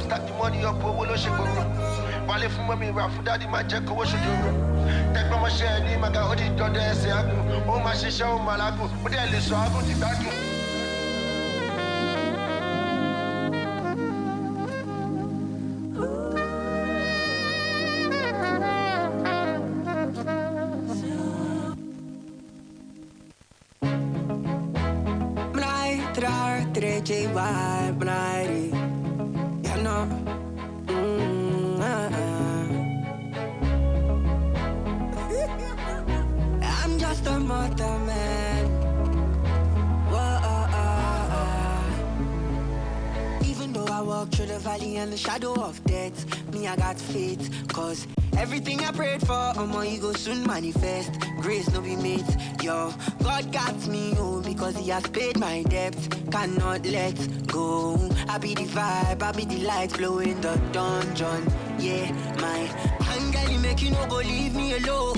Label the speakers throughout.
Speaker 1: Stack the money up, we'll shake on. While if mommy rough, daddy, my jack, what should you do? Take my share, I got what it does. Oh, my shisha, my lago, but then it's so I'm going to back you.
Speaker 2: Treje vibe night, you know. I'm just a mother man. Even though I walk through the valley and the shadow of death, me I got faith, cause everything I prayed for, my ego soon manifest. Grace no be made, yo. God got me, oh, because he has paid my debt. Cannot let go. I be the vibe, I be the light flowing the dungeon. Yeah, my anger make you no go leave me alone.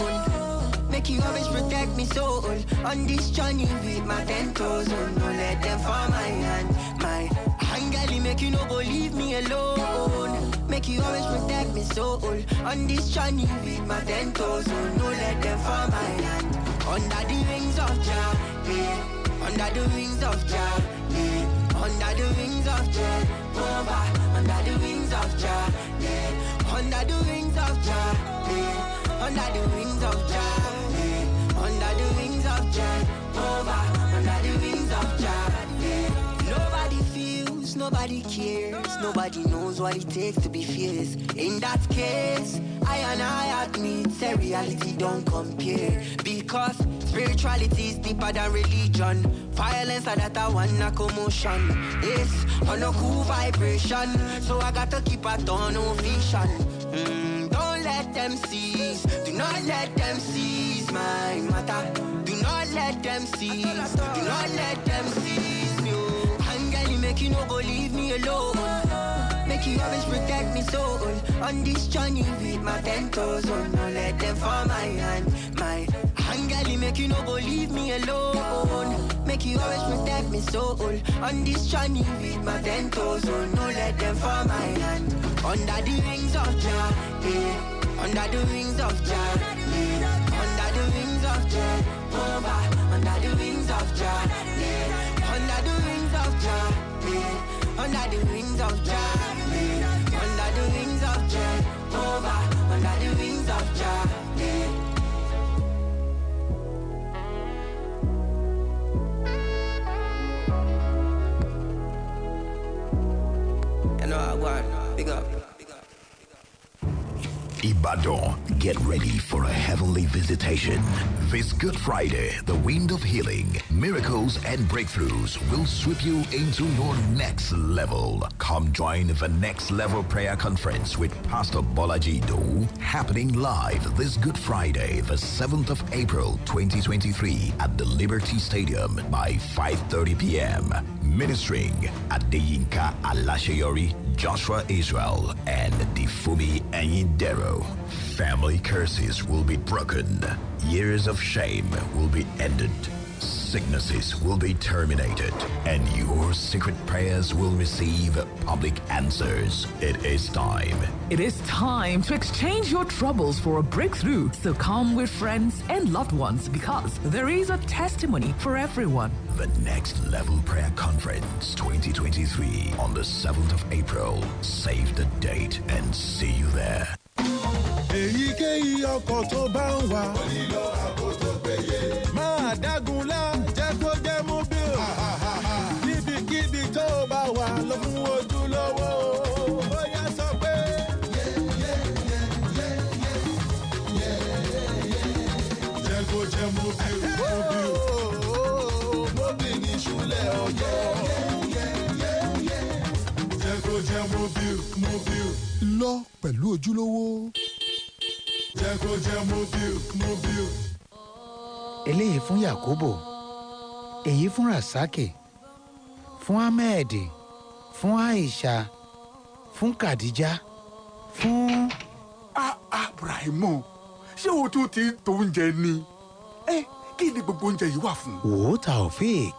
Speaker 2: Make you always protect me soul. On this journey with my 10 toes, oh, no let them fall my hand. My anger make you no go leave me alone. Make you always protect me soul. On this journey with my 10 toes, oh, no let them fall my hand. Under the wings of Jah, yeah. Under the wings of Jah, yeah. Under the wings of Jehovah. Under the wings of Jah, yeah. Under the wings of Jah, yeah. Under the wings of Jah, yeah. Under the wings of Jehovah. Under the wings of Jah, yeah. Nobody feels, nobody cares, nobody knows what it takes to be fierce. In that case, I admit, say reality don't compare. Because spirituality is deeper than religion. Violence are that I want a commotion. It's on a cool vibration, so I gotta keep a tunnel vision. Don't let them seize, do not let them seize my matter. Do not let them seize, do not let them seize me. Angel, make you no go leave me alone. Make you always protect me soul. On this journey with my 10 toes, oh, no let them fall my hand. My angel, make you no go leave me alone. Make you always protect me soul. On this journey with my 10 toes, oh, no let them fall my hand. Under the wings of Jah, yeah. Under the wings of Jah, yeah. Under the wings of Jehovah. Under the wings of Jah, yeah. Under the wings of Jah, yeah. Under the wings of Jah, yeah. Under the wings of Jehovah. Under the wings of Jah, yeah. You know I want, big up.
Speaker 3: Ibadan, get ready for a heavenly visitation. This Good Friday, the wind of healing, miracles, and breakthroughs will sweep you into your next level. Come join the Next Level Prayer Conference with Pastor Bolaji Do, happening live this Good Friday, the 7th of April 2023 at the Liberty Stadium by 5:30 p.m. Ministering Adeyinka Alasheyori, Joshua Israel, and Difumi Enyidero. Family curses will be broken. Years of shame will be ended. Sicknesses will be terminated. And your secret prayers will receive public answers. It is time.
Speaker 4: It is time to exchange your troubles for a breakthrough. So come with friends and loved ones, because there is a testimony for everyone.
Speaker 3: The Next Level Prayer Conference 2023 on the 7th of April. Save the date and see you there.
Speaker 5: Èyíkéyìí ọkọ̀ tó bá ń wà. Ó nílò ààbò tó péye. Máa dágunlá jẹ́ kó jẹ́ mobile. Níbikíbi tó bá wà lọ fún ojúlówó. Bóyá sọ pé. Jẹ́ kó jẹ́ mobile. Mobile ní ìṣúlẹ̀ ọjọ́. Jẹ́ kó jẹ́ mobile. Lọ pẹ̀lú ojúlówó. Jẹ́ kó jẹ́ mobile.
Speaker 6: Eléyìí fún Yakubu, èyí fún Rasaki, fún Ahmed, fún Aisha, fún Khadija, fún.
Speaker 5: Brahimo, ṣé o tún ti tó oúnjẹ ni? Kí ni gbogbo oúnjẹ yìí wà fún?
Speaker 6: Wò ó Taofik,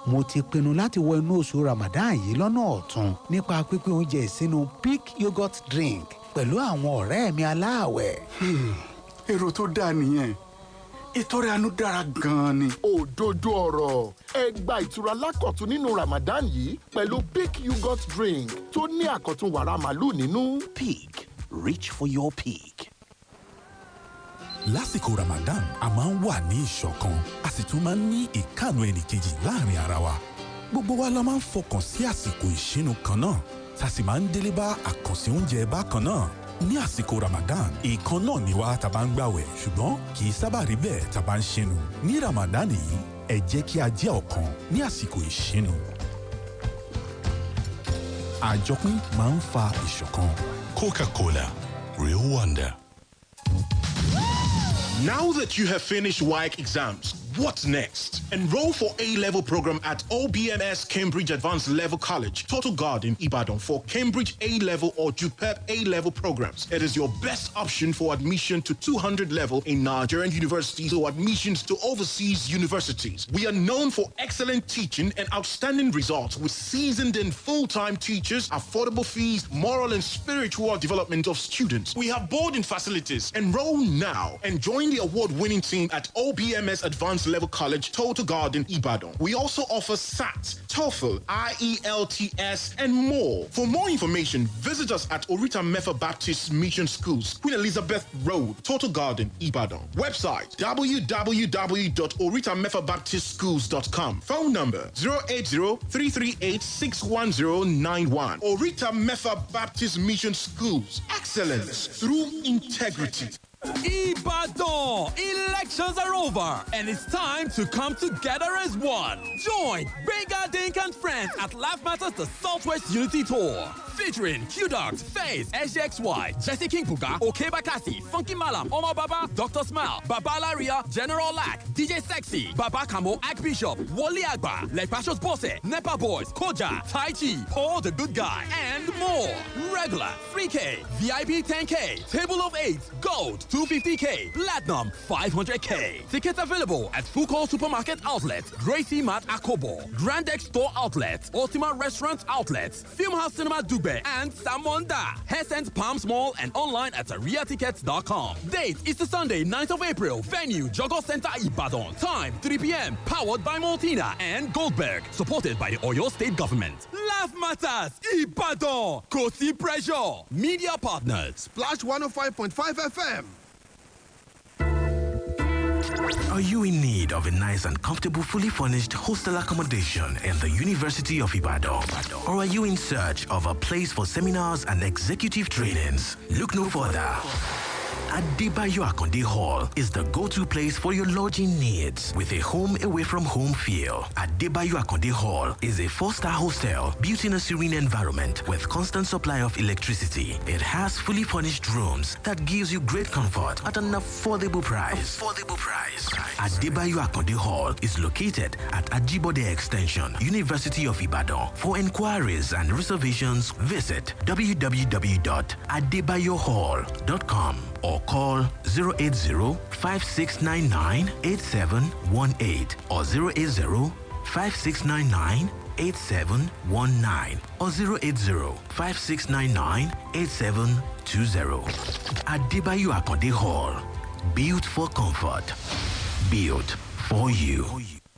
Speaker 6: mo ti pinnu láti wọ inú oṣù Ramadan yìí lọ́nà ọ̀tun nípa pípín oúnjẹ ìsinu Peak yogurt drink pẹ̀lú àwọn ọ̀rẹ́ mi aláàwẹ̀.
Speaker 7: èrò tó dáa nìyẹn. ìtọrẹ àánú dára gan-an ni.
Speaker 8: òdodo ọ̀rọ̀ ẹ gba ìtura lákọ̀tun nínú Ramadan yìí pẹ̀lú Peak yogurt drink tó ní àkọ̀tun wàrà màlúù nínú.
Speaker 3: Peak. Reach for your peak.
Speaker 9: Lásìkò Ramadan a máa ń wà ní ìṣọ̀kan a sì tún máa ń ní ìkáàánú ẹnìkejì láàrin ara wa. Gbogbo wa la máa ń fọkàn sí àsìkò ìṣínu kan náà tá a sì máa ń délé bá àkànṣe oúnjẹ bákan náà. Ní àsìkò Ramadan ìkan náà ni wá tá a bá ń gbàwẹ̀ ṣùgbọ́n kì í sábà rí bẹ́ẹ̀ tá a bá ń ṣínu. Ní Ramadan yìí ẹ jẹ́ kí a jẹ́ ọ̀kan ní àsìkò ìṣínu. Àjọpín máa ń fa ìṣọ̀kan.
Speaker 10: Coca-Cola, real wonder.
Speaker 11: Now that you have finished WAEC exams, what's next? Enroll for A-level program at OBMS Cambridge Advanced Level College, Total Garden, Ibadan for Cambridge A-level or JUPEP A-level programs. It is your best option for admission to 200 level in Nigerian universities or admissions to overseas universities. We are known for excellent teaching and outstanding results with seasoned and full-time teachers, affordable fees, moral and spiritual development of students. We have boarding facilities. Enroll now and join the award-winning team at OBMS Advanced Level College, Total Garden, Ibadan. We also offer SAT, TOEFL, IELTS, and more. For more information, visit us at Orita Mefa Baptist Mission Schools, Queen Elizabeth Road, Total Garden, Ibadan. Website, www.oritamefabaptistschools.com. Phone number, 080-338-61091. Orita Mefa Baptist Mission Schools. Excellence through integrity.
Speaker 12: Ibadan! Elections are over and it's time to come together as one. Join Benga Dink and friends at Laugh Matters the Southwest Unity Tour. Featuring Q-Dogs, FaZe, SGXY, Jesse King Puga, OK Bakassi, Funky Malam, Omar Baba, Dr. Smile, Baba Laria, General Lack, DJ Sexy, Baba Kamo, Archbishop, Wally Agba, Lekpashos Bosse, Nepa Boys, Koja, Tai Chi, Paul the Good Guy, and more. Regular 3K, VIP 10K, Table of 8, Gold 250K, Platinum 500K. Tickets available at Fuko Supermarket Outlet, Gracie Mart Akobo, Grand X Store Outlet, Ultima Restaurant Outlets, Filmhouse Cinema Dugbe, and Samonda. Headset Palms Mall and online at ariatickets.com. Date is the Sunday, 9th of April. Venue, Jogos Center, Ibadan. Time, 3 p.m. Powered by Maltina and Goldberg. Supported by the Oyo State Government. Laugh Matters, Ibadan. Kosi Pressure. Media partners.
Speaker 8: Splash 105.5 FM.
Speaker 3: Are you in need of a nice and comfortable, fully furnished hostel accommodation in the University of Ibadan? Or are you in search of a place for seminars and executive trainings? Look no further. Adebayo Akonde Hall is the go-to place for your lodging needs with a home away from home feel. Adebayo Akonde Hall is a 4-star hostel built in a serene environment with constant supply of electricity. It has fully furnished rooms that gives you great comfort at an affordable price. Adebayo Akonde Hall is located at Ajibode Extension, University of Ibadan. For inquiries and reservations, visit www.adebayohall.com or call 080-5699-8718 or 080-5699-8719 or 080-5699-8720. Adebayo Akonde Hall. Built for comfort. Built for you.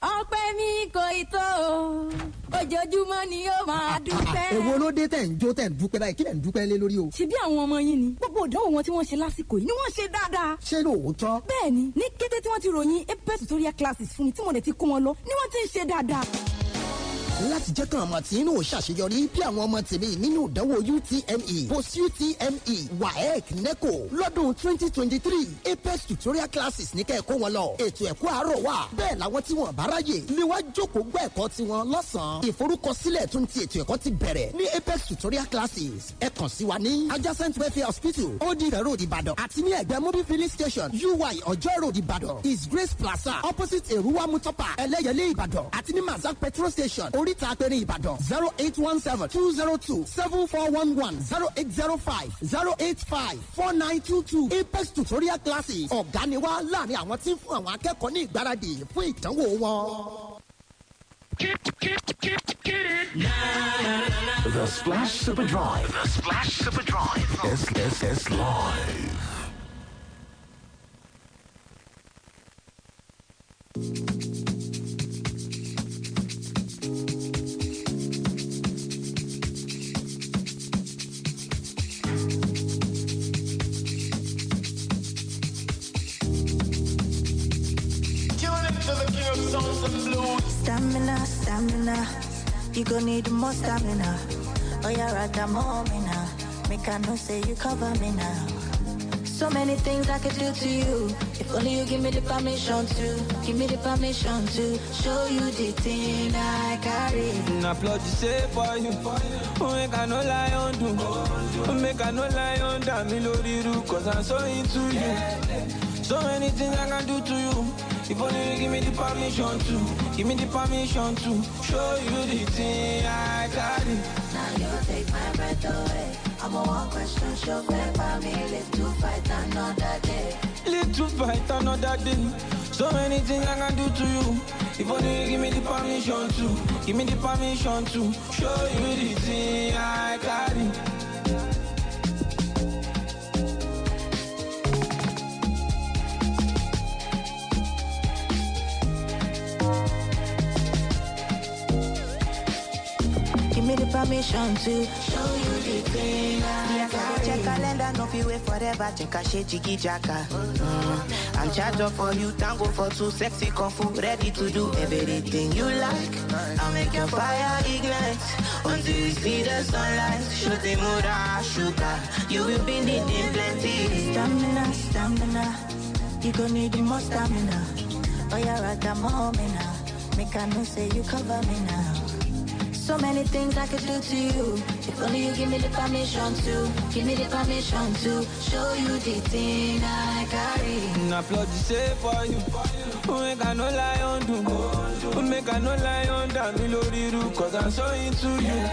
Speaker 13: ọpẹ́ mi kò ì tó ojoojúmọ́ ni ó máa dúpẹ́.
Speaker 14: èwo ló dé tẹ̀ ń jó tẹ̀ ń dúpẹ́ báyìí kí lẹ̀ ń dúpẹ́ lé lórí o.
Speaker 13: ṣebí àwọn ọmọ yín ni gbogbo ìdánwò wọn tí wọ́n ṣe lásìkò yìí ni wọ́n ṣe dáadáa.
Speaker 14: ṣé lóòótọ́.
Speaker 13: bẹ́ẹ̀ni ní kété tí wọ́n ti ròyìn apex tutorial classes fún mi tí mo dẹ̀ ti kó wọn lọ ni wọ́n ti ń ṣe dáadáa.
Speaker 14: láti jẹ́ kàn ọmọ tí inú ṣàṣeyọrí bí àwọn ọmọ tèmi nínú ìdánwò UTME post UTME WAEC NECO lọ́dún 2023 apex tutorial classes ní kẹ́ẹ̀kọ́ wọn lọ ètò ẹ̀kọ́ àárọ̀ wà bẹ́ẹ̀ làwọn tí wọ́n bá ráyè ni wọ́n jókòó gbọ́ ẹ̀kọ́ tiwọn lọ́sàn-án ìforúkọsílẹ̀ tún ti ètò ẹ̀kọ́ ti bẹ̀rẹ̀ ní apex tutorial classes ẹ kàn sí wa ní adjacent welfare hospital odire road Ìbàdàn àti ní ẹ̀gbẹ́ mobile filling station UI Ọjọ́ road Ìbàdàn is Grace Plaza opposite Eruwa Mutopa Ẹlẹ́yẹlé Ìbàdàn àti ní Mazak petrol station oríta apẹ̀rẹ̀ Ìbàdàn 0817-202-7411 0805-085-4922 apex tutorial classes ọ̀gá ni wá láàrin àwọn tí ń fún àwọn akẹ́kọ̀ọ́ ní ìgbáradì fún ìdánwò wọn.
Speaker 3: The Splash Super Drive. The Splash Super Drive. It's live.
Speaker 15: Stamina, stamina, you gon' need more stamina. Oh, yeah, right, I'm home now. Make I know say you cover me now. So many things I could do to you. If only you give me the permission to. Give me the permission to show you the thing I carry.
Speaker 16: Now applaud you say for you. Make I no lie on do. Make I no lie on damn me lori ru. Cause I'm so into you. So many things I can do to you. If only you give me the permission to. Give me the permission to show you the thing I carry.
Speaker 15: Now you take my breath away. I'm a one question show back by me. Live to fight another day.
Speaker 16: Live to fight another day. So many things I can do to you. If only you give me the permission to. Give me the permission to show you the thing I carry.
Speaker 15: Give me the permission to show you the thing I carry. Check calendar, no be wait forever. Check a shit, jiggy jacka. I'm charged up for you, tango for two, sexy kung fu, ready to do everything you like. I'll make your fire ignite until you see the sunlight. Shooting mura, sugar, you will be needing plenty. Stamina, stamina, you gon' need more stamina. Oh, yeah, right, I'm home now. Make I know say you cover me now. So many things I could do to you. If only you give me the permission to. Give me the permission to show you the thing I carry.
Speaker 16: Now applaud you say for you. Make I no lie on do. Make I no lie on damn me lori ru. Cause I'm so into you.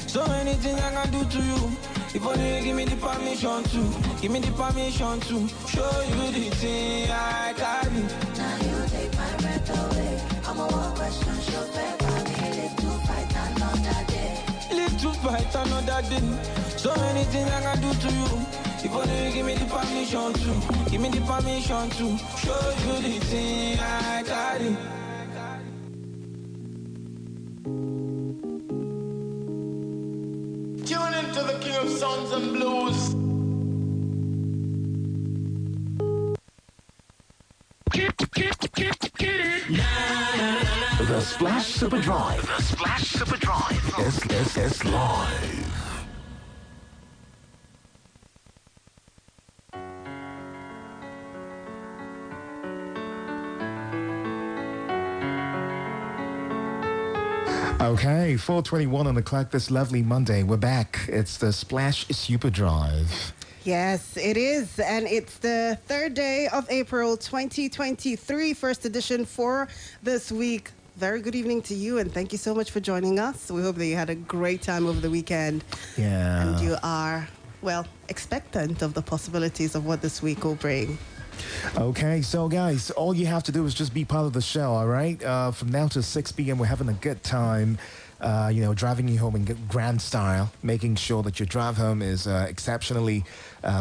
Speaker 16: So many things I can do to you. If only you give me the permission to. Give me the permission to show you the thing I carry.
Speaker 15: Now you take my breath away. I'm a one question show back by me. Live to fight another day.
Speaker 16: Live to fight another day. So many things I can do to you. If only you give me the permission to. Give me the permission to show you the thing I carry.
Speaker 1: Tune into the King of Sounds and Blues.
Speaker 3: The Splash Super Drive. The Splash Super Drive. It's live.
Speaker 17: Okay, 4:21 on the clock this lovely Monday. We're back. It's the Splash Super Drive.
Speaker 18: Yes, it is. And it's the third day of April 2023, first edition for this week. Very good evening to you, and thank you so much for joining us. We hope that you had a great time over the weekend.
Speaker 17: Yeah.
Speaker 18: And you are, well, expectant of the possibilities of what this week will bring.
Speaker 17: Okay, so guys, all you have to do is just be part of the show, all right? From now to 6 p.m., we're having a good time. Driving you home in grand style, making sure that your drive home is exceptionally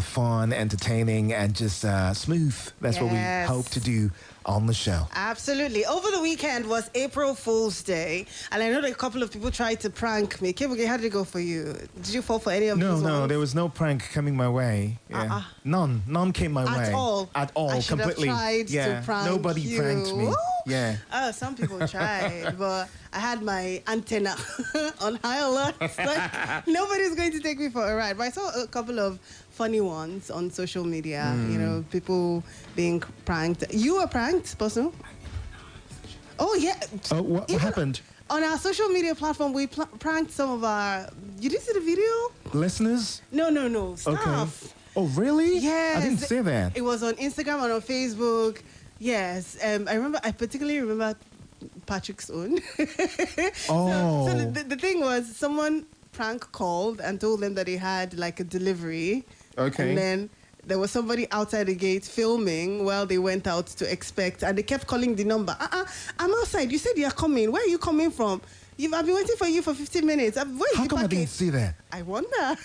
Speaker 17: fun, entertaining, and just smooth. That's what we hope to do on the show.
Speaker 18: Absolutely. Over the weekend was April Fool's Day, and I know that a couple of people tried to prank me. Kboogie, how did it go for you? Did you fall for any of those?
Speaker 17: No, there was no prank coming my way. Yeah. None came my way. At all,
Speaker 18: I should
Speaker 17: completely.
Speaker 18: have tried to prank
Speaker 17: nobody
Speaker 18: you.
Speaker 17: pranked me. Yeah.
Speaker 18: Oh, some people tried, but I had my antenna on high alert. Like, nobody's going to take me for a ride. But I saw a couple of funny ones on social media. People being pranked. You were pranked, Bosu? Oh, yeah.
Speaker 17: Oh, what happened?
Speaker 18: On our social media platform, we pranked some of our... You didn't see the video?
Speaker 17: Listeners?
Speaker 18: No. Staff.
Speaker 17: Okay. Oh, really?
Speaker 18: Yes.
Speaker 17: I didn't see that.
Speaker 18: It was on Instagram and on Facebook. Yes. I particularly remember Patrick's own.
Speaker 17: Oh.
Speaker 18: So the thing was, someone prank called and told them that he had like a delivery.
Speaker 17: Okay.
Speaker 18: And then there was somebody outside the gate filming while they went out to expect, and they kept calling the number. I'm outside. You said you're coming. Where are you coming from? I've been waiting for you for 15 minutes. How
Speaker 17: come I didn't see that?
Speaker 18: I wonder.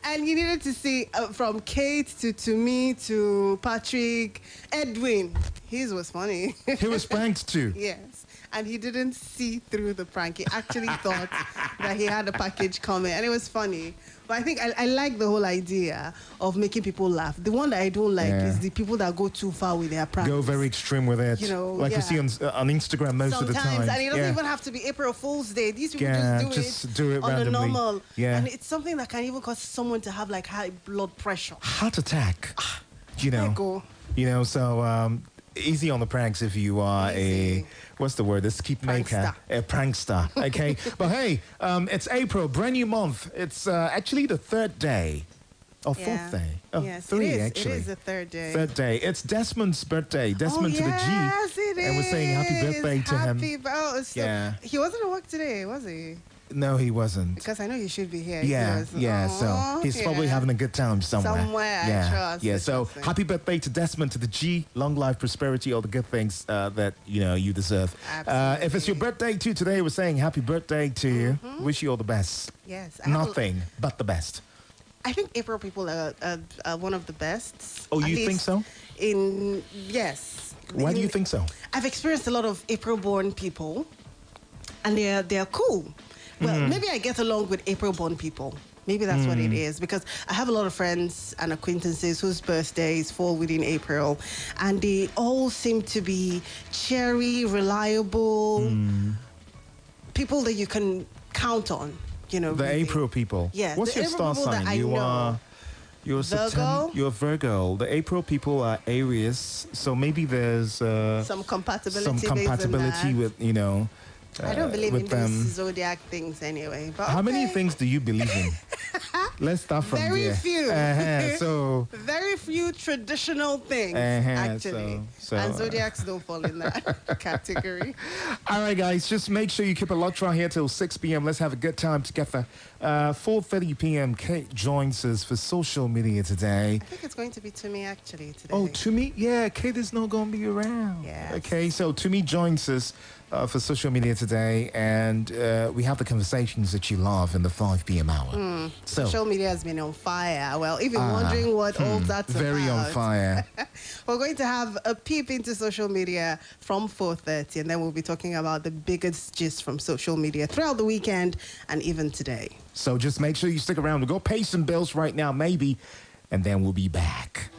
Speaker 18: And you needed to see from Kate to me to Patrick, Edwin. His was funny.
Speaker 17: He was pranked too.
Speaker 18: Yes. And he didn't see through the prank. He actually thought that he had a package coming. And it was funny. But I think I like the whole idea of making people laugh. The one that I don't like is the people that go too far with their pranks.
Speaker 17: Go very extreme with it.
Speaker 18: You know,
Speaker 17: like we see on Instagram most of the time.
Speaker 18: And it doesn't even have to be April Fool's Day. These people just do it on
Speaker 17: randomly.
Speaker 18: a normal.
Speaker 17: Yeah.
Speaker 18: And it's something that can even cause someone to have like high blood pressure.
Speaker 17: Heart attack. You know.
Speaker 18: There you go.
Speaker 17: You know, so easy on the pranks if you are what's the word? This keep maker, a prankster. Okay, but hey, it's April, brand new month. It's actually the third day, or fourth day. Oh,
Speaker 18: yes,
Speaker 17: three actually.
Speaker 18: It is the third day.
Speaker 17: Third day. It's Desmond's birthday. Desmond to the G.
Speaker 18: Yes, it is.
Speaker 17: And we're saying happy birthday to him.
Speaker 18: He wasn't at work today, was he?
Speaker 17: No, he wasn't.
Speaker 18: Because I know he should be here.
Speaker 17: Yeah. So he's probably having a good time somewhere.
Speaker 18: I trust.
Speaker 17: Yeah. So happy birthday to Desmond to the G. Long life, prosperity, all the good things that you deserve. If it's your birthday too today, we're saying happy birthday to you. Wish you all the best.
Speaker 18: Yes.
Speaker 17: Nothing but the best.
Speaker 18: I think April people are one of the best.
Speaker 17: Oh, you think so?
Speaker 18: Yes.
Speaker 17: Why do you think so?
Speaker 18: I've experienced a lot of April-born people, and they're cool. Well, maybe I get along with April-born people. Maybe that's what it is, because I have a lot of friends and acquaintances whose birthdays fall within April, and they all seem to be cheery, reliable, people that you can count on. You know,
Speaker 17: the
Speaker 18: really.
Speaker 17: April people.
Speaker 18: Yes.
Speaker 17: What's your star sign? You're
Speaker 18: Virgo.
Speaker 17: You're Virgo. The April people are Aries, so maybe there's
Speaker 18: some compatibility
Speaker 17: with
Speaker 18: I don't believe in
Speaker 17: them.
Speaker 18: these zodiac things anyway. But
Speaker 17: how many things do you believe in? Let's start from
Speaker 18: very
Speaker 17: there.
Speaker 18: Few.
Speaker 17: So
Speaker 18: very few traditional things actually. And zodiacs don't fall in that category.
Speaker 17: All right, guys, just make sure you keep a locked right here till 6 p.m. Let's have a good time together. 4:30 p.m. Kate joins us for social media today.
Speaker 18: I think it's going to be Tumi actually today.
Speaker 17: Oh, Tumi? Yeah, Kate is not going to be around.
Speaker 18: Yeah.
Speaker 17: Okay, so Tumi joins us for social media today, and we have the conversations that you love in the 5 p.m. hour.
Speaker 18: Social media has been on fire. Well, if you're wondering what all that's
Speaker 17: very
Speaker 18: about.
Speaker 17: On fire.
Speaker 18: We're going to have a peep into social media from 4:30, and then we'll be talking about the biggest gist from social media throughout the weekend and even today.
Speaker 17: So just make sure you stick around. We'll go pay some bills right now, maybe, and then we'll be back.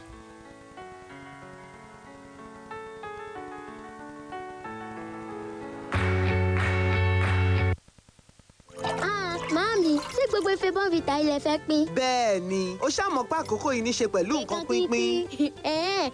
Speaker 19: Màámi, ṣé gbogbo ife bọ́ǹfìtà ilẹ̀ fẹ́ pín?
Speaker 20: Bẹ́ẹ̀ ni, ó ṣàmọ̀ pé àkókò yìí ní ṣe pẹ̀lú nǹkan pínpín.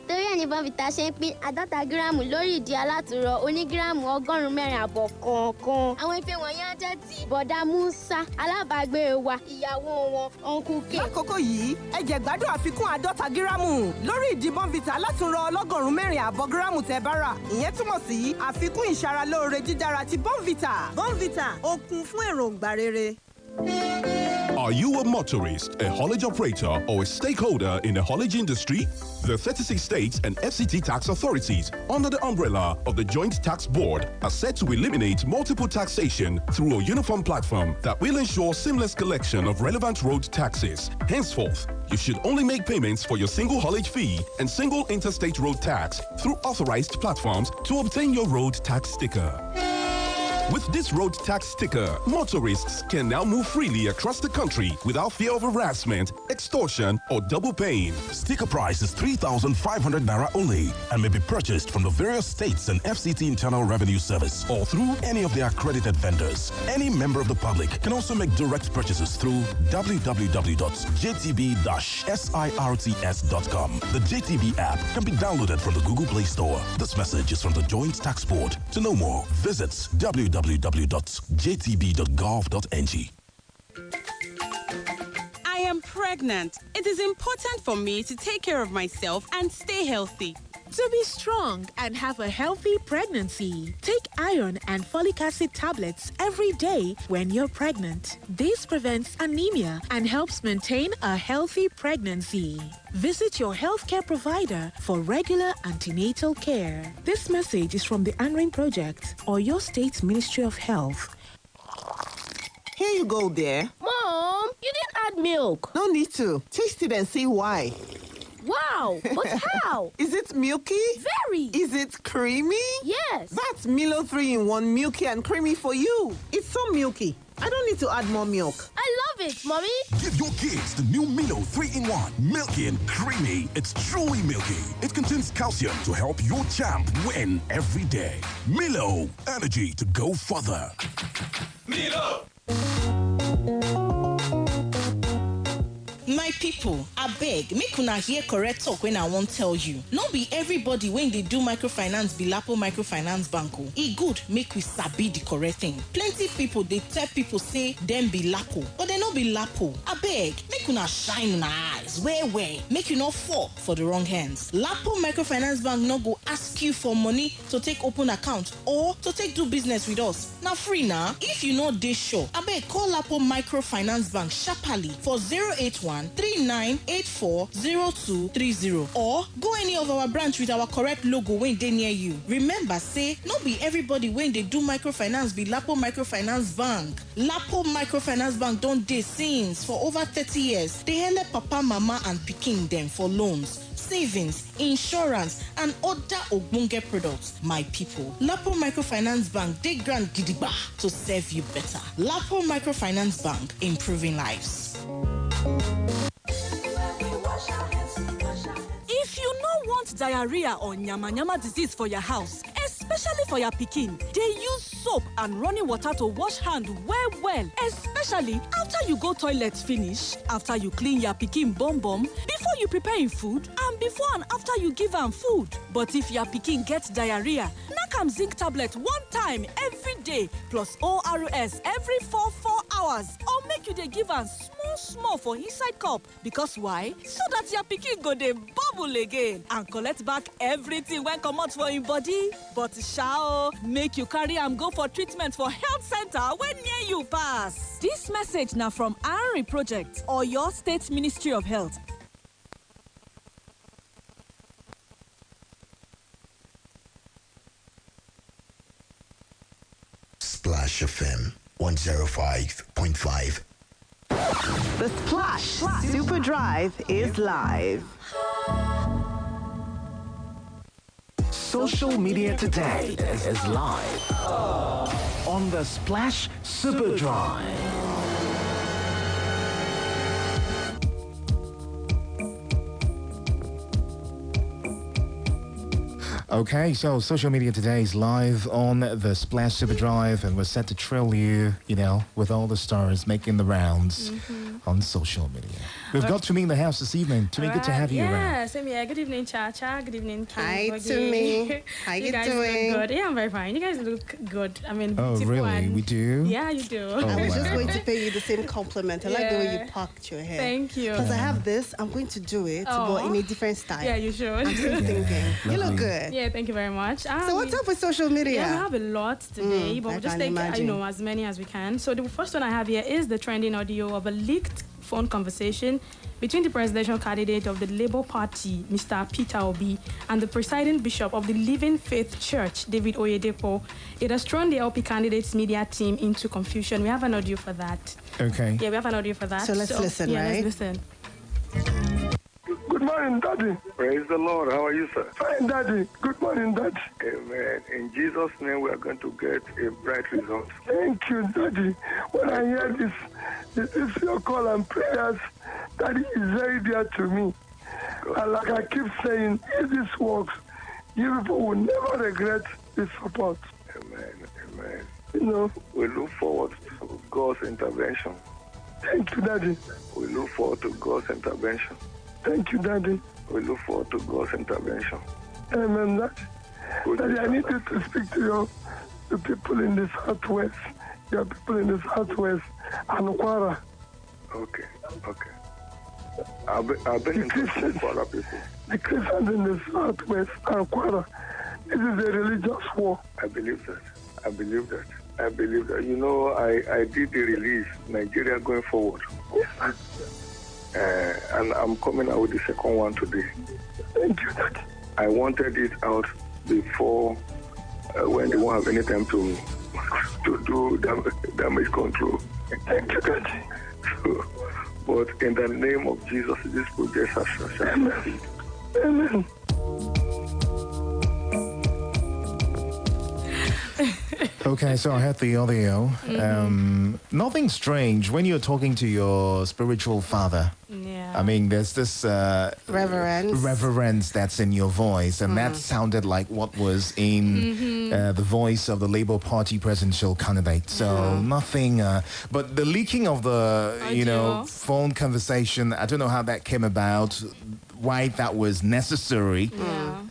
Speaker 19: Torí ẹ̀ ní bọ́ǹfìtà ṣe ń pín 50 gíráàmù lórí ìdí alátùrọ̀ onígíráàmù 104 kọ̀ọ̀kan. Àwọn ife wọ̀nyí á jẹ́ ti bọ̀dá Musa, alábàágbé wa, ìyàwó wọn, Uncle K.
Speaker 21: Lákòókò yìí, ẹ jẹ́ gbádùn àfikún 50 gíráàmù lórí ìdí bọ́ǹfìtà alátùrọ̀ 104 gíráàmù tẹ́ bá rà. Ìyẹn túmọ̀ sí àfikún ìṣaralóore jídára ti bọ́ǹfìtà. Bọ́ǹfìtà, ó kún fún èròǹgbà rere.
Speaker 22: Are you a motorist, a haulage operator, or a stakeholder in the haulage industry? The 36 states and FCT tax authorities, under the umbrella of the Joint Tax Board, are set to eliminate multiple taxation through a uniform platform that will ensure seamless collection of relevant road taxes. Henceforth, you should only make payments for your single haulage fee and single interstate road tax through authorized platforms to obtain your road tax sticker. With this road tax sticker, motorists can now move freely across the country without fear of harassment, extortion, or double paying.
Speaker 3: Sticker price is 3,500 naira only and may be purchased from the various states and FCT Internal Revenue Service or through any of their accredited vendors. Any member of the public can also make direct purchases through www.jtb-sirts.com. The JTB app can be downloaded from the Google Play Store. This message is from the Joint Tax Board. To know more, visit www.jtb.gov.ng.
Speaker 23: I am pregnant. It is important for me to take care of myself and stay healthy.
Speaker 2: To be strong and have a healthy pregnancy, take iron and folic acid tablets every day when you're pregnant. This prevents anemia and helps maintain a healthy pregnancy. Visit your healthcare provider for regular antenatal care. This message is from the Anring Project or your state's Ministry of Health.
Speaker 20: Here you go, dear.
Speaker 4: Mom, you didn't add milk.
Speaker 20: No need to. Taste it and see why.
Speaker 4: Wow, but how?
Speaker 20: Is it milky?
Speaker 4: Very.
Speaker 20: Is it creamy?
Speaker 4: Yes.
Speaker 20: That's Milo 3-in-1 milky and creamy for you. It's so milky. I don't need to add more milk.
Speaker 4: I love it, Mommy.
Speaker 23: Give your kids the new Milo 3-in-1. Milky and creamy. It's truly milky. It contains calcium to help your champ win every day. Milo, energy to go further.
Speaker 24: Milo!
Speaker 25: My people, abeg, make una hear correct talk when I won't tell you. No be everybody when they do microfinance be Lapo Microfinance Banco. E good make we sabi the correct thing. Plenty people they tell people say them be Lapo, but they no be Lapo. Abeg, make una shine una eyes. Where? Make you not fall for the wrong hands. Lapo Microfinance Bank no go ask you for money to take open account or to take do business with us. Now free now. If you know this sure, abeg call Lapo Microfinance Bank sharply for 081-3984-0230 or go any of our branch with our correct logo when they near you. Remember, say, not be everybody when they do microfinance be Lapo Microfinance Bank. Lapo Microfinance Bank don't dey since for over 30 years. They help papa, mama and pikin them for loans, savings, insurance, and other ogbonge products. My people, Lapo Microfinance Bank, they grant gidigba to serve you better. Lapo Microfinance Bank, improving lives.
Speaker 2: If you no want diarrhea or nyama disease for your house, especially for your pikin, they use soap and running water to wash hand well, especially after you go toilet finish, after you clean your pikin bum, before you prepare him food, and before and after you give am food. But if your pikin get diarrhea, knack am zinc tablet one time every day, plus ORS every 4 hours, or make you dey give am small for inside cup. Because why? So that your pikin go dey bubble again and collect back everything when comot for him body. But shao, make you carry am go for treatment for health center when near you pass. This message now from Anring Project or your state Ministry of Health.
Speaker 3: Splash FM 105.5.
Speaker 20: The Splash Super Drive is live.
Speaker 14: Social media today is live on the Splash Super Drive.
Speaker 17: Okay, so social media today is live on the Splash Super Drive, and we're set to thrill you, with all the stars making the rounds on social media. We've got Tumi in the house this evening. Tumi, good to have you around.
Speaker 26: Yeah, same here. Good evening, Chacha. Good evening,
Speaker 18: Hi, Tumi. How you
Speaker 26: guys
Speaker 18: doing?
Speaker 26: look good. Yeah, I'm very fine. You guys look good. I mean,
Speaker 17: oh, really?
Speaker 26: And,
Speaker 17: we do?
Speaker 26: Yeah, you do.
Speaker 17: Oh,
Speaker 18: I was just
Speaker 17: wow.
Speaker 18: going to pay you the same compliment. I like the way you packed your hair.
Speaker 26: Thank you.
Speaker 18: Because I have this. I'm going to do it, but in a different style.
Speaker 26: Yeah, you should.
Speaker 18: I'm still thinking. You look good.
Speaker 26: Yeah, thank you very much.
Speaker 18: So what's up with social media?
Speaker 26: Yeah, we have a lot today, but we'll just take as many as we can. So the first one I have here is the trending audio of a leaked phone conversation between the presidential candidate of the Labour Party, Mr. Peter Obi, and the presiding bishop of the Living Faith Church, David Oyedepo. It has thrown the LP candidate's media team into confusion. We have an audio for that.
Speaker 17: Okay.
Speaker 26: Yeah, we have an audio for that.
Speaker 18: So let's listen, right?
Speaker 26: Let's listen.
Speaker 27: Good morning, Daddy. Praise the Lord. How are you, sir? Fine, Daddy. Good morning, Daddy. Amen. In Jesus' name, we are going to get a bright result. Thank you, Daddy. When I hear this is your call and prayers, Daddy is very dear to me. And like I keep saying, if this works, you people will never regret this support. Amen. Amen. We look forward to God's intervention. Thank you, Daddy. We look forward to God's intervention. Thank you, Daddy. We look forward to God's intervention. Amen, Daddy. Daddy, I need you to speak to the people in the Southwest. Your people in the Southwest and Kwara. Okay. I've been in touch with Kwara people. The Christians in the southwest and Kwara. This is a religious war. I believe that. You know, I did the release, Nigeria going forward. And I'm coming out with the second one today. Thank you, Daddy. I wanted it out before when they won't have any time to do damage control. Thank you, Daddy. So, but in the name of Jesus, this project has succeeded. Amen. Amen.
Speaker 17: Okay, so I had the audio. Nothing strange when you're talking to your spiritual father.
Speaker 26: Yeah.
Speaker 17: I mean, there's this reverence that's in your voice, and that sounded like what was in the voice of the Labour Party presidential candidate. So nothing. But the leaking of the phone conversation, I don't know how that came about. Why that was necessary,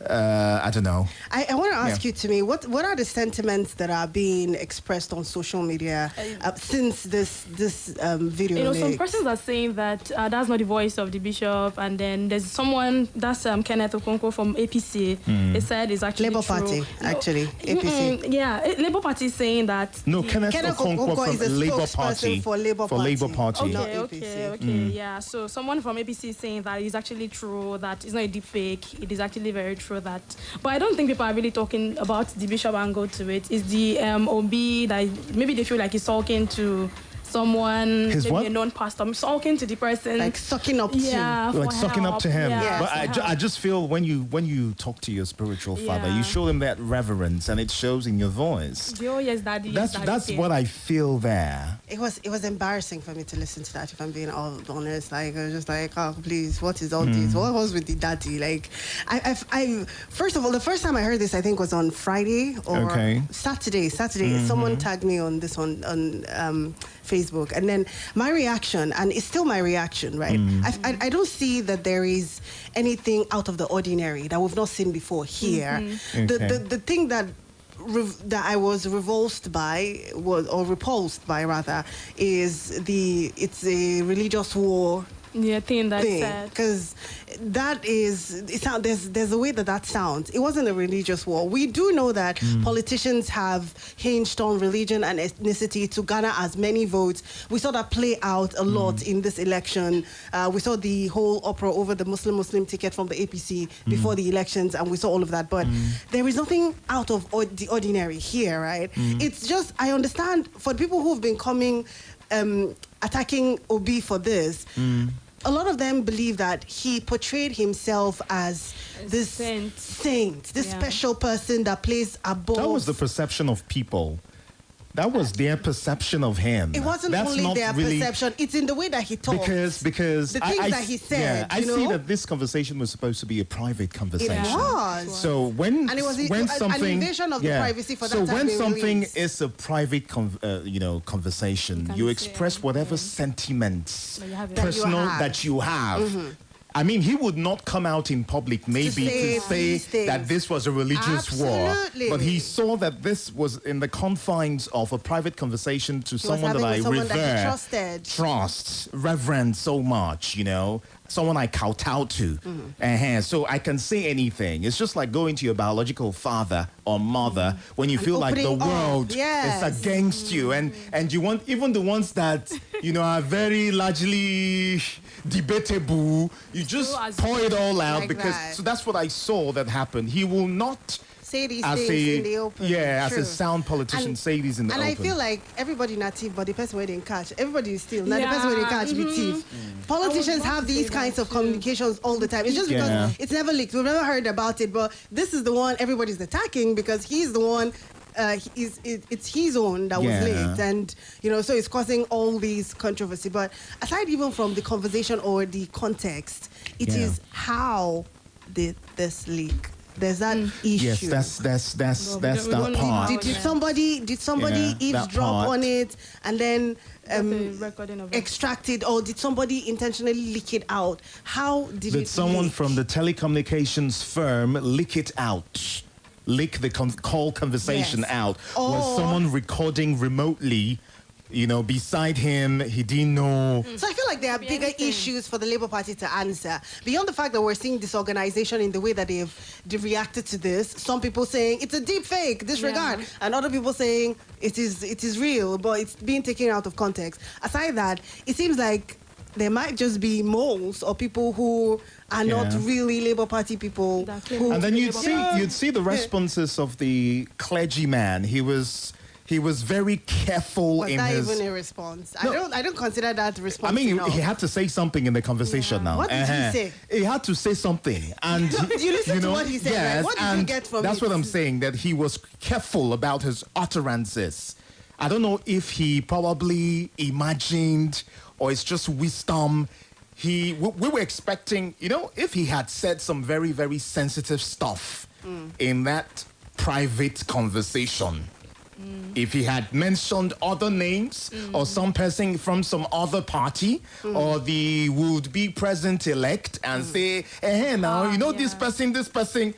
Speaker 17: I don't know.
Speaker 18: I want to ask you, to me, what are the sentiments that are being expressed on social media since this video?
Speaker 26: You know, some
Speaker 18: leak?
Speaker 26: persons are saying that that's not the voice of the bishop, and then there's someone, that's Kenneth Okonkwo from APC. He said it's actually
Speaker 18: Labour
Speaker 26: true.
Speaker 18: Party, actually, APC.
Speaker 26: Labour Party is saying that.
Speaker 17: No, Kenneth Okonkwo
Speaker 18: is a
Speaker 17: from Labour
Speaker 18: spokesperson
Speaker 17: Party.
Speaker 18: for Labour Party.
Speaker 26: Okay, yeah. So someone from APC is saying that it's actually true, that it's not a deep fake. It is actually very true that. But I don't think people are really talking about the bishop angle to it. It's the OB that maybe they feel like he's talking to someone, maybe a non-pastor, talking to the person,
Speaker 18: like sucking up
Speaker 17: like sucking up to him.
Speaker 26: Yeah,
Speaker 17: but I just feel when you talk to your spiritual father, you show him that reverence, and it shows in your voice.
Speaker 26: Oh yes, daddy.
Speaker 17: That's what I feel there.
Speaker 18: It was embarrassing for me to listen to that, if I'm being all honest. Like, I was just like, oh please, what is all this? What was with the daddy? Like, I first of all, the first time I heard this, I think was on Friday or Saturday. Someone tagged me on this on Facebook, and then my reaction, and it's still my reaction, right? I don't see that there is anything out of the ordinary that we've not seen before here. The thing that I was repulsed by is it's a religious war.
Speaker 26: Thing that's said,
Speaker 18: because that is there's a way that sounds. It wasn't a religious war. We do know that politicians have hinged on religion and ethnicity to garner as many votes. We saw that play out a lot in this election. We saw the whole uproar over the Muslim ticket from the APC before the elections, and we saw all of that. But there is nothing out of the ordinary here, right? It's just, I understand for the people who've been coming attacking Obi for this. A lot of them believe that he portrayed himself as this saint, this special person that plays above.
Speaker 17: That was the perception of people. That was their perception of him.
Speaker 18: It wasn't only their perception. It's in the way that he talks.
Speaker 17: Because
Speaker 18: the things that he said.
Speaker 17: I see that this conversation was supposed to be a private conversation.
Speaker 18: It was.
Speaker 17: So when something,
Speaker 18: an invasion of the privacy for that.
Speaker 17: So when something is a private conversation, you express whatever sentiments, personal that you have. I mean, he would not come out in public maybe to say that this was a religious war. But he saw that this was in the confines of a private conversation to someone that I revere, trust, reverence so much, someone I kowtow to. So I can say anything. It's just like going to your biological father or mother when you feel like the world is against you. And you want, even the ones that, are very largely debatable, you just pour it all out like because so that's what I saw that happened. He will not
Speaker 18: say these things in the open.
Speaker 17: Yeah, as a sound politician, say these in the open.
Speaker 18: And I feel like everybody not thief, but the person where they catch. Everybody is still. Now the person where they catch be thief. Politicians have these kinds of communications all the time. It's just because it's never leaked. We've never heard about it, but this is the one everybody's attacking because he's the one. It's his own that was leaked, and so it's causing all these controversy. But aside even from the conversation or the context, it is how did this leak? There's that issue.
Speaker 17: Yes, that's that part.
Speaker 18: Did somebody eavesdrop on it and then extract it, or did somebody intentionally leak it out? How did
Speaker 17: someone from the telecommunications firm leak it out? Leak the call conversation out? Was someone recording remotely beside him, he didn't know.
Speaker 18: So I feel like there are bigger issues for the Labour Party to answer. Beyond the fact that we're seeing disorganization in the way that they've reacted to this. Some people saying it's a deep fake, disregard. Yeah. And other people saying it is real, but it's being taken out of context. Aside that, it seems like there might just be moles or people who are not really Labour Party people.
Speaker 17: And then you'd see the responses of the clergyman. He was very careful in his...
Speaker 18: Was that even a response? No. I don't consider that a response.
Speaker 17: I mean, he had to say something in the conversation now.
Speaker 18: What did he say?
Speaker 17: He had to say something. And
Speaker 18: did you listen to what he said?
Speaker 17: Yes,
Speaker 18: what did you get from
Speaker 17: that's what I'm saying, that he was careful about his utterances. I don't know if he probably imagined or it's just wisdom. We were expecting, if he had said some very, very sensitive stuff in that private conversation, if he had mentioned other names or some person from some other party or the would-be president-elect and say, this person,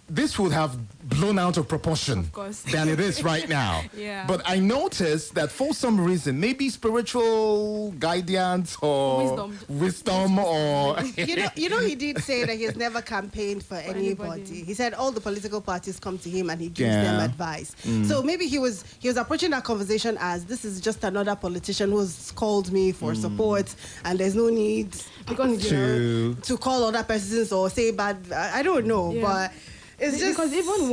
Speaker 17: this would have blown out of proportion than it is right now. But I noticed that for some reason, maybe spiritual guidance or wisdom or...
Speaker 18: he did say that he has never campaigned for anybody. He said all the political parties come to him and he gives them advice. So maybe he was approaching that conversation as, this is just another politician who's called me for support and there's no need to call other persons or say bad... I don't know, but... It's just
Speaker 26: because even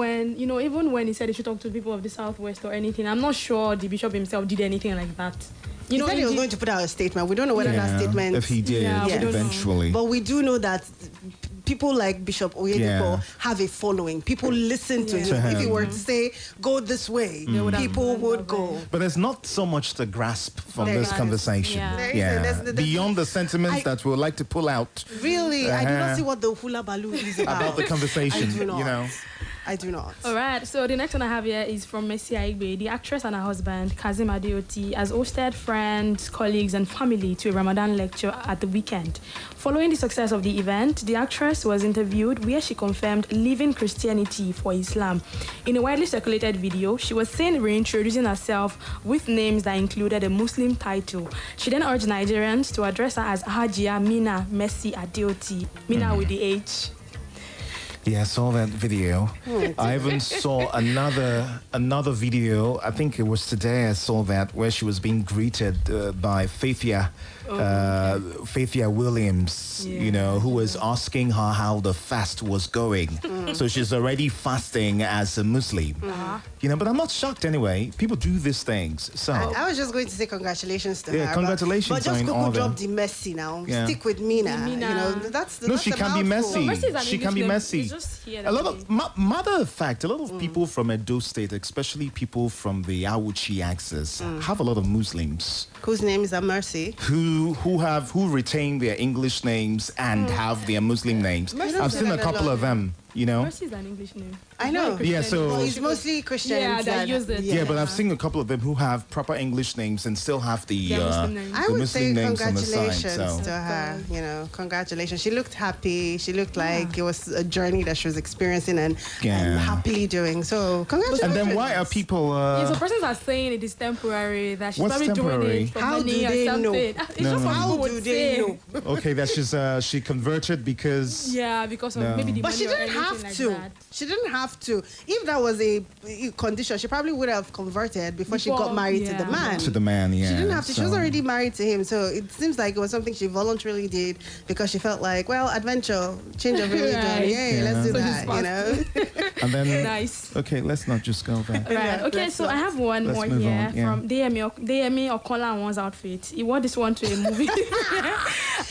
Speaker 26: when he said he should talk to people of the Southwest or anything, I'm not sure the bishop himself did anything like that.
Speaker 18: He said he was going to put out a statement. We don't know whether that statement...
Speaker 17: If he did, eventually.
Speaker 18: But we do know that people like Bishop Oyedepo have a following. People listen to him. If he were to say, go this way, people would go.
Speaker 17: But there's not so much to grasp from this conversation. Beyond the sentiments that we would like to pull out.
Speaker 18: Really, I do not see what the hula baloo is
Speaker 17: about the conversation.
Speaker 18: I do not. I do not.
Speaker 26: All right, so the next one I have here is from Mercy Aigbe. The actress and her husband, Kazim Adeoti, has hosted friends, colleagues, and family to a Ramadan lecture at the weekend. Following the success of the event, the actress was interviewed where she confirmed leaving Christianity for Islam. In a widely circulated video, she was seen reintroducing herself with names that included a Muslim title. She then urged Nigerians to address her as Hajia Mina Mercy Adeoti, Mina with the H.
Speaker 17: Yeah, I saw that video. I even saw another video. I think it was today I saw that where she was being greeted by Faithia Williams, who was asking her how the fast was going. So she's already fasting as a Muslim. But I'm not shocked anyway. People do these things. So
Speaker 18: I was just going to say congratulations to her.
Speaker 17: Yeah, congratulations.
Speaker 18: But just Kuku drop the messy now. Yeah. Stick with Mina.
Speaker 17: She can be messy. She can be messy. A lot of matter of fact, a lot of people from Edo State, especially people from the Awuchi axis, have a lot of Muslims
Speaker 18: whose names are Mercy,
Speaker 17: who retain their English names and have their Muslim names. I've seen a couple of them.
Speaker 26: Mercy is an English name.
Speaker 18: I know.
Speaker 17: Yeah, so
Speaker 18: it's mostly Christians.
Speaker 26: Yeah, that use it.
Speaker 17: Yeah, but I've seen a couple of them who have proper English names and still have the Muslim names.
Speaker 18: I would say
Speaker 17: names on the side.
Speaker 18: Congratulations to her. Congratulations. She looked happy. She looked like it was a journey that she was experiencing and happily doing. So congratulations.
Speaker 17: And then why are people?
Speaker 26: So persons are saying it is temporary. That she's probably doing it for money or something. It's just what people would say.
Speaker 17: Okay, that she converted because.
Speaker 26: Yeah, because of maybe the money.
Speaker 18: But she didn't have to. She didn't have to. If that was a condition, she probably would have converted before she got married to the man.
Speaker 17: To the man, yeah.
Speaker 18: She didn't have to. She was already married to him. So it seems like it was something she voluntarily did because she felt like, adventure, change of religion. Let's do that,
Speaker 17: And then,
Speaker 26: nice.
Speaker 17: Okay, let's not just go there.
Speaker 26: Right. Okay, so I have one more here from Deyemi Okola one's outfit. He wore this one to a movie.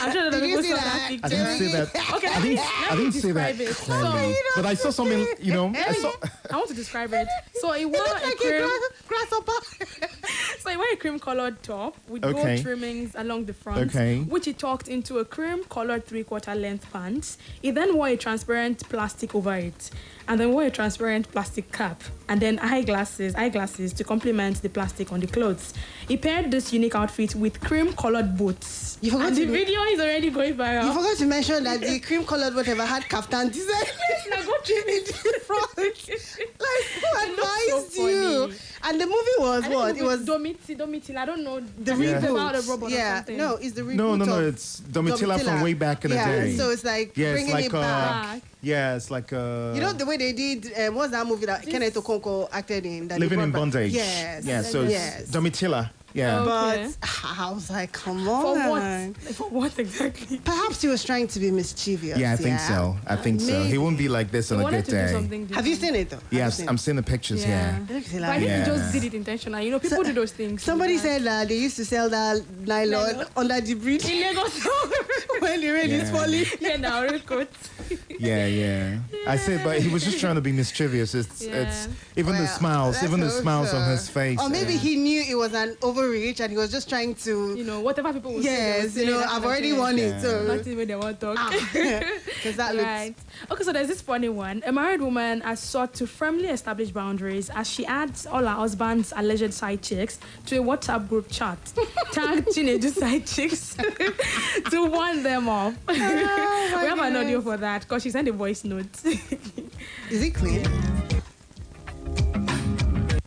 Speaker 26: I'm sure that people saw that picture.
Speaker 17: I didn't say that.
Speaker 26: Okay,
Speaker 17: I didn't say that clearly. But I saw something,
Speaker 26: I want to describe it. So he wore a cream
Speaker 18: grasshopper.
Speaker 26: So he wore a cream-colored top with gold trimmings along the front, which he tucked into a cream-colored 3/4 length pants. He then wore a transparent plastic over it, and then wore a transparent plastic cap, and then eyeglasses to complement the plastic on the clothes. He paired this unique outfit with cream-colored boots. And the video is already going viral.
Speaker 18: You forgot to mention that the cream-colored whatever had kaftan design.
Speaker 26: Now go trim it in front.
Speaker 18: Like, who advised you? And the movie was what? It was
Speaker 26: Domitila. I don't know
Speaker 18: the
Speaker 26: reboot
Speaker 18: about
Speaker 26: a robot or something.
Speaker 18: No, it's the reboot.
Speaker 17: No. It's Domitila from way back in the day.
Speaker 18: So it's like bringing it back.
Speaker 17: Yeah, it's like
Speaker 18: you know the way they did. What's that movie that Kenneth Okonkwo acted in? That
Speaker 17: Living in Bondage.
Speaker 18: Yes.
Speaker 17: Yeah. So it's Domitila. Yeah.
Speaker 18: But I was like, come on.
Speaker 26: For what exactly?
Speaker 18: Perhaps he was trying to be mischievous.
Speaker 17: Yeah, I think so. So. He won't be like this on a good day.
Speaker 18: Have you seen it though?
Speaker 17: Yeah, I'm seeing the pictures here.
Speaker 26: But I think he just did it intentionally. You know, people do those things.
Speaker 18: Somebody said that they used to sell that nylon under the bridge.
Speaker 26: In Lagos.
Speaker 18: When the rain is falling.
Speaker 26: Yeah, now real good.
Speaker 17: Yeah. I said, but he was just trying to be mischievous. It's even the smiles on his face.
Speaker 18: Or maybe he knew it was an overreach and he was just trying to,
Speaker 26: whatever people would say.
Speaker 18: Yes, I've already won it. So
Speaker 26: not even they want to talk.
Speaker 18: Because that
Speaker 26: right. Okay, so there's this funny one. A married woman has sought to firmly establish boundaries as she adds all her husband's alleged side chicks to a WhatsApp group chat, tagged teenage side chicks to warn them off. We have an audio for that because she sent a voice note.
Speaker 18: Is it clear?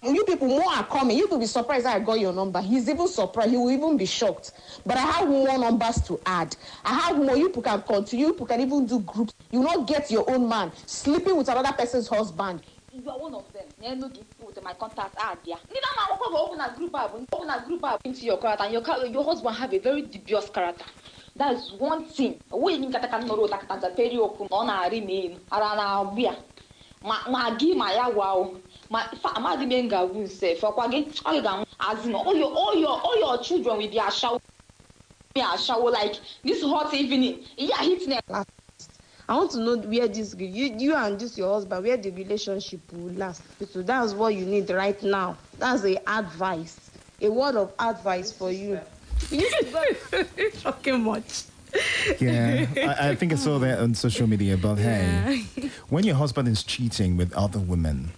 Speaker 5: You people more are coming. You could be surprised that I got your number. He's even surprised. He will even be shocked. But I have more numbers to add. I have more. You people can continue. You people can even do groups. You will not get your own man sleeping with another person's husband. You are one of them. You no give with my contact there. Neither man open a group up into your character. And your husband have a very dubious character. That is one thing. We need to peri open on a remain around beer. My give my wow. My family menga will say for as in all your children will be a shower like this hot evening. Yeah, hit them. I want to know where this you and this your husband, where the relationship will last. So that's what you need right now. That's the advice, a word of advice for you.
Speaker 26: Talking much.
Speaker 17: Yeah, I think I saw that on social media. But hey, when your husband is cheating with other women,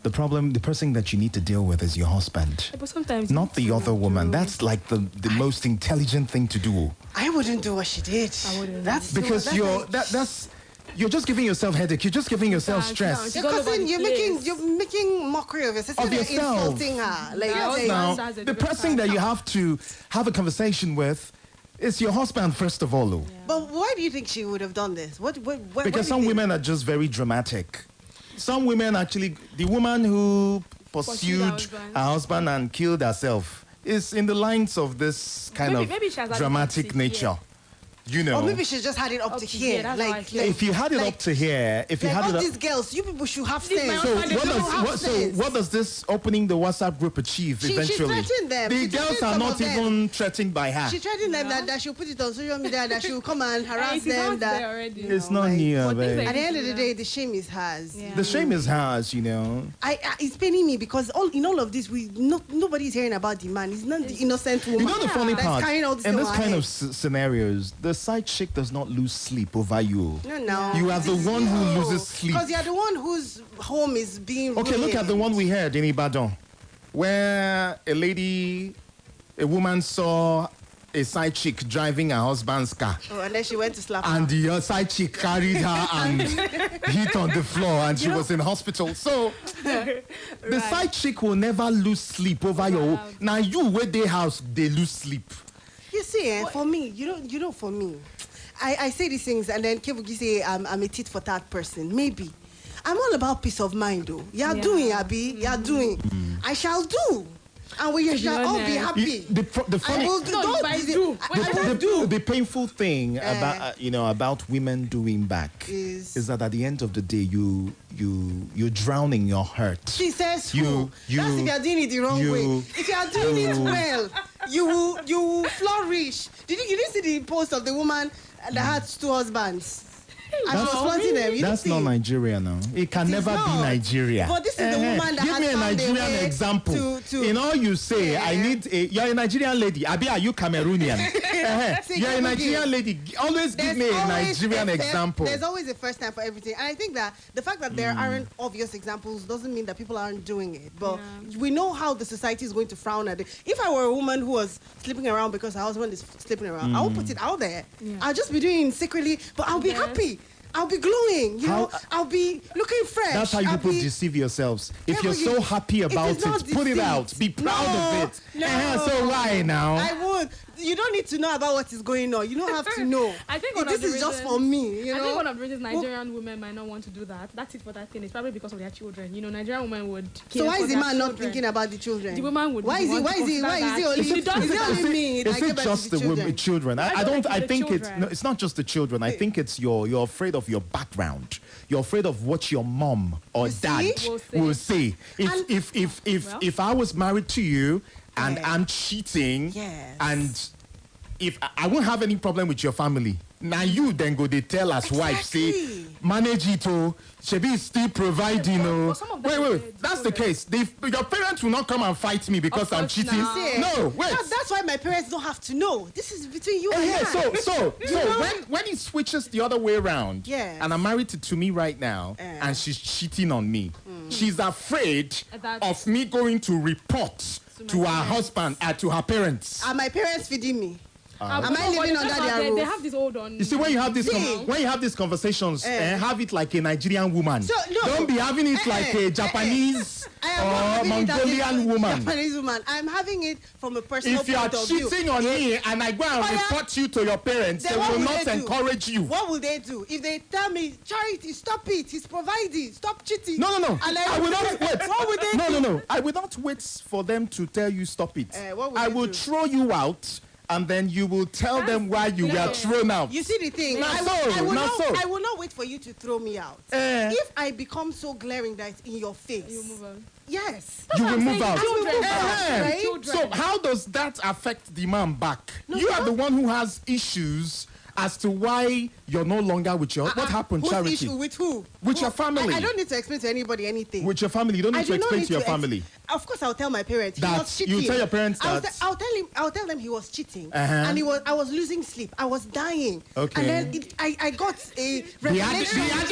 Speaker 17: the person that you need to deal with is your husband.
Speaker 26: But sometimes
Speaker 17: not the other woman. That's like the most intelligent thing to do.
Speaker 18: I wouldn't do what she did.
Speaker 26: I wouldn't.
Speaker 17: That's because you're just giving yourself headache. You're just giving yourself stress.
Speaker 18: You're making mockery of yourself.
Speaker 17: Of yourself.
Speaker 18: Insulting her. Like
Speaker 17: now, the person that you have to have a conversation with is your husband, first of all. Yeah.
Speaker 18: But why do you think she would have done this?
Speaker 17: Because some women are just very dramatic. Some women actually, the woman who pursued her husband and killed herself is in the lines of this kind of dramatic nature. You know,
Speaker 18: or maybe she just had it up to here. Like
Speaker 17: if you had it up to here, if you had it
Speaker 18: all these girls, you people should have sense.
Speaker 17: So what does this opening the WhatsApp group achieve eventually?
Speaker 18: She threatened them.
Speaker 17: The girls are not even threatened by her.
Speaker 18: She threatened them that she'll put it on social media, that she'll come and harass them.
Speaker 17: It's not near, babe.
Speaker 18: At the end of the day, the shame is hers.
Speaker 17: Yeah. The shame is hers, you know.
Speaker 18: It's paining me because in all of this, nobody's hearing about the man. He's not the innocent woman.
Speaker 17: You know the funny part?
Speaker 18: In
Speaker 17: this kind of scenarios, the side chick does not lose sleep over you.
Speaker 18: No.
Speaker 17: You are the one who loses sleep.
Speaker 18: Because you're the one whose home is being ruined.
Speaker 17: Okay, look at the one we heard in Ibadan, where a woman saw a side chick driving her husband's car.
Speaker 18: Oh, and then she went to slap her.
Speaker 17: And the side chick carried her and hit on the floor and she was in hospital. So, the side chick will never lose sleep over your... Now you, where they house, they lose sleep.
Speaker 18: You see, for me, you know, for me, I say these things and then Kboogie say I'm a tit for tat person. Maybe. I'm all about peace of mind, though. You're doing, Abby. You're doing. I shall do. And we shall all be happy.
Speaker 17: The funny, the painful thing about women doing back is that at the end of the day, you drown in your hurt.
Speaker 18: She says, that's if you're doing it the wrong way. If you are doing it well, you will flourish. You didn't see the post of the woman that had 2 husbands?
Speaker 17: That's not Nigeria now. It can never be Nigeria.
Speaker 18: But this is the woman that
Speaker 17: give me a Nigerian example. In all you say, you're a Nigerian lady. Abi, are you Cameroonian? You're a Nigerian lady. Always give me a Nigerian example.
Speaker 18: There's always a first time for everything. And I think that the fact that there aren't obvious examples doesn't mean that people aren't doing it. But we know how the society is going to frown at it. If I were a woman who was sleeping around because her husband is sleeping around, I won't put it out there. I'll just be doing it secretly, but I'll be happy. I'll be glowing. You know, I'll be looking fresh.
Speaker 17: That's how you people deceive yourselves. If you're so happy about it, put it out. Be proud of it.
Speaker 18: No.
Speaker 17: So why now?
Speaker 18: I won't. You don't need to know about what is going on. You don't have to know.
Speaker 26: I think
Speaker 18: this is just for me. You know?
Speaker 26: I think one of the reasons Nigerian women might not want to do that. That's it for that thing. It's probably because of their children. You know, Nigerian women would.
Speaker 18: So why is the man not thinking about the children?
Speaker 26: The woman would.
Speaker 18: Why is he only me?
Speaker 17: Is it just the women, children? I think it's not just the children. I think it's you're afraid of your background. You're afraid of what your mom or dad will say. If I was married to you and I'm cheating, and if I won't have any problem with your family. Now you then go they tell us wife say manage it Shebi is still providing wait that's the case. Your parents will not come and fight me because I'm cheating. No, wait.
Speaker 18: That's why my parents don't have to know. This is between you and I.
Speaker 17: So when it switches the other way around, and I'm married to me right now, and she's cheating on me, she's afraid of me going to report to her husband to her parents.
Speaker 18: Are my parents feeding me? Am I living under their roof?
Speaker 26: They have this hold on.
Speaker 17: You see, when you have these conversations, have it like a Nigerian woman.
Speaker 18: So, no.
Speaker 17: Don't be having it like a Japanese or Mongolian woman.
Speaker 18: Japanese woman. I'm having it from a personal point of view.
Speaker 17: If you are cheating on me and I go and report you to your parents, they will not encourage you.
Speaker 18: What will they do? If they tell me, Charity, stop it, he's providing, stop cheating.
Speaker 17: No.
Speaker 18: I
Speaker 17: will not wait.
Speaker 18: What would they do?
Speaker 17: No. I will not wait for them to tell you stop it. I will throw you out. And then you will tell them why you were thrown out.
Speaker 18: You see the thing? I will not wait for you to throw me out. If I become so glaring that it's in your face, you move on. Yes.
Speaker 17: You will move out.
Speaker 18: Right?
Speaker 17: So how does that affect the man back? You are the one who has issues as to why you're no longer with your... What happened, Charity?
Speaker 18: Issue with who?
Speaker 17: With your family.
Speaker 18: I don't need to explain to anybody anything.
Speaker 17: With your family. You don't need to explain to your family.
Speaker 18: Of course, I'll tell my parents.
Speaker 17: That
Speaker 18: he was cheating.
Speaker 17: You tell your parents that...
Speaker 18: I'll tell them he was cheating. And I was losing sleep. I was dying.
Speaker 17: Okay.
Speaker 18: And then I got a revelation. I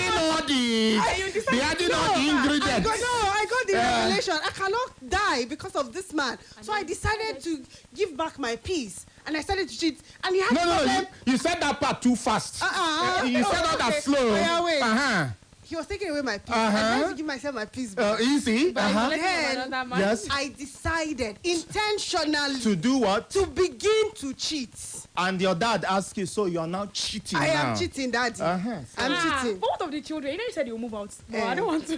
Speaker 18: got the revelation. I cannot die because of this man. So I decided to give back my peace. And I started to cheat. And he had
Speaker 17: No, you said that part too fast. You said all that slow.
Speaker 18: He was taking away my peace. I had to give myself my peace back.
Speaker 17: Easy.
Speaker 18: But then, I decided intentionally
Speaker 17: to do what?
Speaker 18: To begin to cheat.
Speaker 17: And your dad asked you, so you are now cheating
Speaker 18: I am cheating, Daddy. I'm cheating.
Speaker 26: Both of the children, you know you said you'll move out. But I don't want to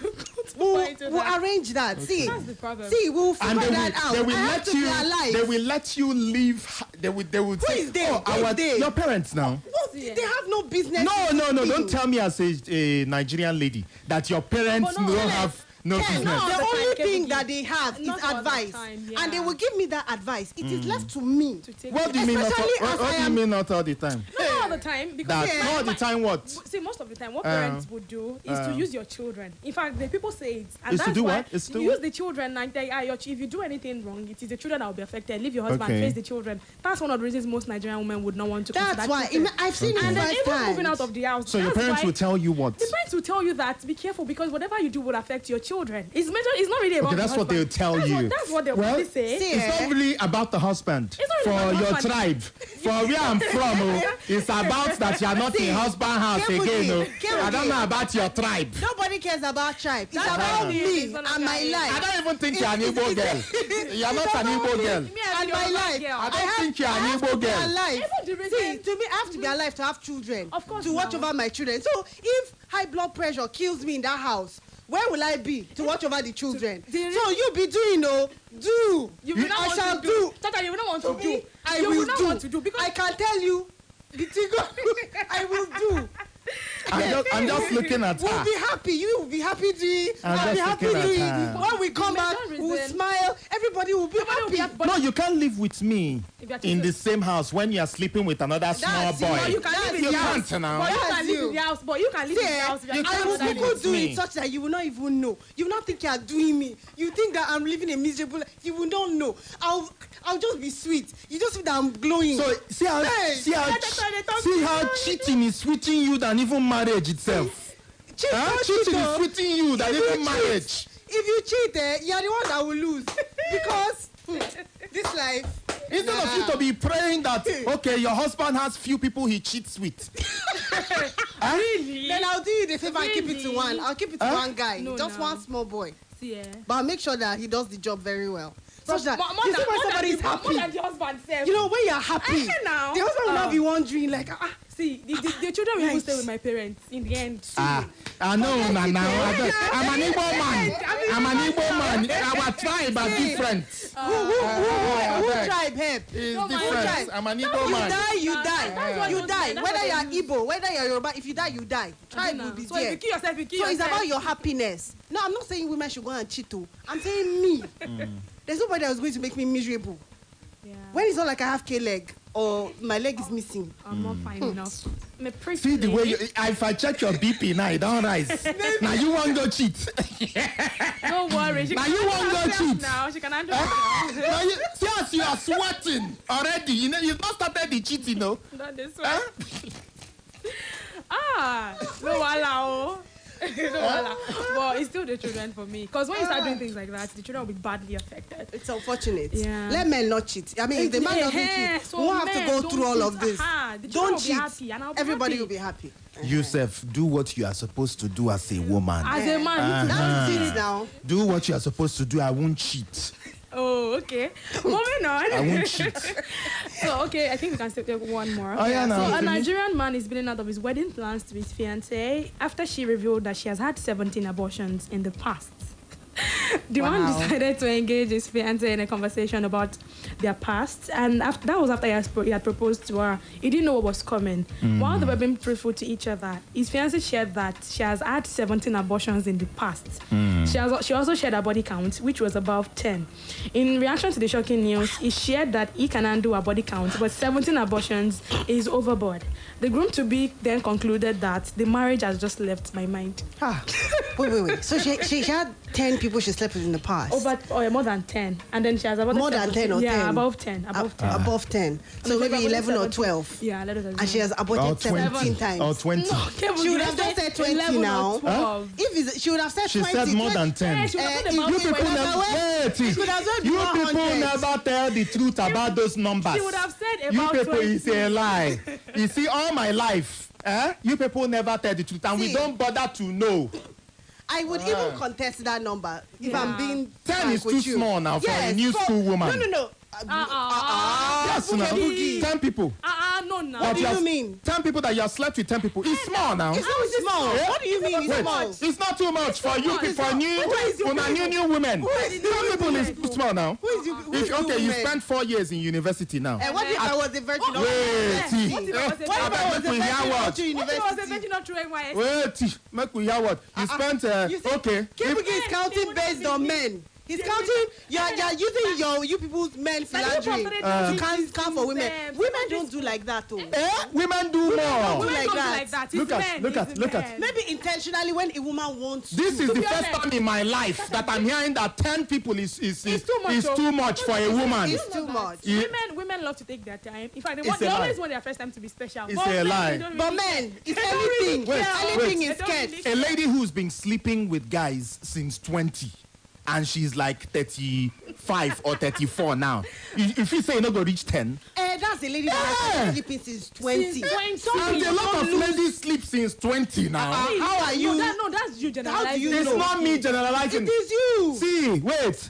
Speaker 18: We'll arrange that.
Speaker 26: Okay.
Speaker 18: See,
Speaker 26: that's the problem.
Speaker 18: We'll figure that out.
Speaker 17: They will let you leave. They will say, your parents now.
Speaker 18: They have no business.
Speaker 17: No. Don't tell me as a Nigerian lady that your parents don't have no business.
Speaker 18: The only thing that they have is advice. And they will give me that advice. It is left to me.
Speaker 17: What do you mean not all the time?
Speaker 26: Not all the time. Because
Speaker 17: not all the time what?
Speaker 26: See, most of the time, what parents would do is to use your children. In fact, the people say it. And
Speaker 17: is to do what? Is to
Speaker 26: use the children. Like if you do anything wrong, it is the children that will be affected. Leave your husband, face the children. That's one of the reasons most Nigerian women would not want to.
Speaker 18: That's why I've seen it.
Speaker 26: And then even moving out of the house.
Speaker 17: So your parents will tell you what?
Speaker 26: The parents will tell you that be careful because whatever you do will affect your children. It's not really about.
Speaker 17: Okay, that's what they'll tell you.
Speaker 26: That's what they'll say.
Speaker 17: It's not really about the husband. For your tribe, for where I'm from, it's about that you are not in husband house again. I don't know about your tribe.
Speaker 18: Nobody cares about tribe. It's about me and my life.
Speaker 17: I don't even think you're an Igbo girl. You're not an Igbo girl.
Speaker 18: And my life.
Speaker 17: I don't think you're an Igbo girl.
Speaker 18: See, to me, I have to be alive to have children. Of course. To watch over my children. So if high blood pressure kills me in that house, where will I be to watch over the children? So you be doing, do. I shall do.
Speaker 26: Tata, you will not want to do.
Speaker 18: I will want to do because I can tell you, I will do.
Speaker 17: I'm just looking at her.
Speaker 18: We'll be happy. You will be happy doing. I'll be happy doing. When we come back, we'll smile. Everybody will be happy.
Speaker 17: No, you can't live with me in the same house when you are sleeping with another small boy.
Speaker 26: You can live in the house.
Speaker 17: Now.
Speaker 26: You can live in the house, but you can live in the house.
Speaker 18: I will do it such that you will not even know. You will not think you are doing me. You think that I'm living a miserable life. You will not know. I'll just be sweet. You just see that I'm glowing.
Speaker 17: So see how cheating is sweeting you than even marriage itself. Cheating is sweeting you than even marriage.
Speaker 18: If you cheat, you're the one that will lose because this life.
Speaker 6: Instead of you to be praying that, okay, your husband has few people he cheats with.
Speaker 26: Really?
Speaker 18: Then I'll do you the favor and keep it to one. I'll keep it to one guy.
Speaker 26: No,
Speaker 18: just one small boy.
Speaker 26: Yeah.
Speaker 18: But I'll make sure that he does the job very well. Such that
Speaker 26: more
Speaker 18: you see
Speaker 26: than-
Speaker 18: when
Speaker 26: more
Speaker 18: somebody
Speaker 26: than
Speaker 18: is
Speaker 26: the-
Speaker 18: happy.
Speaker 26: more than the husband self.
Speaker 18: You know, when you're happy,
Speaker 26: Now.
Speaker 18: the husband will not be wondering like,
Speaker 26: See, the children will even stay with my parents in the end.
Speaker 6: I know, now. I'm an Igbo man. I'm an Igbo man. Our tribe are different.
Speaker 18: Who tribe help?
Speaker 6: It's different. I'm an Igbo
Speaker 18: You
Speaker 6: man.
Speaker 18: die, you
Speaker 26: That's
Speaker 18: die.
Speaker 26: what
Speaker 18: You
Speaker 26: you
Speaker 18: die.
Speaker 26: do.
Speaker 18: Whether
Speaker 26: That's
Speaker 18: you're
Speaker 26: what you
Speaker 18: Igbo, whether you're Yoruba, if you die, you die. Tribe will be
Speaker 26: So
Speaker 18: there.
Speaker 26: if you kill yourself, you kill
Speaker 18: So it's
Speaker 26: yourself.
Speaker 18: about your happiness. No, I'm not saying women should go and cheat too. I'm saying me. There's nobody that's going to make me miserable.
Speaker 26: Yeah.
Speaker 18: When it's not like I have K-leg or my leg is missing.
Speaker 26: I'm not fine enough.
Speaker 6: See the way if I check your BP now, it don't rise. Now you won't go cheat.
Speaker 26: Don't worry. She
Speaker 6: Now
Speaker 26: can
Speaker 6: you
Speaker 26: handle
Speaker 6: won't go
Speaker 26: herself
Speaker 6: cheat.
Speaker 26: now. She can handle herself.
Speaker 6: Now see as you are sweating already. You know you've not started the cheating, no.
Speaker 26: Not this way. No wala. No wala. But it's still the children for me. Because when you start doing things like that, the children will be badly affected.
Speaker 18: It's unfortunate.
Speaker 26: Yeah.
Speaker 18: Let men not cheat. I mean, if the man doesn't cheat,
Speaker 26: So
Speaker 18: we won't have to
Speaker 26: men,
Speaker 18: go
Speaker 26: don't
Speaker 18: through all
Speaker 26: cheat.
Speaker 18: of this.
Speaker 26: The children
Speaker 18: Don't
Speaker 26: will be
Speaker 18: cheat.
Speaker 26: happy, and I'll be
Speaker 18: Everybody
Speaker 26: happy.
Speaker 18: will be happy.
Speaker 6: Yusuf, do what you are supposed to do as a woman.
Speaker 26: As a man,
Speaker 18: That's it now.
Speaker 6: Do what you are supposed to do. I won't cheat.
Speaker 26: Oh, okay. Moving on.
Speaker 6: I won't cheat.
Speaker 26: So, okay, I think we can still take one more.
Speaker 6: Oh, yeah, no,
Speaker 26: So, a
Speaker 6: finish.
Speaker 26: Nigerian man is billing out of his wedding plans to his fiancée after she revealed that she has had 17 abortions in the past. The man decided to engage his fiancée in a conversation about their past, and that was after he had proposed to her. He didn't know what was coming. While they were being truthful to each other, his fiancée shared that she has had 17 abortions in the past. She also shared her body count, which was above 10. In reaction to the shocking news, he shared that he can undo her body count, but 17 abortions is overboard. The groom-to-be then concluded that the marriage has just left my mind.
Speaker 18: Wait. So she had 10 people she slept with in the past.
Speaker 26: More than 10. And then she has about
Speaker 18: More than 10 or 10?
Speaker 26: Yeah, above 10. Above 10.
Speaker 18: Above 10. So maybe 11 or 12.
Speaker 26: Yeah, let us
Speaker 18: And she has aborted 17 times.
Speaker 6: Or 20.
Speaker 18: She would have just said 20 now. If she would have said
Speaker 6: She
Speaker 18: 20.
Speaker 6: said more than 10. You people never tell the truth about those numbers.
Speaker 26: She would have said
Speaker 6: You
Speaker 26: about
Speaker 6: people
Speaker 26: 20.
Speaker 6: is a lie. You see, all my life, you people never tell the truth, and we don't bother to know.
Speaker 18: I would even contest that number if I'm being
Speaker 6: 10
Speaker 18: frank
Speaker 6: is
Speaker 18: with
Speaker 6: too
Speaker 18: you.
Speaker 6: small now for a new school woman.
Speaker 18: No.
Speaker 6: Yes, now. 10 people.
Speaker 26: No.
Speaker 18: What do you mean?
Speaker 6: 10 people that you have slept with 10 people. It's small now.
Speaker 18: It's not small.
Speaker 6: Yeah?
Speaker 18: What do you mean it's
Speaker 6: Wait,
Speaker 18: small?
Speaker 6: It's not too much for you people, for new women. 10 people is too small now. Okay, you spent 4 years in university now.
Speaker 18: And what if I was a virgin?
Speaker 6: Wait, make we hear what you spent. Okay,
Speaker 18: Kboogie is counting based on men. He's counting. You're using you people's men philandering to count for women. Women don't do like that, though.
Speaker 6: Women do more.
Speaker 18: Women don't do like that.
Speaker 6: Look at.
Speaker 18: Maybe intentionally when a woman wants.
Speaker 6: This is the first time in my life that I'm hearing that 10 people is too much for a woman.
Speaker 18: It's too much.
Speaker 26: Women love to take their time. In fact,
Speaker 6: It's
Speaker 26: they
Speaker 6: a
Speaker 26: always
Speaker 6: lie.
Speaker 26: want their first time to be special.
Speaker 6: It's a lie.
Speaker 18: But men, it's anything. Anything is scared.
Speaker 6: A lady who's been sleeping with guys since 20. And she's like 35 or 34 now. If you say you're not going to reach 10.
Speaker 18: That's a lady that has been sleeping since 20.
Speaker 6: And a lot of ladies sleep since 20 now.
Speaker 18: How are you?
Speaker 26: No, that's you generalizing.
Speaker 18: How do you
Speaker 6: It's
Speaker 18: know?
Speaker 6: not me generalizing.
Speaker 18: It is you.
Speaker 6: See, wait.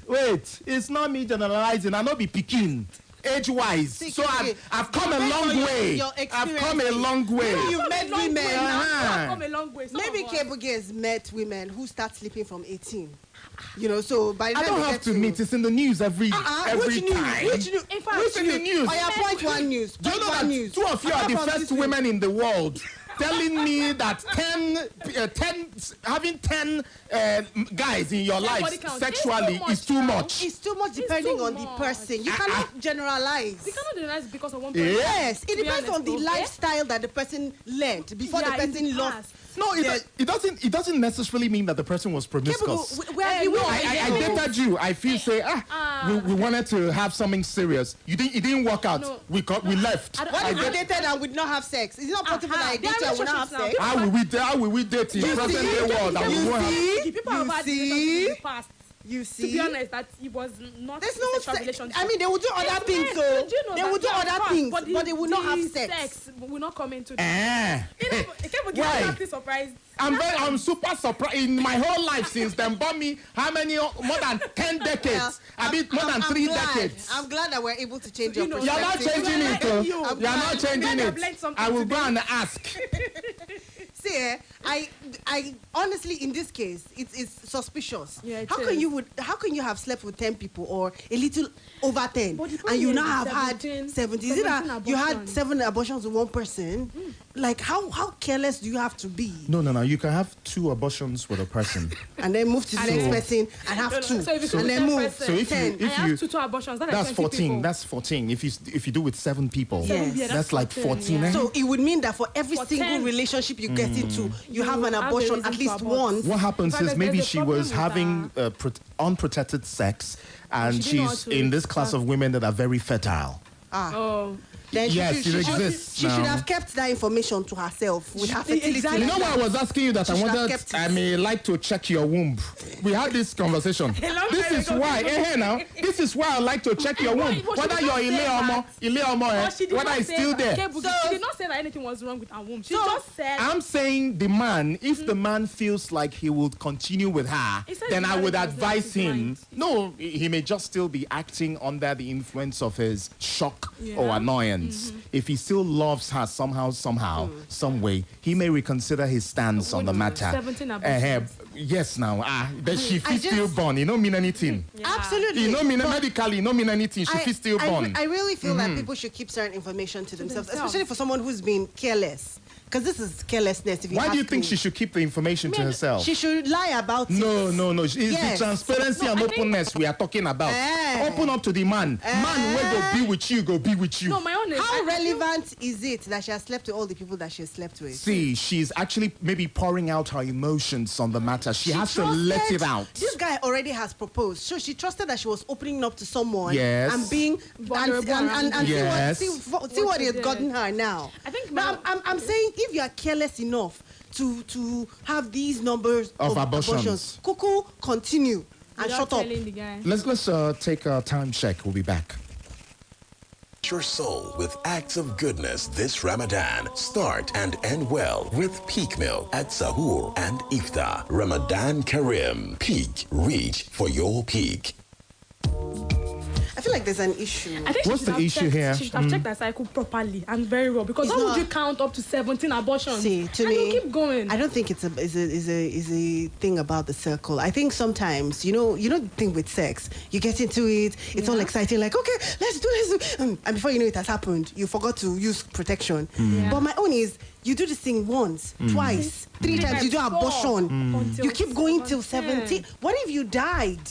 Speaker 6: It's not me generalizing. I not be picking. Age-wise. So I've come a long way. I've come a long way.
Speaker 18: Maybe you've met women.
Speaker 26: I've come a long way.
Speaker 18: Maybe Kboogie has met women who start sleeping from 18. So by the
Speaker 6: I
Speaker 18: time
Speaker 6: don't have to meet. It's in the news every time.
Speaker 18: Which news?
Speaker 26: In fact,
Speaker 6: Which in the news?
Speaker 18: Point one news.
Speaker 6: Do you know that 2 of you are the first women in the world telling me that having 10 guys in your life sexually is too much?
Speaker 18: It's too much depending on the person. You cannot generalize.
Speaker 26: You cannot generalize because of one person.
Speaker 18: Yes, it depends on the lifestyle that the person led before the person lost.
Speaker 6: No, it doesn't necessarily mean that the person was promiscuous. I dated you. I feel we wanted to have something serious. It didn't work out.
Speaker 26: No.
Speaker 6: We left.
Speaker 18: What if we dated and we did not have sex? Is it not possible that I dated and we not have sex?
Speaker 6: How will we date in present day world?
Speaker 18: You see? You see?
Speaker 26: To be honest, that it was not
Speaker 18: There's no
Speaker 26: sexual relationship.
Speaker 18: I mean, they will do other things, so they will do other things, but they will not have sex.
Speaker 26: Will not come into
Speaker 6: Why?
Speaker 26: Surprised.
Speaker 6: I'm super surprised. In my whole life since then, bought me how many? More than 10 decades. More than 3 decades.
Speaker 18: I'm glad that we're able to change your
Speaker 6: You're not changing it. You're not changing it. I will go and ask.
Speaker 18: See, I honestly, in this case, it's suspicious.
Speaker 26: Yeah,
Speaker 18: how can you have slept with 10 people or a little over 10, and you now have had 70? Is it that you had 7 abortions with one person? Like, how careless do you have to be?
Speaker 6: No. You can have 2 abortions with a person,
Speaker 18: and then move to the next person and have 2, and then move.
Speaker 6: So if you
Speaker 26: have 2 abortions, that's
Speaker 6: 14.
Speaker 26: People.
Speaker 6: That's 14. If you do with 7 people,
Speaker 18: yes.
Speaker 6: that's like 14.
Speaker 18: Yeah. So it would mean that for every single relationship you get into, you have an abortion at least once.
Speaker 6: What happens is maybe she was having unprotected sex, and she's in this class of women that are very fertile.
Speaker 18: Then
Speaker 6: yes, it exists.
Speaker 18: She should have kept that information to herself with her fertility.
Speaker 6: Exactly. You know why I was asking you that I may like to check your womb. We had this conversation. This is why. This is why I like to check your womb. Whether you're Ile Omo, whether it's still there.
Speaker 26: She did not say that anything was wrong with her womb. She just said.
Speaker 6: I'm saying the man, if the man feels like he will continue with her, then I would advise him. No, he may just still be acting under the influence of his shock or annoyance. If he still loves her somehow, some way, he may reconsider his stance on the matter.
Speaker 26: 17 abortions.
Speaker 6: Yes, now, but she feels stillborn. It don't mean anything.
Speaker 18: Yeah. Absolutely.
Speaker 6: It don't mean medically. It don't mean anything. She feels stillborn.
Speaker 18: I really feel that people should keep certain information to themselves, especially for someone who's been careless. Because this is carelessness.
Speaker 6: Why do you think she should keep the information to herself?
Speaker 18: She should lie about it.
Speaker 6: No. It's the transparency and openness we are talking about. Open up to the man. Man will go be with you, go be with you.
Speaker 26: No, my own is...
Speaker 18: How relevant is it that she has slept with all the people that she has slept with?
Speaker 6: See, she's actually maybe pouring out her emotions on the matter. She has to let it out.
Speaker 18: This guy already has proposed. So she trusted that she was opening up to someone.
Speaker 6: Yes.
Speaker 18: And being... And
Speaker 6: yes.
Speaker 18: see what he has gotten her now.
Speaker 26: I think...
Speaker 18: I'm saying... If you are careless enough to have these numbers of abortions, Cuckoo, continue and shut up.
Speaker 6: Let's take a time check. We'll be back.
Speaker 3: Your soul with acts of goodness this Ramadan. Start and end well with Peak Milk at Sahur and Iftar. Ramadan Kareem. Peak. Reach for your peak.
Speaker 18: I feel like there's an issue.
Speaker 26: I think
Speaker 6: what's the issue here?
Speaker 26: She should have checked that cycle properly and very well, because how would you count up to 17 abortions?
Speaker 18: See, to me,
Speaker 26: you keep going.
Speaker 18: I don't think it's a thing about the circle. I think sometimes, you know the thing with sex, you get into it, it's all exciting, like, okay, let's do, and before you know it has happened, you forgot to use protection. But my own is, you do this thing once, twice, 3 times, you do abortion. You keep going till 17. What if you died?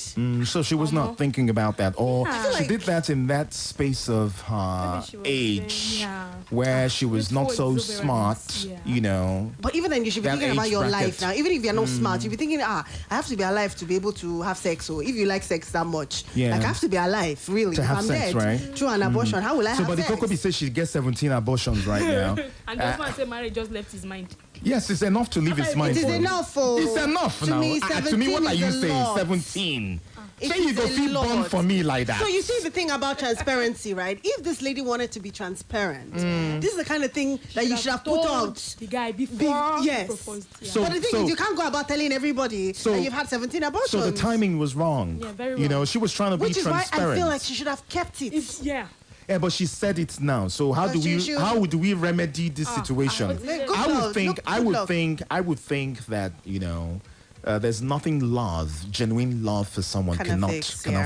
Speaker 6: So she was not thinking about that, or she did that in that space of her age, where she was not so smart, you know.
Speaker 18: But even then, you should be thinking about your life now. Even if you're not smart, you'll be thinking, I have to be alive to be able to have sex. So if you like sex that much, like, I have to be alive, really.
Speaker 6: To
Speaker 18: if
Speaker 6: have
Speaker 18: I'm
Speaker 6: sex,
Speaker 18: dead,
Speaker 6: right?
Speaker 18: through an abortion, how will I have
Speaker 6: sex? So, but the Kokobi says she gets 17 abortions right now.
Speaker 26: And the husband said marriage just left his mind.
Speaker 6: Yes, it's enough to leave his mind.
Speaker 18: It is enough for...
Speaker 6: It's enough now. To me, what are you saying? 17. Say you go feel born for me like that.
Speaker 18: So you see the thing about transparency, right? If this lady wanted to be transparent, this is the kind of thing that you should have put out.
Speaker 26: The guy before
Speaker 18: yes.
Speaker 26: proposed. Yeah.
Speaker 18: But the thing is, you can't go about telling everybody that you've had 17 abortions.
Speaker 6: So the timing was wrong.
Speaker 26: Yeah, very wrong.
Speaker 6: You know, she was trying to be transparent.
Speaker 18: Which is why I feel like she should have kept it.
Speaker 6: Yeah, but she said it now. So how do we remedy this situation? I would think that, you know, there's nothing genuine love for someone cannot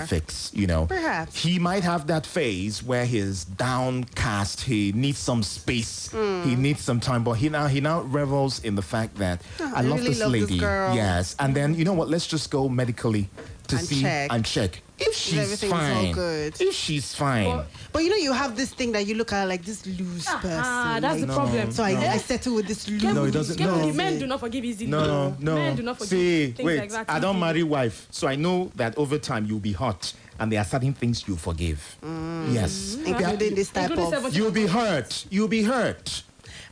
Speaker 6: fix, you know.
Speaker 18: Perhaps.
Speaker 6: He might have that phase where he's downcast, he needs some space, he needs some time, but he now revels in the fact that I love
Speaker 18: really
Speaker 6: this lady.
Speaker 18: This girl.
Speaker 6: Yes. And then, you know what, let's just go medically to see and check. If she's fine,
Speaker 18: good.
Speaker 6: If she's fine.
Speaker 18: But you know, you have this thing that you look at like this loose person.
Speaker 26: That's the problem.
Speaker 18: So I settle with this loose.
Speaker 6: No, it doesn't. No.
Speaker 26: Men do not forgive easily.
Speaker 6: No.
Speaker 26: Men do not forgive.
Speaker 6: See,
Speaker 26: things
Speaker 6: wait.
Speaker 26: Like that
Speaker 6: I don't marry wife, so I know that over time you'll be hot, and there are certain things you forgive. Yes,
Speaker 18: including this type of.
Speaker 6: You'll be hurt. You'll be hurt.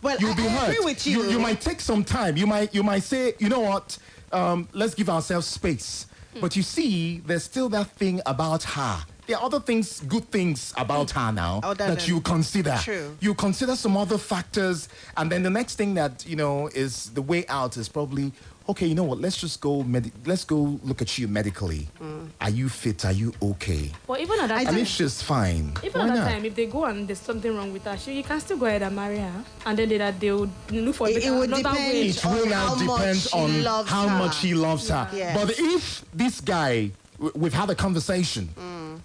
Speaker 18: Well,
Speaker 6: you'll be hurt.
Speaker 18: Agree with you.
Speaker 6: You might take some time. You might say, you know what? Let's give ourselves space. But you see, there's still that thing about her. There are other things, good things about her now that you consider.
Speaker 18: True.
Speaker 6: You consider some other factors, and then the next thing that, is the way out is probably, okay, you know what, let's just go let's go look at you medically. Are you fit? Are you okay?
Speaker 26: But even at that time,
Speaker 6: and if she's fine,
Speaker 26: even
Speaker 6: why
Speaker 26: at that
Speaker 6: not?
Speaker 26: time, if they go and there's something wrong with her, you can still go ahead and marry her, and then they would look for
Speaker 18: It would
Speaker 26: another way.
Speaker 6: It will now depend on how much he loves her.
Speaker 18: Yes.
Speaker 6: But if this guy, we've had a conversation,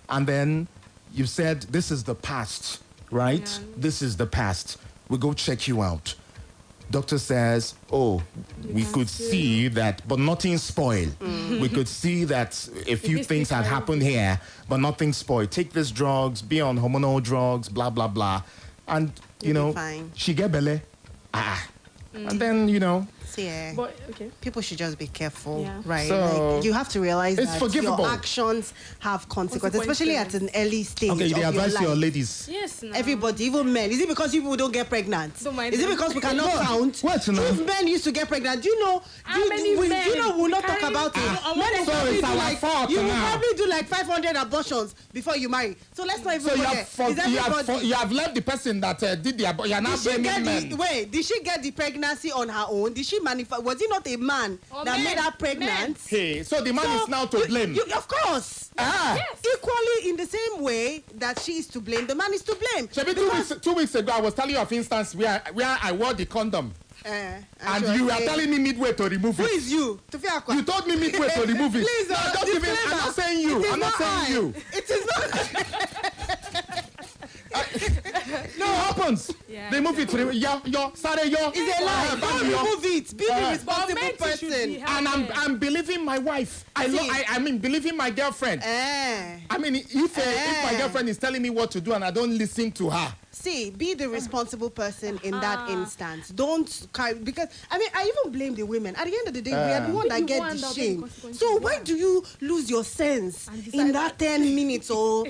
Speaker 6: and then you said, this is the past, right?
Speaker 26: Yeah.
Speaker 6: This is the past. We go check you out. Doctor says, we could see that, but nothing spoiled. We could see that a few things had happened here, but nothing spoiled. Take these drugs, be on hormonal drugs, blah, blah, blah. And,
Speaker 18: fine.
Speaker 6: she get belly. And then,
Speaker 18: But people should just be careful,
Speaker 26: Yeah.
Speaker 18: right?
Speaker 6: So,
Speaker 18: like, you have to realize
Speaker 6: it's
Speaker 18: that
Speaker 6: forgivable.
Speaker 18: your actions have consequences, especially at an early stage
Speaker 6: Okay,
Speaker 18: of
Speaker 6: they
Speaker 18: your
Speaker 6: advise
Speaker 18: life.
Speaker 6: your ladies.
Speaker 26: Yes, no.
Speaker 18: Everybody, even men. Is it because people don't get pregnant?
Speaker 26: Don't mind
Speaker 18: Is it
Speaker 26: them.
Speaker 18: because we cannot count?
Speaker 6: What, no?
Speaker 18: If men used to get pregnant, do you know?
Speaker 26: How many men
Speaker 18: we'll not talk
Speaker 26: carry-
Speaker 18: about it. Men will
Speaker 6: so
Speaker 18: probably
Speaker 6: it's
Speaker 18: do
Speaker 6: our
Speaker 18: like
Speaker 6: fault
Speaker 18: you will
Speaker 6: now.
Speaker 18: probably do like 500 abortions before you marry. So let's not even
Speaker 6: So
Speaker 18: forget. Is everybody?
Speaker 6: you have left the person that did the abortion. You're not blaming men.
Speaker 18: Did she get the pregnancy on her own? Did she manifest? Was it not a man that made her pregnant?
Speaker 6: Hey, so the man is now to blame.
Speaker 18: Of course.
Speaker 26: Yes.
Speaker 18: Equally, in the same way that she is to blame, the man is to blame.
Speaker 6: Shebi, 2 weeks ago, I was telling you of instance where I wore the condom. And you are telling me midway to remove it.
Speaker 18: Who is you? Tufia
Speaker 6: You told me midway to remove it.
Speaker 18: Please,
Speaker 6: I'm not saying you. I'm not saying you.
Speaker 18: It is not.
Speaker 6: No, it happens.
Speaker 26: Yeah.
Speaker 6: They move it to sorry,
Speaker 18: It's a lie. Don't remove it. Be the responsible
Speaker 26: men should
Speaker 18: person.
Speaker 26: be
Speaker 6: And I'm believing my wife. I mean, believing my girlfriend. I mean, if my girlfriend is telling me what to do and I don't listen to her.
Speaker 18: See, be the responsible person in that instance. Don't carry, because I even blame the women. At the end of the day, we are the one that get the shame. So why do you lose your sense in that 10 minutes or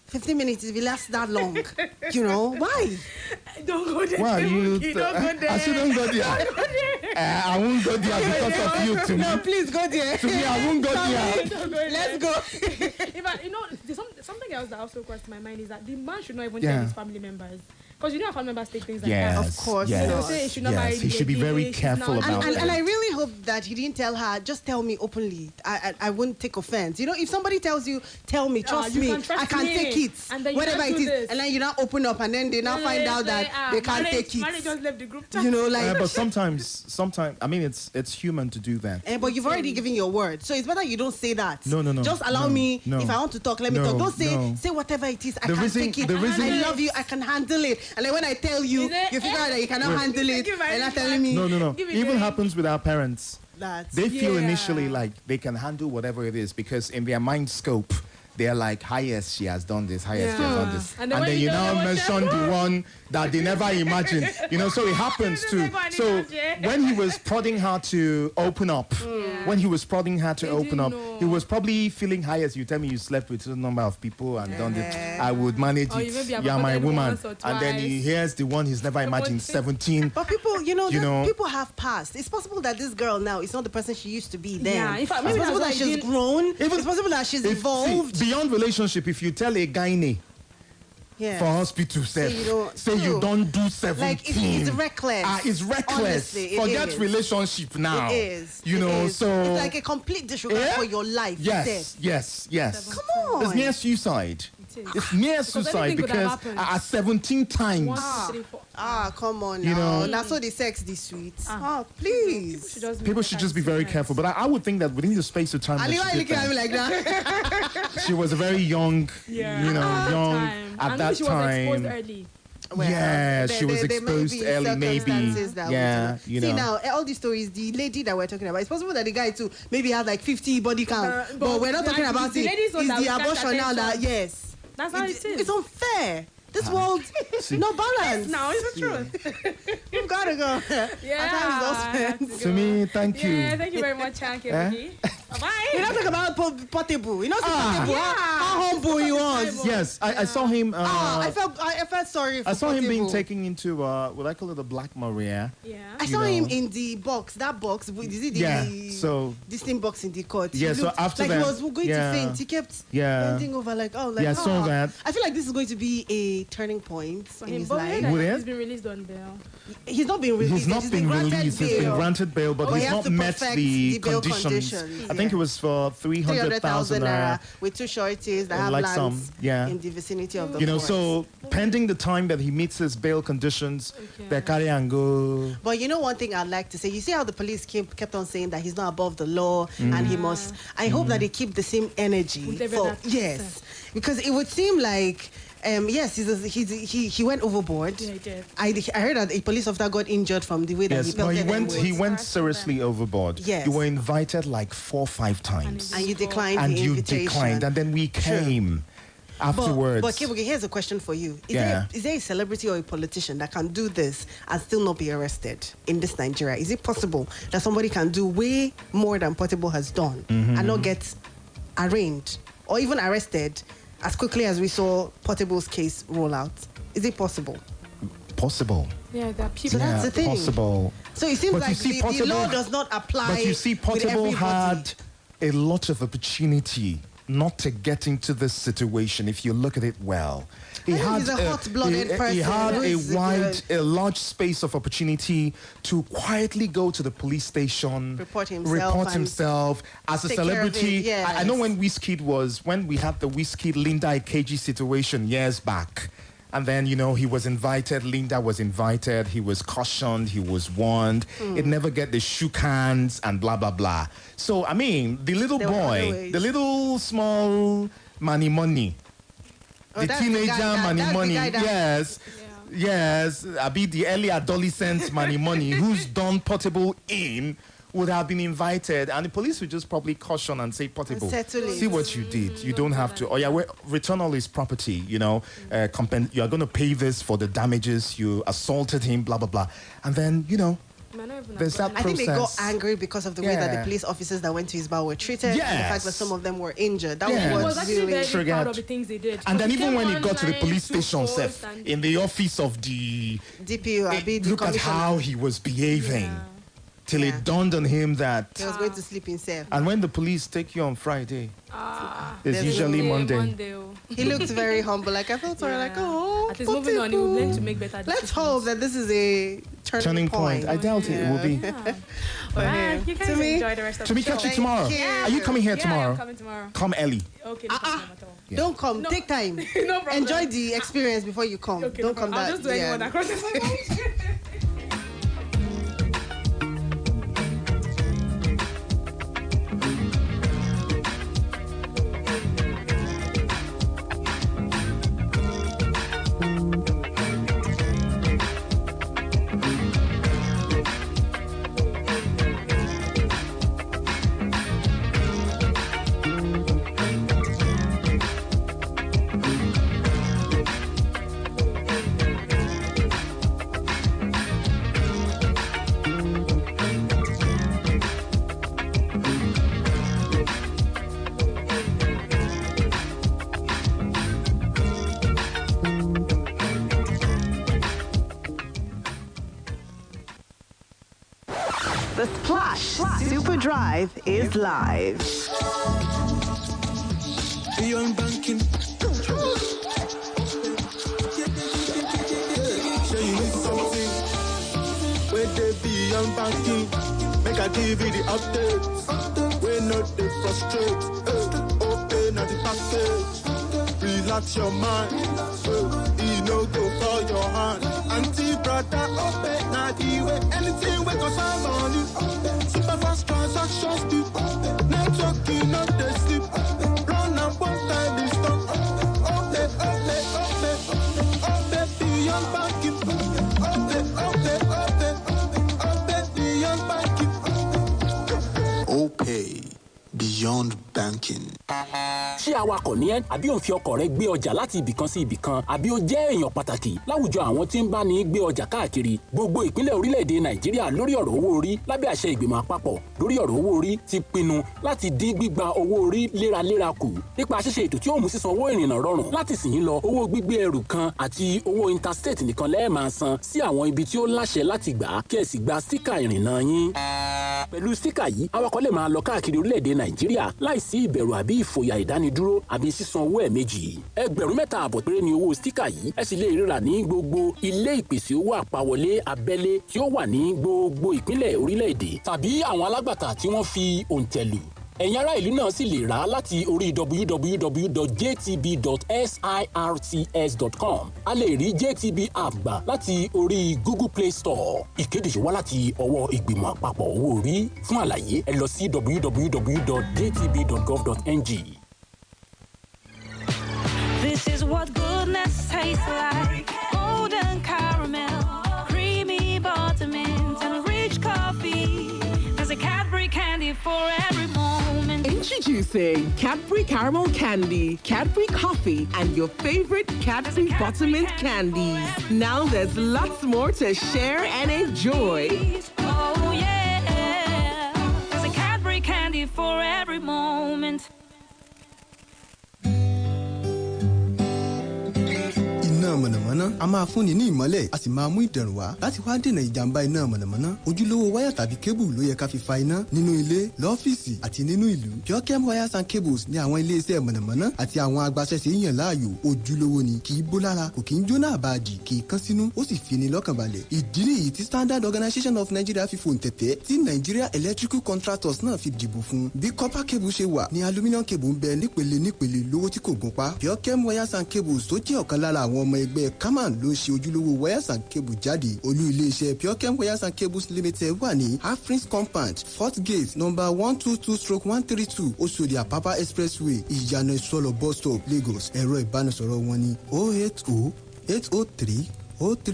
Speaker 18: 15 minutes if it lasts that long? Why?
Speaker 26: Don't go there.
Speaker 6: Why you?
Speaker 26: Don't go there.
Speaker 6: I shouldn't go there.
Speaker 26: Don't go there.
Speaker 6: I won't go there because of you. To
Speaker 18: No,
Speaker 6: me,
Speaker 18: please go there.
Speaker 6: to me, I won't go there.
Speaker 26: Don't go
Speaker 18: Let's go.
Speaker 26: There's something else that also crossed my mind is that the man should not even
Speaker 6: Yeah.
Speaker 26: tell his family members. Because how family members take things like
Speaker 6: Yes,
Speaker 26: that.
Speaker 18: Of course.
Speaker 6: yes,
Speaker 18: So
Speaker 26: they'll say he should not marry
Speaker 6: he should be
Speaker 26: again,
Speaker 6: very
Speaker 26: he should
Speaker 6: careful
Speaker 26: not-
Speaker 6: about
Speaker 18: And
Speaker 6: that.
Speaker 18: I really hope that he didn't tell her, just tell me openly. I wouldn't take offense. If somebody tells you, tell me, trust
Speaker 26: you
Speaker 18: me,
Speaker 26: can trust
Speaker 18: I can
Speaker 26: me.
Speaker 18: take it.
Speaker 26: And then you
Speaker 18: Whatever
Speaker 26: can't
Speaker 18: it
Speaker 26: do
Speaker 18: is.
Speaker 26: this.
Speaker 18: And then you now open up and then they now find out that they can't take
Speaker 26: Marriage
Speaker 18: it.
Speaker 26: just left the group chat.
Speaker 6: But sometimes, I mean, it's human to do that.
Speaker 18: But you've already given your word. So it's better you don't say that.
Speaker 6: No.
Speaker 18: Just allow me,
Speaker 6: no.
Speaker 18: if I want to talk, let me
Speaker 6: No,
Speaker 18: talk. Don't
Speaker 6: no.
Speaker 18: say whatever it is. I
Speaker 6: The
Speaker 18: can
Speaker 6: reason-
Speaker 18: take it.
Speaker 6: the reason-
Speaker 18: I love you. I can handle it. And then when I tell you, you figure out that you cannot handle it.
Speaker 26: Give my
Speaker 18: And you're
Speaker 26: ring
Speaker 18: telling me.
Speaker 6: No.
Speaker 26: Give me
Speaker 6: Even
Speaker 26: the-
Speaker 6: happens with our parents. They feel
Speaker 26: Yeah.
Speaker 6: initially like they can handle whatever it is because in their mind scope, they're like, highest she has done this, highest she has done this.
Speaker 26: And
Speaker 6: And
Speaker 26: then when
Speaker 6: then
Speaker 26: you
Speaker 6: you
Speaker 26: don't
Speaker 6: now
Speaker 26: know what
Speaker 6: mention
Speaker 26: you're
Speaker 6: the one that they never imagined. So it happens too. So when he was prodding her to open up, when he was prodding her to open up, he was probably feeling highest. You tell me you slept with a number of people and done this. I would manage
Speaker 26: Or you
Speaker 6: it.
Speaker 26: maybe have
Speaker 6: You're my
Speaker 26: forgotten
Speaker 6: woman.
Speaker 26: once or
Speaker 6: And then he
Speaker 26: twice.
Speaker 6: hears the one he's never imagined, 17.
Speaker 18: But people,
Speaker 6: know.
Speaker 18: people have passed. It's possible that this girl now is not the person she used to be then.
Speaker 26: Yeah, in fact,
Speaker 18: it's
Speaker 26: maybe
Speaker 18: possible
Speaker 26: that's
Speaker 18: that
Speaker 26: why
Speaker 18: she's
Speaker 26: it didn't-
Speaker 18: grown. It's possible that she's evolved.
Speaker 6: See, beyond relationship, if you tell a gynae
Speaker 18: Yeah.
Speaker 6: for hospital, say you don't do 17.
Speaker 18: Like, it's reckless.
Speaker 6: It's reckless.
Speaker 18: Honestly, it
Speaker 6: Forget
Speaker 18: is.
Speaker 6: relationship now.
Speaker 18: It is.
Speaker 6: You
Speaker 18: It
Speaker 6: know,
Speaker 18: is.
Speaker 6: so
Speaker 18: it's like a complete disregard for your life.
Speaker 6: Yes.
Speaker 18: Come on.
Speaker 6: It's near suicide. It's near suicide
Speaker 26: anything could have
Speaker 6: because
Speaker 26: happened.
Speaker 6: 17 times.
Speaker 26: 1, 2, 3, 4.
Speaker 18: Come on
Speaker 6: You
Speaker 18: now.
Speaker 6: know.
Speaker 18: That's so the sex, the sweet. Please.
Speaker 6: People should just be very careful. But I would think that within the space of time, that
Speaker 18: Ali,
Speaker 6: she
Speaker 18: why are you
Speaker 6: did
Speaker 18: looking at me
Speaker 6: that,
Speaker 18: like that?
Speaker 6: she was a very young, young
Speaker 26: Time.
Speaker 6: at
Speaker 26: And
Speaker 6: that
Speaker 26: she was exposed
Speaker 6: time.
Speaker 26: early.
Speaker 6: Yeah,
Speaker 18: there-
Speaker 6: she was
Speaker 18: there might
Speaker 6: exposed
Speaker 18: be
Speaker 6: early, maybe.
Speaker 18: circumstances that
Speaker 6: Yeah,
Speaker 18: would- See now, all these stories, the lady that we're talking about, it's possible that the guy too maybe has like 50 body count, but we're not talking about
Speaker 26: the
Speaker 18: it.
Speaker 26: ladies
Speaker 18: It's
Speaker 26: that
Speaker 18: the
Speaker 26: will catch
Speaker 18: abortion now that,
Speaker 26: attention.
Speaker 18: yes.
Speaker 26: That's how it is.
Speaker 18: It's unfair. This world, no balance.
Speaker 26: No, it's the truth.
Speaker 18: You've got to go.
Speaker 26: Yeah.
Speaker 6: To me, thank you.
Speaker 26: Yeah, thank you very much, Kboogie. Bye.
Speaker 18: You're not talking about Portable. You know, Portable. How humble he was.
Speaker 6: Yes, I saw him.
Speaker 18: I felt sorry for
Speaker 6: I saw him being
Speaker 18: Portable.
Speaker 6: taken into what I call it, the Black Maria.
Speaker 26: Yeah.
Speaker 18: I saw him in the box. That box. Is it the distinct box in the court?
Speaker 6: Yeah. So after
Speaker 18: like
Speaker 6: that,
Speaker 18: he was going to faint. He kept bending over like,
Speaker 6: I saw that.
Speaker 18: I feel like this is going to be a turning point in his life.
Speaker 26: He's been released on bail.
Speaker 18: He's not been released.
Speaker 6: He's not been released. He's been granted bail, but he's not met the conditions. I think it was for 300,000 naira
Speaker 18: with 2 sureties that have
Speaker 6: like
Speaker 18: lands in the vicinity of the forest.
Speaker 6: So pending the time that he meets his bail conditions, they carry and go.
Speaker 18: But you know one thing I'd like to say, you see how the police kept on saying that he's not above the law and he must. I hope that they keep the same energy. Yes, because it would seem like. Yes, he went overboard. Yeah, he did. I heard that a police officer got injured from the way that he pelted
Speaker 6: he went seriously overboard.
Speaker 18: Yes.
Speaker 6: You were invited like 4 or 5 times.
Speaker 18: And you declined the invitation.
Speaker 6: And you declined, and then we came afterwards.
Speaker 18: But Kboogie, here's a question for you. Is there a celebrity or a politician that can do this and still not be arrested in this Nigeria? Is it possible that somebody can do way more than Portable has done and not get arraigned or even arrested as quickly as we saw Portable's case roll out? Is it possible?
Speaker 6: Possible.
Speaker 26: Yeah, there are people.
Speaker 18: So that's the thing.
Speaker 6: Possible.
Speaker 18: So it seems like the law does not apply.
Speaker 6: But you see, Portable had a lot of opportunity not to get into this situation if you look at it well. He had
Speaker 18: a hot-blooded person.
Speaker 6: He had a large space of opportunity to quietly go to the police station, report himself as a celebrity.
Speaker 18: Yes.
Speaker 6: I know when we had the Wizkid Linda Ikeji situation years back. And then, he was invited, Linda was invited, he was cautioned, he was warned. It never get the shook hands and blah, blah, blah. So, I mean, the little boy, the little small money, the teenager money, yes. Yes, I be the early adolescent money, who's done Portable in, would have been invited, and the police would just probably caution and say, Portable, see what you did. You don't have to. Return all his property. You are going to pay this for the damages. You assaulted him. Blah blah blah. And then there's that process.
Speaker 18: I think they got angry because of the way that the police officers that went to his bar were treated.
Speaker 6: Yes.
Speaker 18: And the fact that some of them were injured. That
Speaker 26: was actually very proud of the things they did.
Speaker 6: And then even when he got to the police station, in the office of the
Speaker 18: DPO,
Speaker 6: look at how he was behaving. Yeah. Till it dawned on him that
Speaker 18: he was going to sleep in cell.
Speaker 6: And when the police take you on Friday, it's usually Monday.
Speaker 18: He looked very humble. Like I felt sorry. Like
Speaker 26: at least moving on, he will learn to make better decisions.
Speaker 18: Let's hope that this is a turning point.
Speaker 6: I doubt it will be.
Speaker 26: Right. You guys enjoy the rest of the show.
Speaker 6: Catch you tomorrow. Are you coming here tomorrow?
Speaker 26: I'm coming tomorrow.
Speaker 6: Come early.
Speaker 26: Okay. No problem at all.
Speaker 18: Yeah. Don't come. Take time.
Speaker 26: No problem.
Speaker 18: Enjoy the experience before you come.
Speaker 26: Okay,
Speaker 18: don't come back.
Speaker 26: I'll just do anyone that crosses my mind.
Speaker 20: The Splash Super Drive is live.
Speaker 16: Beyond banking. Say you need something. When they beyond banking, make I give you the updates. When not they frustrate. Open at the package. Relax your mind. No go for your hand. Auntie, brother, open now the way. Anything we go some money. Super fast transactions speed. Networking not the sleep. Run and one time is done. Open beyond banking. Open beyond banking.
Speaker 7: OPay beyond banking.
Speaker 8: Ṣé
Speaker 7: awakọ̀ ní ẹ́ àbí ò ń fi ọkọ̀ rẹ gbé ọjà láti ibìkan sí ibìkan àbí ó jẹ́ èèyàn pàtàkì láwùjọ àwọn tí ń bá ní gbé ọjà káàkiri gbogbo ìpínlẹ̀ orílẹ̀-èdè Nàìjíríà lórí ọ̀rọ̀ owó orí lábẹ́ àṣẹ ìgbìmọ̀ àpapọ̀ lórí ọ̀rọ̀ owó orí ti pinnu láti dín gbígba owó orí léraléra kù nípa ṣíṣe ètò tí ó mú sísan owó ìrìnnà rọrùn láti sìn lọ owó gbígbé ẹrù kan àti owó interstate nìkan lẹ́ẹ̀ máa san sí àwọn ibi tí ó láṣẹ láti gbà kí ẹ sì gba síkà ìrìnnà yín. Pẹ̀lú síkà yìí awakọ̀ lè máa lọ káàkiri orílẹ̀-èdè Nàìjíríà láìsí ìbẹ̀rù àbí ìfòyà ìdánidúró àbí sísan owó ẹ̀ẹ̀mejì. Ẹgbẹ̀rún 3.5 péré ni owó síkà yìí ẹ sì lè ríra ní gbogbo ilé ìpèsè owó àpawọlé abẹ́lé tí ó wà ní gbogbo ìpínlẹ̀ orílẹ̀-èdè tàbí àwọn alágbàtà tí wọ́n fi òǹtẹ̀ lù. Ẹ̀yin ará ìlú náà sì lè rà á láti orí www.jtb.sirts.com. A lè rí JTB app gbà láti orí Google Play Store. Ìkéde yìí wá láti ọwọ́ ìgbìmọ̀ àpapọ̀ owó orí. Fún àlàyé ẹ lọ sí www.jtb.gov.ng.
Speaker 8: This is what goodness tastes like. Golden caramel, creamy buttermint, and rich coffee. There's a Cadbury candy for every moment.
Speaker 9: Introducing Cadbury Caramel Candy, Cadbury Coffee, and your favorite Cadbury Buttermint candies. Now there's lots more to share and enjoy.
Speaker 8: Oh yeah, there's a Cadbury candy for every moment.
Speaker 10: Iná mọ̀nàmọ́ná a máa fúnni ní ìmọ́lẹ̀ a sì máa mú ìdẹ̀rùn wá láti wá dènà ìjàmbá iná mọ̀nàmọ́ná ojúlówó wáyà tàbí kébù ló yẹ ká fi fa iná nínú ilé lọ́fíìsì àti nínú ìlú Purchem wires and cables ní àwọn ilé-iṣẹ́ mọ̀nàmọ́ná àti àwọn agbaṣẹ́ṣe yàn láàyò ojúlówó ni kì í bó lára kò kì í jóná àbáàdì kì í kán sínú ó sì fini lọ́kàn balẹ̀ ìdí nìyí tí Standard Organization of Nigeria fi fòǹtẹ̀tẹ̀ tí Nigeria Electrical Contractors náà fi dìbò fún bí copper cable ṣe wà ní aluminium cable ń bẹ nípele lówó tí kò gún pa Purchem wires and cables tó jẹ́ ọ̀kan lára àwọn ọmọ ẹgbẹ́ Kaman ló ń ṣe ojúlówó wires and cable jáde olú iléeṣẹ́ Purchem wires and cables limited wà ní Afrin's compound 4th gate number 122/132 Oṣòdì Apapa expressway ìyànà ìsọlọ bus stop Lagos ẹ̀rọ ìbánisọ̀rọ̀ wọn ní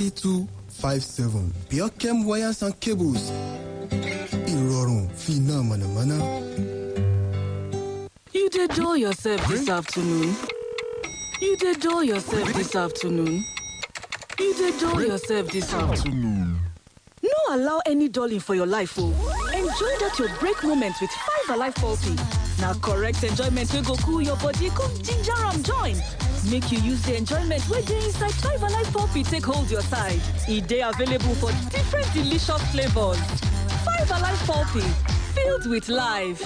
Speaker 10: 080-803-03257 Purchem wires and cables ìrọ̀rùn fi iná mọ̀nàmọ́ná.
Speaker 2: You did dull yourself this afternoon. You did dull yourself this afternoon. You did dull yourself this afternoon. No allow any dulling for your life, oh. Enjoy that your break moment with 5 Alive Poppy. Now correct enjoyment will go cool your body, come ginger and join. Make you use the enjoyment where they inside 5 Alive Poppy take hold your side. They available for different delicious flavors. 5 Alive Poppy, filled with life.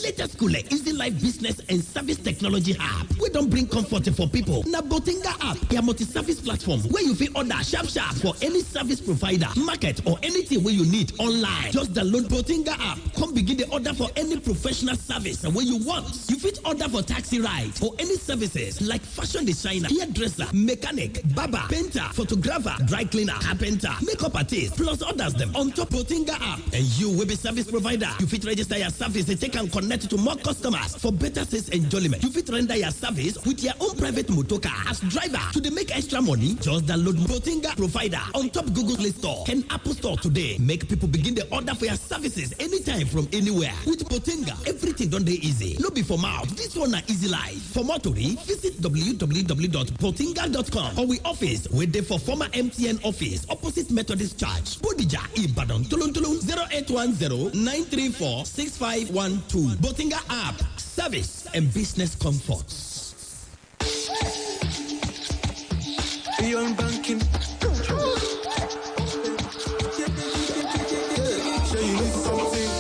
Speaker 11: Latest cool Easy Life Business and Service Technology app. We don't bring comfort for people. Na Botinga app, a multi-service platform where you fit order sharp for any service provider, market or anything where you need online. Just download Botinga app. Come begin the order for any professional service where you want. You fit order for taxi ride or any services like fashion designer, hairdresser, mechanic, barber, painter, photographer, dry cleaner, carpenter, makeup artist, plus others them on top Botinga app. And you will be service provider. You fit register your service and take and connect to more customers for better sales enjoyment. You fit render your service with your own private motorcar as driver. To the make extra money, just download Botinga provider on top Google Play Store and Apple Store today. Make people begin the order for your services anytime from anywhere. With Botinga, everything done dey easy. No be for mouth. This one na easy life. For more tori, visit www.botinga.com or we office wey dey for former MTN office opposite Methodist Church, Bodija, Ibadan, Tolon 0810-934-6512. Botinga app, service and business comforts.
Speaker 16: Beyond banking.
Speaker 27: Say you need something.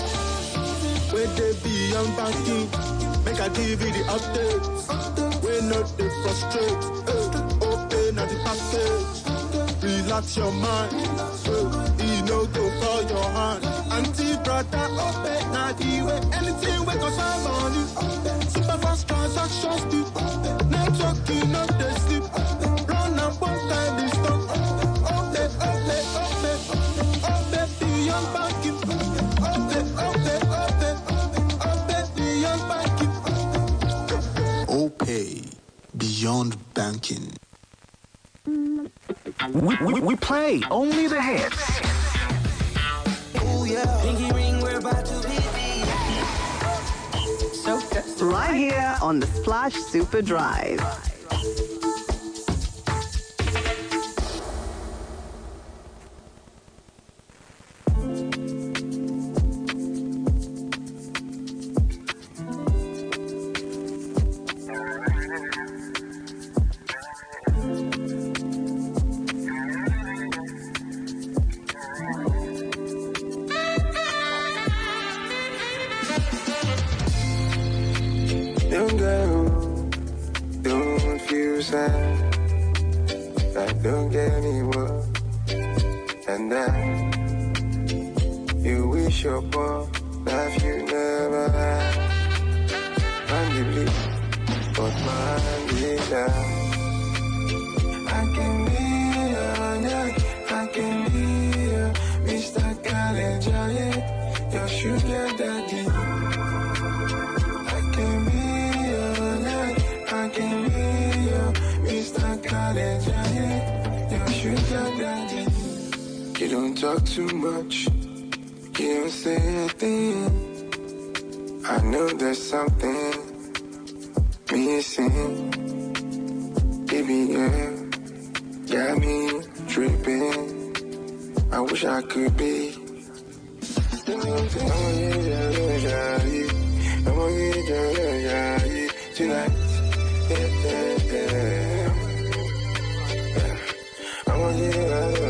Speaker 27: Where they beyond banking. Make I give you the updates. We're not the frustrate. Open at the package. Relax your mind. You know go for your hand. Auntie, brother, open now the way. Anything we go save money. Super fast transactions speed. Networking not the sleep. Run and one time is done. Open beyond banking. Open beyond banking.
Speaker 12: OPay beyond banking.
Speaker 3: We play only the hits.
Speaker 16: Oh yeah. Pinky ring, we're about to be
Speaker 1: so good. Right here on the Splash Super Drive.
Speaker 4: Young girl, don't feel sad. I don't get any work. And you wish your poor life you never had. And you believe, but mine is down. I can be I can be Mr. College, your sugar daddy. I can be your Mr. College, your sugar daddy. You don't talk too much, you don't say a thing. I know there's something missing. Baby girl, got me tripping. I wish I could be. Tonight, I want you tonight,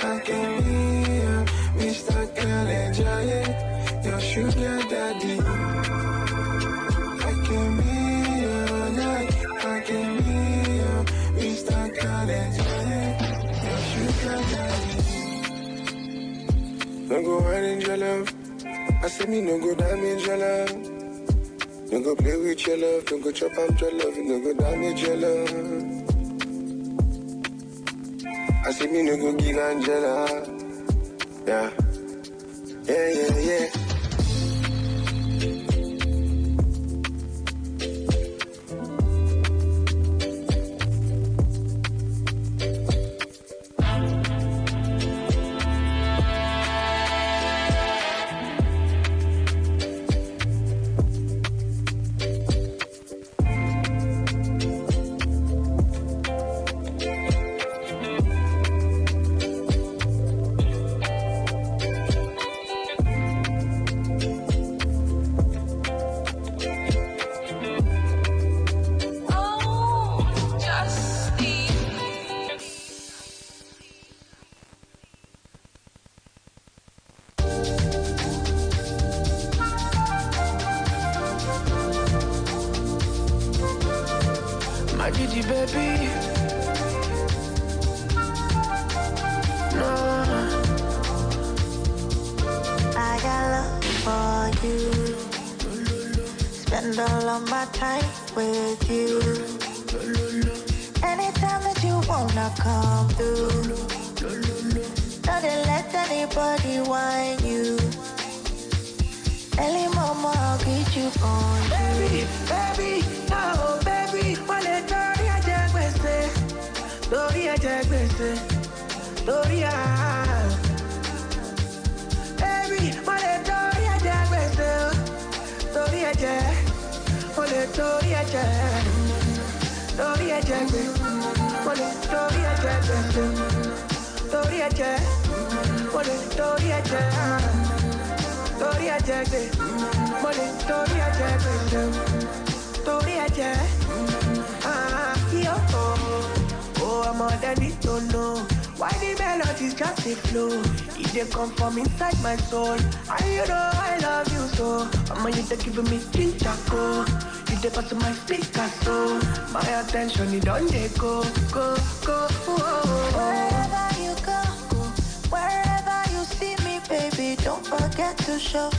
Speaker 4: I can be Mr. College, your sugar daddy. I can be Mr. College, your sugar daddy. Don't go hiding your love. I say me no go damage your love. Don't go play with your love. Don't go chop up your love. Don't go damage your love. I say me no go give Angela. Yeah. Yeah, yeah, yeah.
Speaker 16: Gigi, baby. No.
Speaker 13: I got love for you. Spend all of my time with you. Anytime that you wanna come through. Don't let anybody whine you. Early mama, I'll get you on.
Speaker 16: Baby, baby, no, baby. Wale Dori Ajagbese, Dori Ajagbese, Dori Baby, Wale Dori Ajagbese, Dori Ajagbese, Wale Dori Ajagbese, Dori Ajagbese, Wale Dori Ajagbese, Dori Ajagbese, Wale Dori Ajagbese. Dori Ajagbese, Mole Dori Ajagbese, Dori Ajagbese, oh, I'm on the need to know why the melodies just a flow. If they come from inside my soul, and you know I love you so. I'm you they giving me kinchako, you they pass my speaker so. My attention it don't they go.
Speaker 13: Wherever you go, wherever you see me, baby, don't forget to show.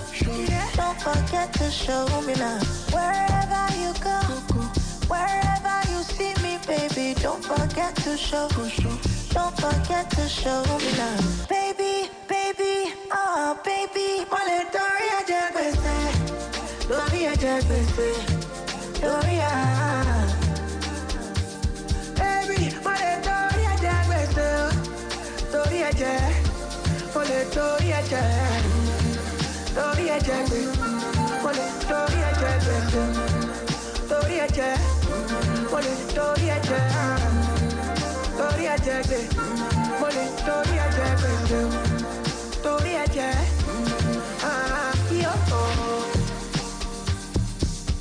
Speaker 13: Don't forget to show me love. Wherever you go, wherever you see me, baby, don't forget to show. Don't forget to show me love. Baby, baby, oh baby.
Speaker 16: Mole Dori Ajagbese, Dori Ajagbese, Dori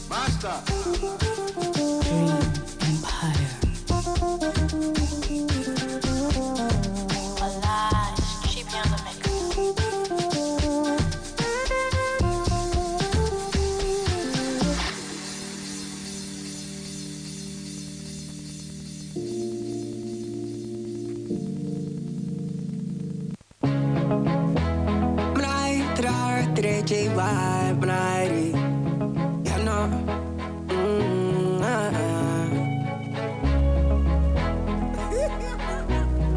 Speaker 4: Master.
Speaker 8: Dream Empire. Alive, keep me on the mix.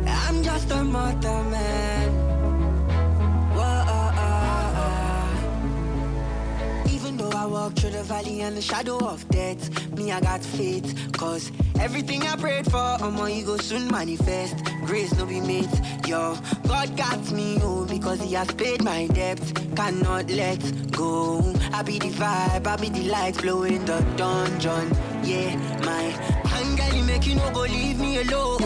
Speaker 15: I'm just a mortal man. Even though I walk through the valley and the shadow of death, me, I got faith. Cause everything I prayed for, you go soon manifest. Grace no be made, yo. God got me, because he has paid my debt. Cannot let go. I be the vibe, I be the light flow in the dungeon. Yeah, my anger make you no go leave me alone.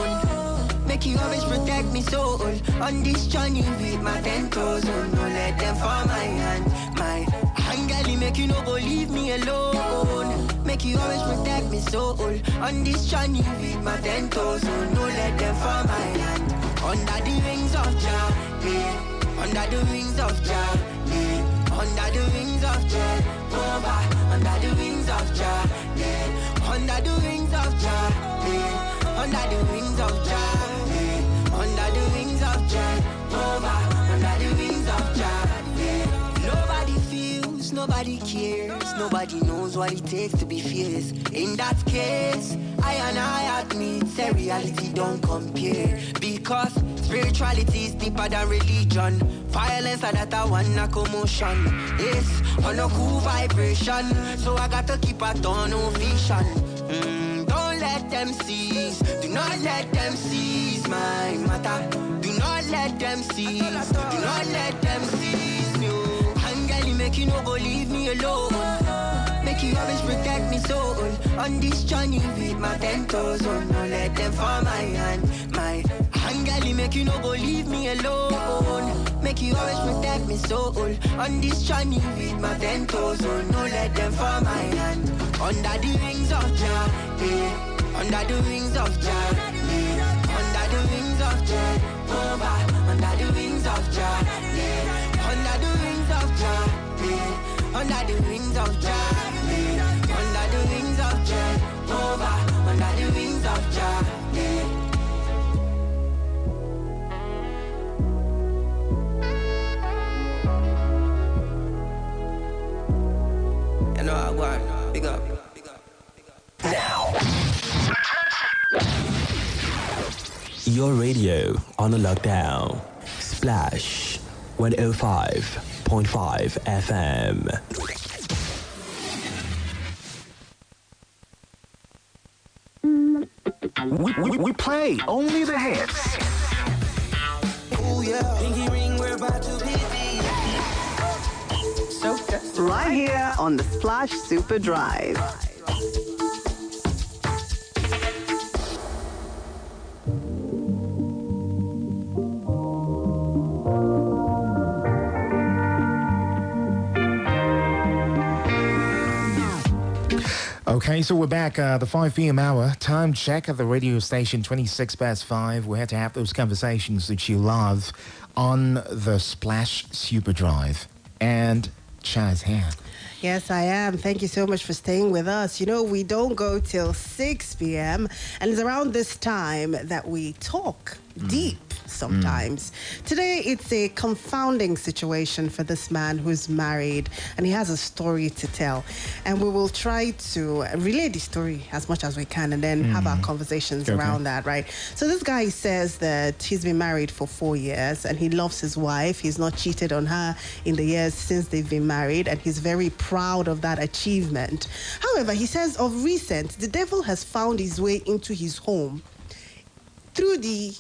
Speaker 15: Make you always protect me soul. On this journey with my 10 toes, no let them fall my hand. My anger make you no go leave me alone. Make you always protect me soul. On this journey with my 10 toes, no let them fall my hand. Under the wings of Jah, yeah. Under the wings of Jah, yeah. Under the wings of Jehovah. Under the wings of Jah, yeah. Under the wings of Jah, yeah. Under the wings of Jah, yeah. Under the wings of Jehovah. Under the wings of Jah, yeah. Nobody feels, nobody cares, nobody knows what it takes to be fierce. In that case, I admit, say reality don't compare. Because spirituality is deeper than religion. Violence and that I want a commotion. It's on a cool vibration. So I got to keep a tunnel vision. Don't let them seize. Do not let them seize my matter. Do not let them seize. Do not let them seize me. Angeli make you no go leave me alone. Make you always protect me soul. On this journey with my 10 toes, no let them fall my hand. My Angeli make you no go leave me alone. Make you always protect me soul. On this journey with my 10 toes, no let them fall my hand. Under the wings of Jah, yeah. Under the wings of Jah, yeah. Under the wings of Jehovah. Under the wings of Jah, yeah. Under the wings of Jah, yeah. Under the wings of Jah, yeah. Under the wings of Jehovah. Under the wings of Jah, yeah. You know I want, big up.
Speaker 19: Now, your radio on a lockdown. Splash 105.5 FM.
Speaker 3: We play only the hits.
Speaker 15: Oh yeah, pinky ring, we're about to be so
Speaker 1: right here on the Splash Super Drive.
Speaker 17: Okay, so we're back, the 5 p.m. hour. Time check at the radio station, 26 past 5. We had to have those conversations that you love on the Splash Super Drive. And Cha's here.
Speaker 18: Yes, I am. Thank you so much for staying with us. You know, we don't go till 6 p.m. and it's around this time that we talk deep sometimes. Today, it's a confounding situation for this man who's married and he has a story to tell. And we will try to relay the story as much as we can and then have our conversations around that, right? So this guy says that he's been married for 4 years and he loves his wife. He's not cheated on her in the years since they've been married and he's very proud of that achievement. However, he says of recent, the devil has found his way into his home through the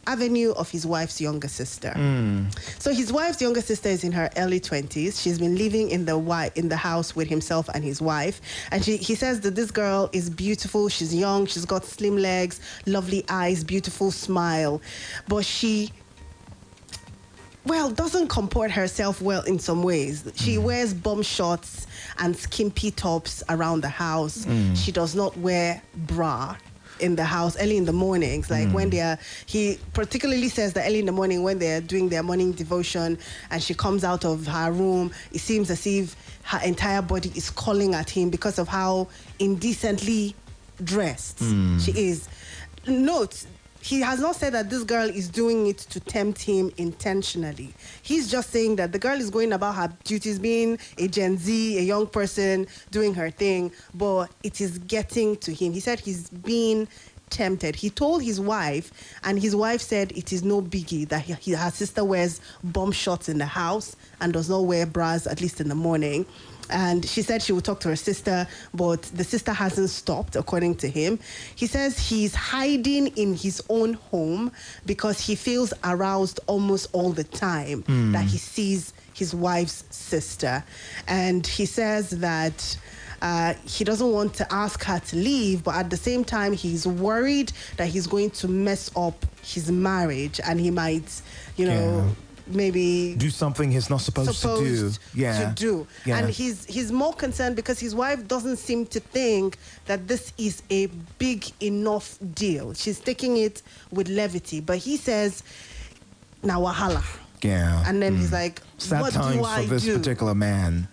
Speaker 18: avenue of his wife's younger sister. So his wife's younger sister is in her early 20s. She's been living in the house with himself and his wife. And he says that this girl is beautiful. She's young. She's got slim legs, lovely eyes, beautiful smile. But she doesn't comport herself well in some ways. She wears bum shorts and skimpy tops around the house. She does not wear bra in the house early in the mornings, like when he particularly says that early in the morning when they're doing their morning devotion and she comes out of her room, it seems as if her entire body is calling at him because of how indecently dressed she is. Note, he has not said that this girl is doing it to tempt him intentionally. He's just saying that the girl is going about her duties, being a Gen Z, a young person, doing her thing, but it is getting to him. He said he's being tempted. He told his wife, and his wife said it is no biggie that her sister wears bum shorts in the house and does not wear bras, at least in the morning. And she said she would talk to her sister, but the sister hasn't stopped, according to him. He says he's hiding in his own home because he feels aroused almost all the time that he sees his wife's sister. And he says that he doesn't want to ask her to leave, but at the same time, he's worried that he's going to mess up his marriage and he might, maybe
Speaker 17: do something he's not supposed to do.
Speaker 18: And he's more concerned because his wife doesn't seem to think that this is a big enough deal. She's taking it with levity, but he says, "Na wahala." And then he's like,
Speaker 17: sad
Speaker 18: what
Speaker 17: times
Speaker 18: do I
Speaker 17: for this
Speaker 18: do?
Speaker 17: particular man.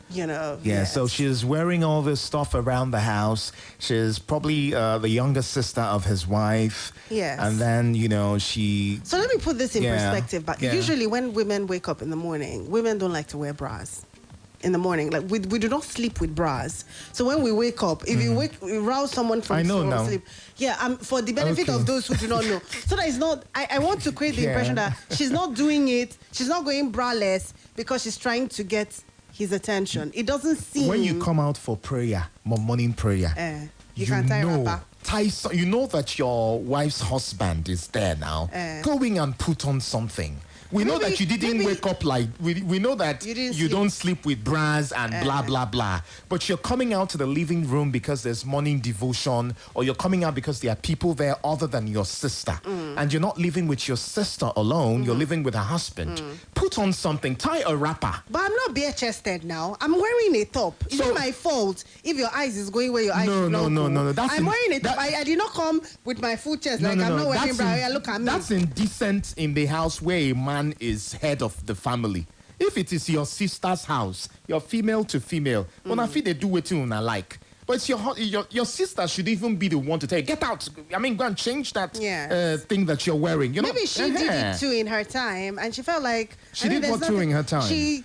Speaker 17: So she's wearing all this stuff around the house. She's probably the younger sister of his wife.
Speaker 18: Yes.
Speaker 17: And then, she...
Speaker 18: So let me put this in perspective. But usually when women wake up in the morning, women don't like to wear bras in the morning. Like we do not sleep with bras. So when we wake up, if you rouse someone from sleep, for the benefit of those who do not know, so that it's not. I want to create the impression that she's not doing it. She's not going braless because she's trying to get his attention. It doesn't seem.
Speaker 17: When you come out for prayer, morning prayer,
Speaker 18: you can tie wrapper.
Speaker 17: You know that your wife's husband is there now. Going and put on something. We know that you didn't wake up like... We know that you don't sleep with bras and blah, blah, blah. But you're coming out to the living room because there's morning devotion, or you're coming out because there are people there other than your sister. And you're not living with your sister alone. You're living with her husband. Put on something. Tie a wrapper.
Speaker 18: But I'm not bare-chested now. I'm wearing a top. It's not my fault if your eyes is going where your eyes should not go.
Speaker 17: No.
Speaker 18: I'm wearing a top. I did not come with my full chest. I'm not wearing bra. Look at me.
Speaker 17: That's indecent in the house where a man is head of the family. If it is your sister's house, you're female to female, when they do it to like. But it's your sister should even be the one to tell you, get out. I mean, go and change that thing that you're wearing.
Speaker 18: Maybe she did it too in her time, and she felt like...
Speaker 17: She did what too in her time?
Speaker 18: She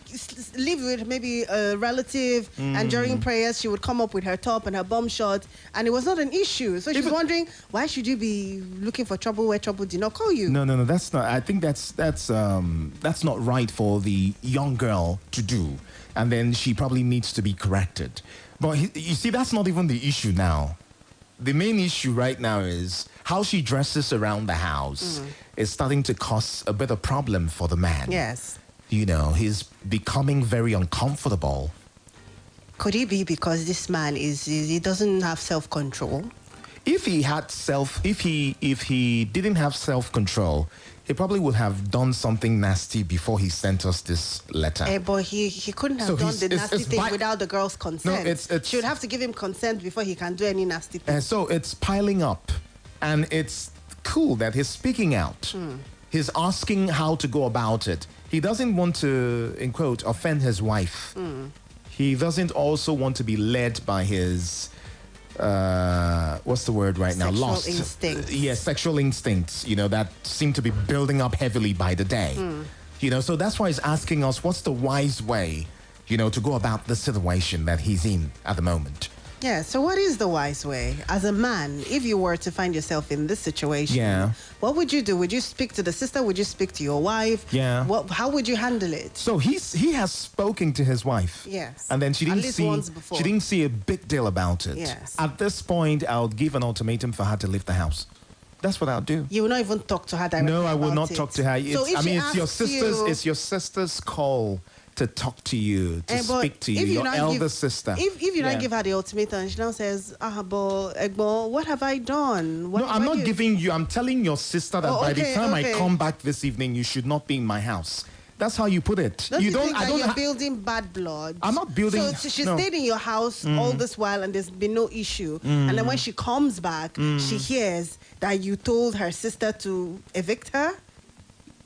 Speaker 18: lived with maybe a relative, and during prayers, she would come up with her top and her bum short, and it was not an issue. So she's wondering, why should you be looking for trouble where trouble did not call you?
Speaker 17: No, that's not... I think that's not right for the young girl to do. And then she probably needs to be corrected. But you see, that's not even the issue now. The main issue right now is how she dresses around the house is starting to cause a bit of problem for the man.
Speaker 18: Yes.
Speaker 17: He's becoming very uncomfortable.
Speaker 18: Could it be because this man he doesn't have self-control?
Speaker 17: If he didn't have self-control, he probably would have done something nasty before he sent us this letter.
Speaker 18: But he couldn't have done the nasty thing without the girl's consent. No, she would have to give him consent before he can do any nasty thing.
Speaker 17: And so it's piling up. And it's cool that he's speaking out. He's asking how to go about it. He doesn't want to, in quote, offend his wife. He doesn't also want to be led by his... what's the word right now?
Speaker 18: Sexual instincts.
Speaker 17: Yes, sexual instincts, that seem to be building up heavily by the day. So that's why he's asking us, what's the wise way, to go about the situation that he's in at the moment?
Speaker 18: Yeah, so what is the wise way? As a man, if you were to find yourself in this situation, what would you do? Would you speak to the sister? Would you speak to your wife?
Speaker 17: Yeah.
Speaker 18: How would you handle it?
Speaker 17: So he has spoken to his wife.
Speaker 18: Yes.
Speaker 17: And then she didn't see a big deal about it.
Speaker 18: Yes.
Speaker 17: At this point, I would give an ultimatum for her to leave the house.
Speaker 6: That's what I'll do.
Speaker 18: You will not even talk to her directly.
Speaker 6: No, I will
Speaker 18: about
Speaker 6: not
Speaker 18: it.
Speaker 6: talk to her.
Speaker 18: So if she
Speaker 6: it's your
Speaker 18: asks
Speaker 6: sister's.
Speaker 18: you-
Speaker 6: It's your sister's call to talk to you, to
Speaker 18: but
Speaker 6: speak to you.
Speaker 18: if you
Speaker 6: Your
Speaker 18: not
Speaker 6: elder
Speaker 18: give-
Speaker 6: sister.
Speaker 18: If you
Speaker 6: Yeah.
Speaker 18: don't give her the ultimatum, and she now says, but Egbo, what have I done? What
Speaker 6: No,
Speaker 18: have
Speaker 6: I'm
Speaker 18: I
Speaker 6: not
Speaker 18: given-"
Speaker 6: giving you. I'm telling your sister that by the
Speaker 18: okay,
Speaker 6: time I
Speaker 18: okay.
Speaker 6: come back this evening, you should not be in my house. That's how you put it.
Speaker 18: Don't you think
Speaker 6: I
Speaker 18: that
Speaker 6: don't.
Speaker 18: you're building bad blood?
Speaker 6: I'm not building-
Speaker 18: So she
Speaker 6: no.
Speaker 18: stayed in your house all this while, and there's been no issue. And then when she comes back, she hears that you told her sister to evict her.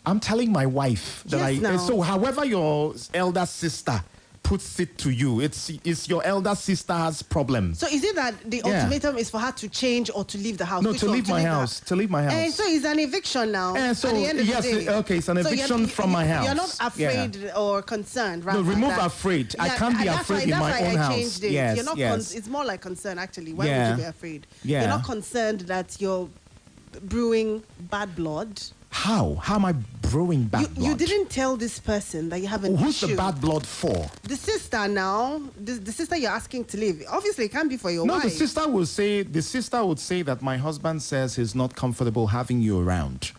Speaker 6: I'm telling my wife that
Speaker 18: Yes, now.
Speaker 6: So, however your elder sister puts it to you, it's your elder sister's problem.
Speaker 18: So is it that the
Speaker 6: Yeah.
Speaker 18: ultimatum is for her to change or to leave the house?
Speaker 6: No,
Speaker 18: Which
Speaker 6: to
Speaker 18: one?
Speaker 6: leave my house. To leave my house.
Speaker 18: And so it's an eviction now.
Speaker 6: And so,
Speaker 18: at the end of
Speaker 6: yes,
Speaker 18: the day.
Speaker 6: okay, it's an
Speaker 18: So
Speaker 6: eviction from my house.
Speaker 18: You're not afraid or concerned, right?
Speaker 6: No, remove afraid. I can't be afraid in my own
Speaker 18: I
Speaker 6: house.
Speaker 18: changed it.
Speaker 6: Yes,
Speaker 18: You're not
Speaker 6: yes.
Speaker 18: it's more like concern, actually. Why
Speaker 6: Yeah.
Speaker 18: would you be afraid?
Speaker 6: Yeah.
Speaker 18: You're not concerned that you're brewing bad blood.
Speaker 6: How? How am I brewing bad blood?
Speaker 18: You didn't tell this person that you have an
Speaker 6: Who's
Speaker 18: issue.
Speaker 6: the bad blood for?
Speaker 18: The sister now, the sister you're asking to leave. Obviously, it can't be for your
Speaker 6: No,
Speaker 18: wife.
Speaker 6: the sister would say that my husband says he's not comfortable having you around.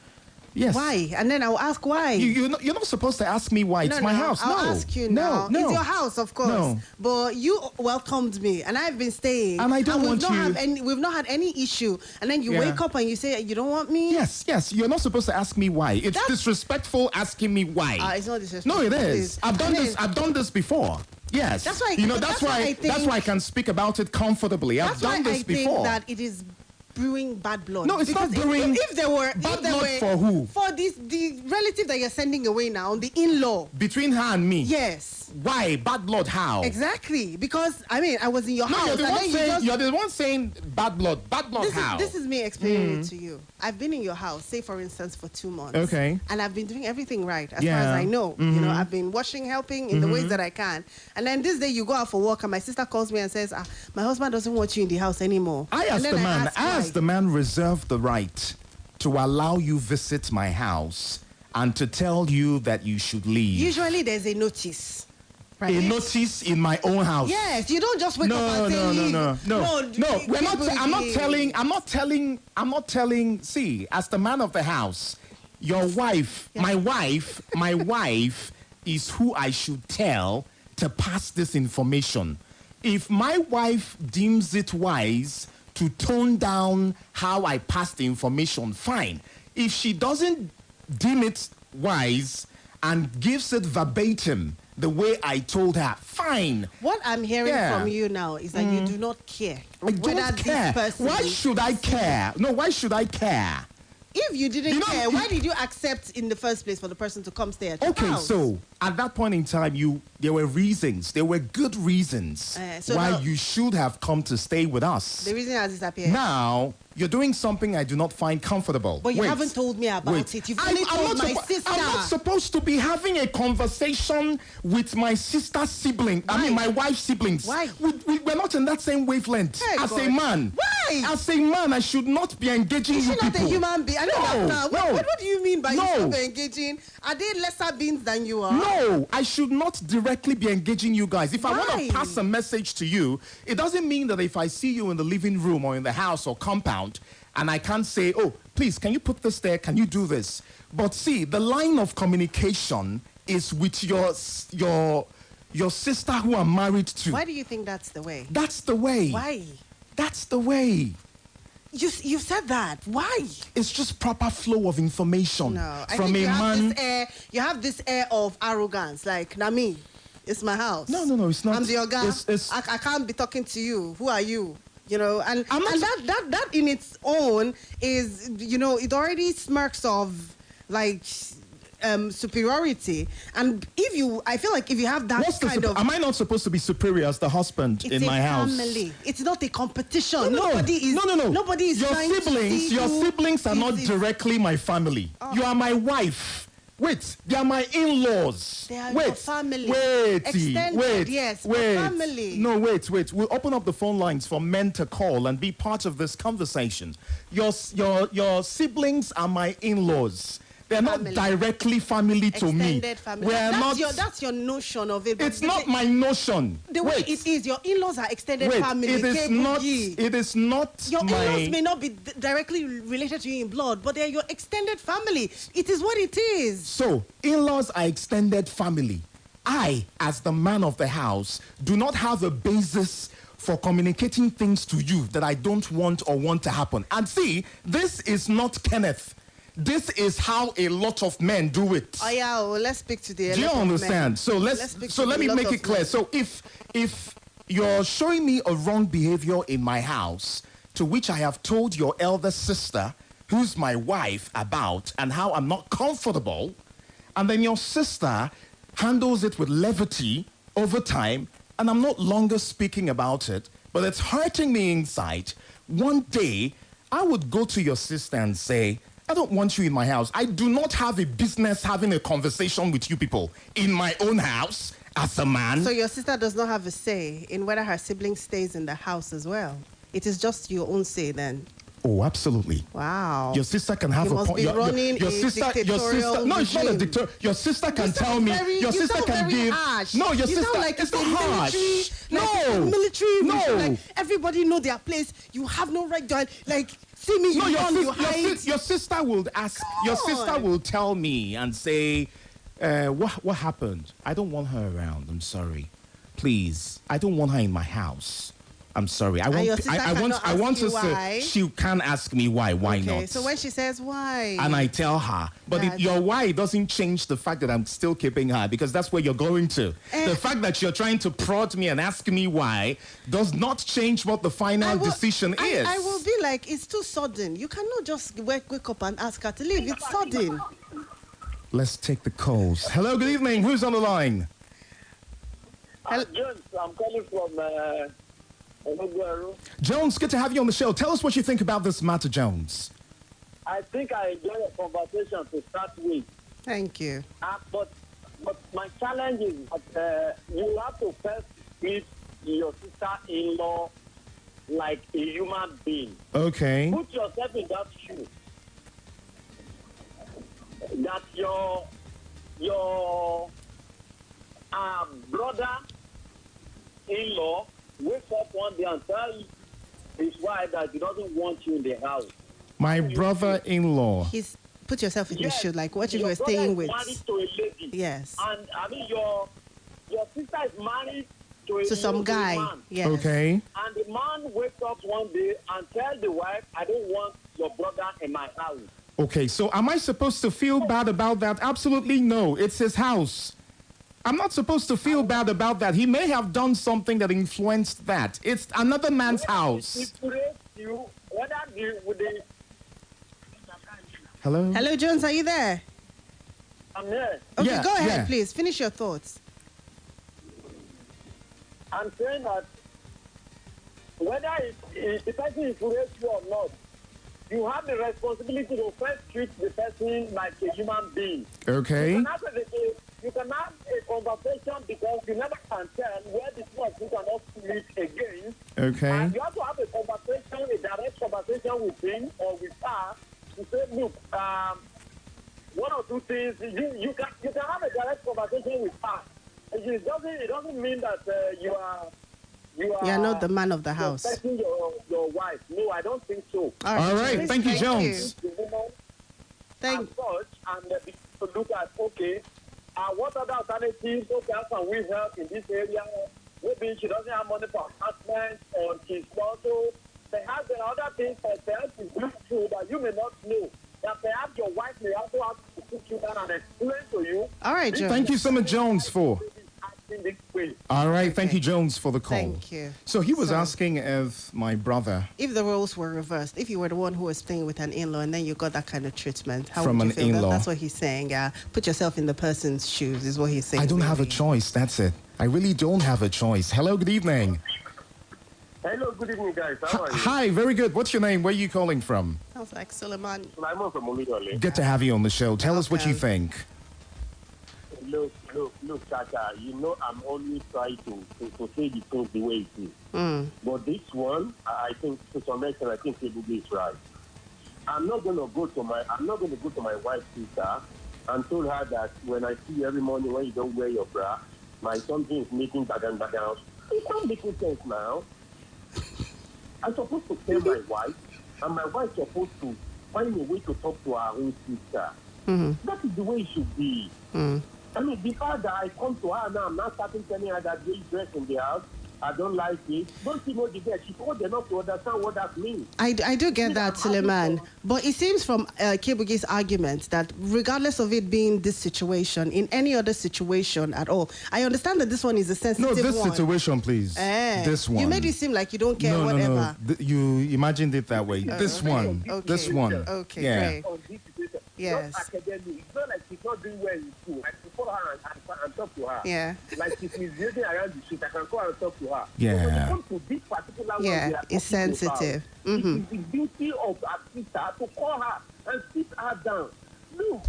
Speaker 6: Yes.
Speaker 18: Why? And then I'll ask why.
Speaker 6: You're not supposed to ask me why. It's my house.
Speaker 18: I'll
Speaker 6: no.
Speaker 18: ask you
Speaker 6: no,
Speaker 18: now.
Speaker 6: No.
Speaker 18: It's your house, of course.
Speaker 6: No.
Speaker 18: But you welcomed me, and I've been staying.
Speaker 6: And I don't want you-
Speaker 18: we've not had any issue. And then you
Speaker 6: Yeah.
Speaker 18: wake up and you say you don't want me.
Speaker 6: Yes. You're not supposed to ask me why. It's disrespectful asking me why.
Speaker 18: It's not disrespectful.
Speaker 6: No, it is.
Speaker 18: Please.
Speaker 6: I've done this before. Yes.
Speaker 18: That's why.
Speaker 6: That's why I can speak about it comfortably. I've done this before.
Speaker 18: Think that it is brewing bad blood.
Speaker 6: No, it's not
Speaker 18: Because
Speaker 6: brewing
Speaker 18: If there were
Speaker 6: bad blood for who?
Speaker 18: For the relative that you're sending away now, the in-law.
Speaker 6: Between her and me.
Speaker 18: Yes.
Speaker 6: Why bad blood? How?
Speaker 18: Exactly. Because I was in your house.
Speaker 6: You're the
Speaker 18: and
Speaker 6: one
Speaker 18: then you
Speaker 6: saying
Speaker 18: just-
Speaker 6: you're the one saying bad blood. Bad blood. How?
Speaker 18: This is me explaining it to you. I've been in your house, say for instance, for 2 months.
Speaker 6: Okay.
Speaker 18: And I've been doing everything right as far
Speaker 6: Yeah.
Speaker 18: as I know. You know, I've been washing, helping in the ways that I can. And then this day you go out for work and my sister calls me and says, my husband doesn't want you in the house anymore.
Speaker 6: I
Speaker 18: And
Speaker 6: asked
Speaker 18: then
Speaker 6: the man.
Speaker 18: ask
Speaker 6: I
Speaker 18: why.
Speaker 6: asked the man reserve the right to allow you visit my house and to tell you that you should leave.
Speaker 18: Usually there's a notice. Right?
Speaker 6: A notice in my own house.
Speaker 18: Yes, you don't just wake up and say leave.
Speaker 6: No. We're not. I'm not
Speaker 18: Kboogie.
Speaker 6: I'm not telling. See, as the man of the house, your wife, my wife, is who I should tell to pass this information. If my wife deems it wise to tone down how I pass the information, fine. If she doesn't deem it wise and gives it verbatim the way I told her, fine.
Speaker 18: What I'm hearing
Speaker 6: Yeah.
Speaker 18: from you now is that you do not care.
Speaker 6: I don't care. Why should I care? No, why should I care?
Speaker 18: If you didn't care, why did you accept in the first place for the person to come stay at your house?
Speaker 6: So at that point in time, there were reasons. There were good reasons
Speaker 18: so
Speaker 6: why
Speaker 18: now-
Speaker 6: you should have come to stay with us.
Speaker 18: The reason has disappeared.
Speaker 6: Now you're doing something I do not find comfortable.
Speaker 18: But you
Speaker 6: Wait.
Speaker 18: haven't told me about
Speaker 6: Wait.
Speaker 18: it. You've only told my sister.
Speaker 6: I'm not supposed to be having a conversation with my sister's sibling. I mean, my wife's siblings.
Speaker 18: Why?
Speaker 6: We're not in that same wavelength.
Speaker 18: Hey,
Speaker 6: as
Speaker 18: God.
Speaker 6: a man.
Speaker 18: Why?
Speaker 6: As a man, I should not be engaging
Speaker 18: Is
Speaker 6: you
Speaker 18: she not
Speaker 6: people.
Speaker 18: a human being? I know that now.
Speaker 6: No.
Speaker 18: What do you mean by
Speaker 6: No.
Speaker 18: you should be engaging? Are they lesser beings than you are?
Speaker 6: No, I should not directly be engaging you guys. If I want
Speaker 18: Why?
Speaker 6: to pass a message to you, it doesn't mean that if I see you in the living room or in the house or compound, and I can't say, oh, please, can you put this there? Can you do this? But see, the line of communication is with your sister who I'm married to.
Speaker 18: Why do you think that's the way?
Speaker 6: That's the way.
Speaker 18: Why?
Speaker 6: That's the way.
Speaker 18: You said that. Why?
Speaker 6: It's just proper flow of information
Speaker 18: No, I
Speaker 6: from
Speaker 18: think
Speaker 6: a
Speaker 18: you have
Speaker 6: man.
Speaker 18: this air. You have this air of arrogance, like Nami. It's my house.
Speaker 6: No, it's not.
Speaker 18: I'm the yoga.
Speaker 6: It's-
Speaker 18: I can't be talking to you. Who are you? You know, and that in its own is, you know, it already smirks of like superiority. And I feel like if you have that kind of,
Speaker 6: am I not supposed to be superior as the husband
Speaker 18: it's
Speaker 6: in my house?
Speaker 18: family. It's not a competition.
Speaker 6: No.
Speaker 18: Nobody is. Nobody is
Speaker 6: Your
Speaker 18: trying to
Speaker 6: siblings,
Speaker 18: see
Speaker 6: your
Speaker 18: who
Speaker 6: siblings are not
Speaker 18: is-
Speaker 6: directly my family. You are my wife. Wait, they are my in-laws.
Speaker 18: They are
Speaker 6: wait,
Speaker 18: your family.
Speaker 6: Wait,
Speaker 18: Extended, yes, but
Speaker 6: wait.
Speaker 18: family.
Speaker 6: No, wait. We'll open up the phone lines for men to call and be part of this conversation. Your siblings are my in-laws. They're not directly family to me.
Speaker 18: Extended family.
Speaker 6: We're not.
Speaker 18: That's your notion of it.
Speaker 6: It's not my notion.
Speaker 18: The way it is, your in-laws are extended family.
Speaker 6: It is not. It is not.
Speaker 18: Your in-laws may not be directly related to you in blood, but they're your extended family. It is what it is.
Speaker 6: So, in-laws are extended family. I, as the man of the house, do not have a basis for communicating things to you that I don't want or want to happen. And see, this is not Kenneth. This is how a lot of men do it.
Speaker 18: Oh yeah, well, let's speak to the.
Speaker 6: Do you understand? So let me make it clear. Men. So if you're showing me a wrong behavior in my house, to which I have told your elder sister, who's my wife, about, and how I'm not comfortable, and then your sister handles it with levity over time, and I'm not longer speaking about it, but it's hurting me inside, one day I would go to your sister and say, I don't want you in my house. I do not have a business having a conversation with you people in my own house as a man.
Speaker 18: So your sister does not have a say in whether her sibling stays in the house as well. It is just your own say then.
Speaker 6: Oh, absolutely.
Speaker 18: Wow.
Speaker 6: Your sister can have
Speaker 18: a point. Your sister.
Speaker 6: No, it's not a dictator. Your sister can tell me. Your sister can give.
Speaker 18: Harsh.
Speaker 6: No, your sister.
Speaker 18: Like
Speaker 6: it's not harsh.
Speaker 18: No. Military. No. Like everybody know their place. You have no right to see me.
Speaker 6: No, your sister will ask. Your sister will tell me and say, "What happened? I don't want her around. I'm sorry. Please, I don't want her in my house. I'm sorry. I want to say she can ask me why. Why not?
Speaker 18: So when she says why,
Speaker 6: and I tell her, but your why doesn't change the fact that I'm still keeping her, because that's where you're going to. The fact that you're trying to prod me and ask me why does not change what the final decision is.
Speaker 18: I will be like, it's too sudden. You cannot just wake up and ask her to leave. It's sudden.
Speaker 6: Let's take the calls. Hello, good evening. Who's on the line?
Speaker 5: Jones, I'm calling from.
Speaker 6: Jones, good to have you on the show. Tell us what you think about this matter, Jones.
Speaker 5: I think I enjoy a conversation to start with.
Speaker 18: Thank you.
Speaker 5: But my challenge is that you have to first treat your sister-in-law like a human being.
Speaker 6: Okay.
Speaker 5: Put yourself in that shoe. That your brother-in-law wakes up one day and tells his wife that he doesn't want you in the house.
Speaker 6: My brother-in-law.
Speaker 18: Put yourself in the shoe, like what you were staying with.
Speaker 5: Your brother is married to a lady.
Speaker 18: Yes.
Speaker 5: And I mean, your sister is married to
Speaker 18: some guy.
Speaker 5: Man.
Speaker 18: Yes.
Speaker 6: Okay.
Speaker 5: And the man wakes up one day and tells the wife, I don't want your brother in my house.
Speaker 6: Okay, so am I supposed to feel bad about that? Absolutely no. It's his house. I'm not supposed to feel bad about that. He may have done something that influenced that. It's another man's house. Hello?
Speaker 18: Hello, Jones, are you there?
Speaker 5: I'm here.
Speaker 18: Okay, go ahead, please. Finish your thoughts.
Speaker 5: I'm saying that whether the person influenced you or not, you have the responsibility to first treat the person like a human being.
Speaker 6: Okay.
Speaker 5: You can have a conversation because you never can tell where the two of you cannot meet again.
Speaker 6: Okay.
Speaker 5: And you have to have a conversation, a direct conversation with him or with her to say, look, one or two things. You can have a direct conversation with her. It doesn't mean that you are
Speaker 18: not the man of the house.
Speaker 5: Respecting your wife. No, I don't think so.
Speaker 6: All right. Thank you, Jones.
Speaker 5: And look at, okay, what other alternatives? Okay, how can we help in this area? Maybe she doesn't have money for apartment, or she's also. Perhaps there are other things that perhaps is true that you may not know. That perhaps your wife may also have to put you down and explain to you.
Speaker 18: All right, Jones.
Speaker 6: Thank you so much, Jones, for. All right, thank you, Jones, for the call.
Speaker 18: Thank you.
Speaker 6: So he was asking if my brother...
Speaker 18: If the roles were reversed, if you were the one who was staying with an in-law and then you got that kind of treatment, how
Speaker 6: from
Speaker 18: would you
Speaker 6: an
Speaker 18: feel?
Speaker 6: in-law.
Speaker 18: That's what he's saying. Put yourself in the person's shoes is what he's saying.
Speaker 6: I don't have a choice, that's it. I really don't have a choice. Hello, good evening.
Speaker 5: Hello, good evening, guys. How are you?
Speaker 6: Hi, very good. What's your name? Where are you calling from?
Speaker 18: Sounds like Suleiman.
Speaker 5: Suleiman from Oluyole.
Speaker 6: Good to have you on the show. Tell us what you think.
Speaker 5: Look, Chacha, you know I'm always trying to say the things the way it is. But this one, I think, to some extent, I think Kboogie is right. I'm not going to go to my wife's sister and told her that when I see you every morning when you don't wear your bra, my something is making bagan. It's not making sense now. I'm supposed to tell my wife, and my wife's supposed to find a way to talk to her own sister. That is the way it should be. I mean, the fact that I come to her now, I'm not starting telling her that they dress in the house, I don't like it. Don't you know the girl? She's old enough to understand what that means.
Speaker 18: I do get that, Suleiman. But it seems from Kboogi's argument that regardless of it being this situation, in any other situation at all, I understand that this one is a sensitive one.
Speaker 6: No, this situation, please. This one.
Speaker 18: You made it seem like you don't care, whatever.
Speaker 6: No. You imagined it that way. This one.
Speaker 18: Okay.
Speaker 6: This one.
Speaker 18: Okay,
Speaker 6: yeah.
Speaker 18: great. Yes.
Speaker 5: Not academic. It's not like she's not doing well in school. I can call her and talk to her.
Speaker 18: Yeah.
Speaker 5: Like she's misbehaving around the street, I can call her and talk to her.
Speaker 6: Yeah.
Speaker 5: But when it comes to this particular one,
Speaker 18: it's sensitive.
Speaker 5: It is the duty of our sister to call her and sit her down. Look,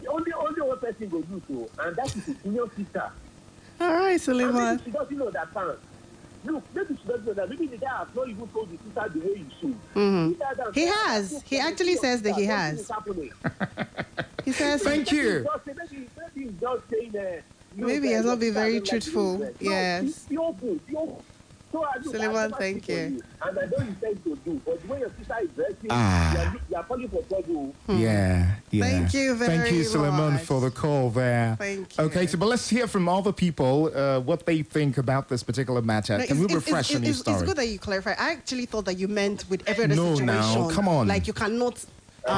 Speaker 5: only one person will do so, and that is the senior sister.
Speaker 18: All right, Suleiman.
Speaker 5: And maybe she doesn't know that time. Look, maybe she doesn't know that. Maybe the guy has not even told the sister the way he should.
Speaker 18: He has. He actually says that he has. He says,
Speaker 6: thank you.
Speaker 5: Maybe he's just saying,
Speaker 18: maybe he has not been very truthful. Yes.
Speaker 5: Suleiman,
Speaker 18: thank you.
Speaker 5: And I don't intend to do, but the way your sister is dressing, you are calling for trouble.
Speaker 6: Yeah.
Speaker 18: Thank you very much.
Speaker 6: Thank you, Suleiman, for the call there.
Speaker 18: Thank you.
Speaker 6: Okay, but let's hear from other people what they think about this particular matter. Can we refresh on your story?
Speaker 18: It's good that you clarify. I actually thought that you meant with every other situation.
Speaker 6: No, come on.
Speaker 18: Like you cannot...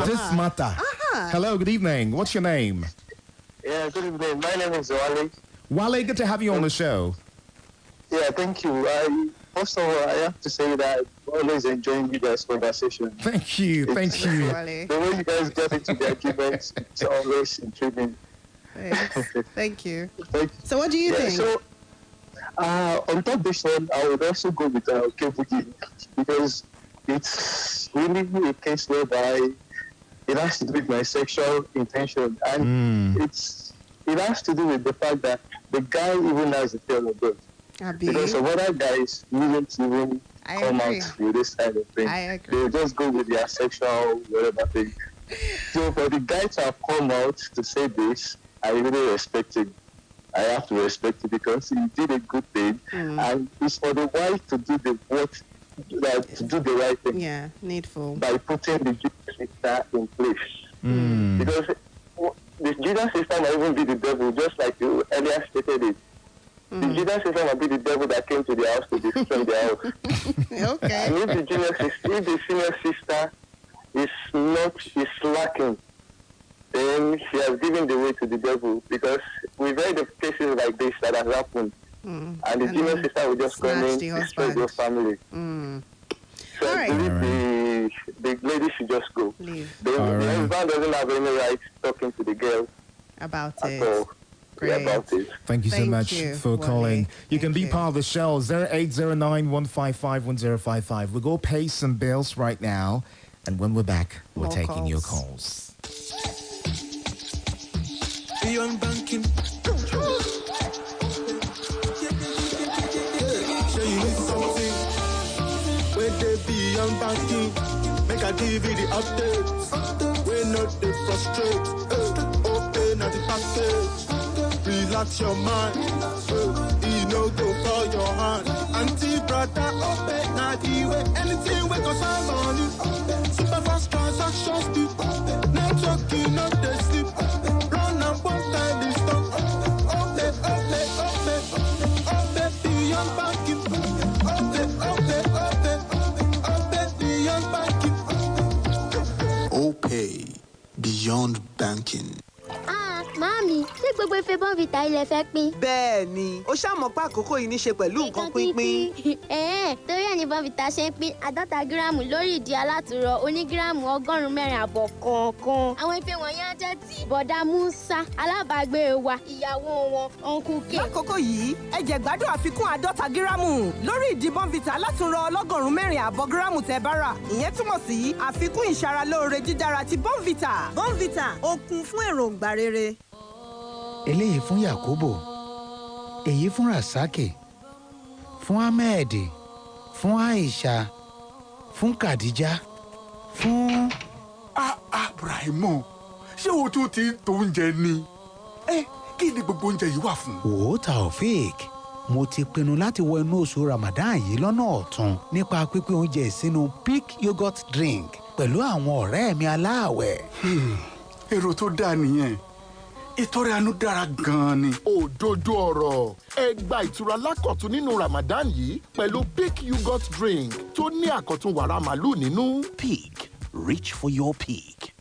Speaker 6: This matter. Hello, good evening. What's your name?
Speaker 14: Yeah, good evening. My name is Wale.
Speaker 6: Wale, good to have you on the show.
Speaker 14: Yeah, thank you. First of all, I have to say that I'm always enjoying you guys' conversation.
Speaker 6: Thank you.
Speaker 14: The way you guys get into the arguments, it's always intriguing.
Speaker 18: Thank you. So what do you think?
Speaker 14: So, on top of this one, I would also go with Kboogie because it's really a case whereby it has to do with my sexual intention. And it has to do with the fact that the guy even has a fear of God. Because some other guys wouldn't even come out with this kind of thing. They'll just go with their sexual whatever thing. So for the guy to have come out to say this, I really respect him. I have to respect it because he did a good thing, and it's for the wife to do the right thing.
Speaker 18: Yeah, needful.
Speaker 14: By putting the Judas sister in place. Because the Judas sister might even be the devil, just like you earlier stated it. The Judas sister might be the devil that came to the house to destroy the house.
Speaker 18: Okay.
Speaker 14: And if the senior sister is slacking, then she has given the way to the devil, because we've heard of cases like this that has happened. And the junior sister will just come in, destroy your family. So I believe the lady should just go. The husband doesn't have any right talking to the girl
Speaker 18: about it.
Speaker 14: All.
Speaker 18: Great.
Speaker 14: About it.
Speaker 6: Thank you so much for calling. You can be part of the show. 0809-155-1055. We'll go pay some bills right now. And when we're back, we're taking your calls.
Speaker 4: Beyond banking. Sure you need something. When they beyond banking, make a give you the updates. When not they frustrate. Open at the package. Relax your mind. You know go for your hand. Auntie, brother, open now the way. Anything we go save money. Super fast transaction speed. Network you know they sleep. Run and one time is done. Open beyond banking. Open beyond banking.
Speaker 12: OPay beyond banking.
Speaker 21: Màámi, ṣé gbogbo ife bọ́ǹfìtà ilẹ̀ fẹ́ pín?
Speaker 20: Bẹ́ẹ̀ ni, ó ṣàmọ̀ pé àkókò yìí ní ṣe pẹ̀lú nǹkan pínpín.
Speaker 21: Torí ẹ̀ ní bọ́ǹfìtà ṣe ń pín 50 gíráàmù lórí ìdí alátùrọ̀ onígíráàmù 104 àbọ̀ kọ̀ọ̀kan. Àwọn ife wọ̀nyí á jẹ́ ti bọ̀dá Musa, alábàágbé wa, ìyàwó wọn, Uncle K.
Speaker 22: Lákòókò yìí, ẹ jẹ́ gbádùn àfikún 50 gíráàmù lórí ìdí bọ́ǹfìtà alátùrọ̀ 104 àbọ̀ gíráàmù tẹ́ bá rà. Ìyẹn túmọ̀ sí àfikún ìṣaralóore dídára ti bọ́ǹfìtà. Bọ́ǹfìtà, ó kún fún èròǹgbà rere.
Speaker 23: Eléyìí fún Yakubu, èyí fún Rasaki, fún Ahmed, fún Aisha, fún Khadija, fún.
Speaker 2: Brahimo, ṣé o tún ti ń to oúnjẹ ni? Kí ni gbogbo oúnjẹ yìí wà fún?
Speaker 23: Wò ó Taofeek, mo ti pinnu láti wọ inú oṣù Ramadan yìí lọ́nà ọ̀tun nípa pípín oúnjẹ sínú peak yogurt drink pẹ̀lú àwọn ọ̀rẹ́ mi aláàwẹ̀.
Speaker 2: Èrò tó dáa nìyẹn. Ìtọrẹ àánú dára gan-an ni.
Speaker 7: Òdodo ọ̀rọ̀. Ẹ gba ìtura lákọ̀tun nínú Ramadan yìí pẹ̀lú peak yogurt drink tó ní àkọ̀tun wàrà màlúù nínú.
Speaker 9: Peak. Reach for your peak.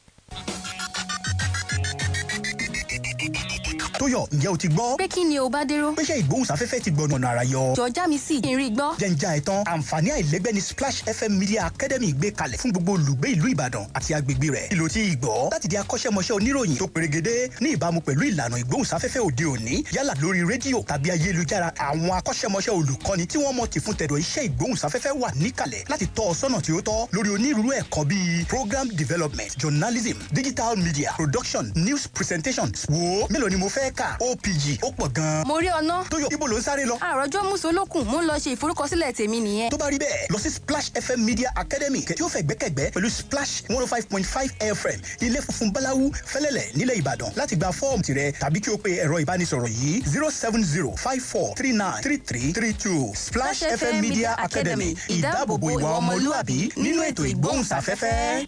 Speaker 10: Tóyọ̀, ǹjẹ́ o ti gbọ́?
Speaker 24: Pé kí ni o bá dérò?
Speaker 10: Péṣẹ́ ìgbóhùnsáfẹ́fẹ́ ti gbọ̀nà ọ̀nà àrà yọ.
Speaker 24: Jọ̀ọ́ mi sì kí n rí gbọ́.
Speaker 10: Jẹ́njà ẹ̀tàn àǹfààní àìlẹ́gbẹ́ ni Splash FM Media Academy gbé kalẹ̀ fún gbogbo olùgbé ìlú Ìbàdàn àti agbègbè rẹ̀. Ìlò tí ìgbọ́ láti di akọ́ṣẹ́mọṣẹ́ oníròyìn tó perégedé ní ìbámu pẹ̀lú ìlànà ìgbóhùnsáfẹ́fẹ́ òde òní yálà lórí rédíò tàbí ayélujára. Àwọn akọ́ṣẹ́mọṣẹ́ olùkọ́ni tí wọ́n mọ̀ ti fún tẹ̀dọ̀ iṣẹ́ ìgbóhùnsáfẹ́fẹ́ wà níkàlẹ̀ láti tọ́ ọ sọ́nà tí ó tọ́ lórí onírúurú ẹ̀kọ́ bíi program development, journalism, digital media, production, news presentations. Wo mélòó ni mo fẹ́ kà? OPG ó pọ̀ gan-an.
Speaker 24: Mo rí ọ̀nà.
Speaker 10: Tóyọ̀, ibo ló ń sáré lọ?
Speaker 24: Àròjọ́ Mùsùlùkùn mò ń lọ ṣe ìforúkọsílẹ̀ tèmi nìyẹn.
Speaker 10: Tó bá rí bẹ́ẹ̀, lọ sí Splash FM Media Academy tí ó fẹ́ gbẹ́kẹ̀gbẹ́ pẹ̀lú Splash 105.5 FM ilé funfun báláwú fẹ́lẹ́lẹ̀ nílẹ̀ Ìbàdàn láti gba fọ́ọ̀mù tirẹ̀ tàbí kí o pe ẹ̀rọ ìbánisọ̀rọ̀ yìí 07054393332. Splash FM Media Academy ìdáàbòbò ìwà ọmọlúwàbí nínú ètò ìgbóhùnsáfẹ́fẹ́.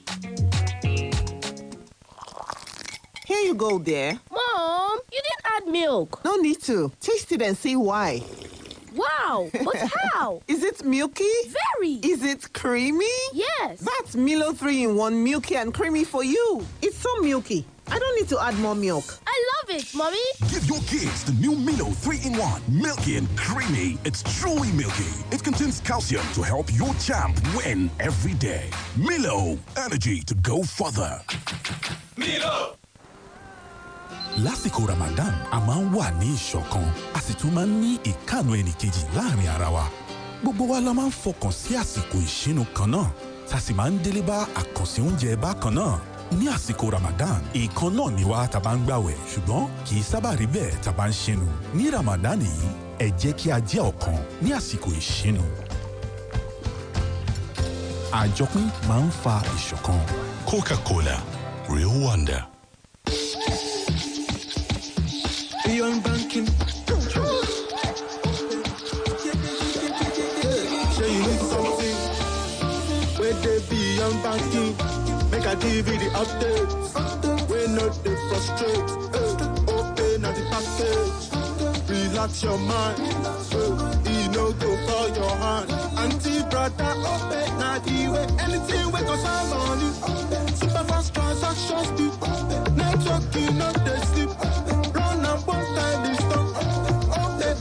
Speaker 20: Here you go, dear.
Speaker 25: Mom, you didn't add milk.
Speaker 20: No need to. Taste it and see why.
Speaker 25: Wow, but how?
Speaker 20: Is it milky?
Speaker 25: Very.
Speaker 20: Is it creamy?
Speaker 25: Yes.
Speaker 20: That's Milo 3-in-1 milky and creamy for you. It's so milky. I don't need to add more milk.
Speaker 25: I love it, Mommy.
Speaker 3: Give your kids the new Milo 3-in-1, milky and creamy. It's truly milky. It contains calcium to help your champ win every day. Milo, energy to go further.
Speaker 26: Milo!
Speaker 28: Lásìkò Ramadan, a máa ń wà ní ìṣọ̀kan, a sì tún máa ń ní ìkáàánú ẹnìkejì láàrin ara wa. Gbogbo wa la máa ń fọkàn sí àsìkò ìṣínu kan náà, tá a sì máa ń délé bá àkànṣe oúnjẹ bákan náà. Ní àsìkò Ramadan, ìkan náà ni wá tá a bá ń gbàwẹ̀, ṣùgbọ́n kì í sábà rí bẹ́ẹ̀ tá a bá ń ṣínu. Ní Ramadan yìí, ẹ jẹ́ kí a jẹ́ ọ̀kan ní àsìkò ìṣínu. Àjọpín máa ń fa ìṣọ̀kan.
Speaker 29: Coca-Cola, real wonder.
Speaker 16: Beyond banking. Say you need something. Where they beyond banking. Make I give you the updates. We're not they frustrate. Open at the package. Relax your mind. You know go for your hand. Auntie, brother, open now the way. Anything we go sound on you. Super fast transactions speed. Networking not they sleep. Run up one time this stop. Open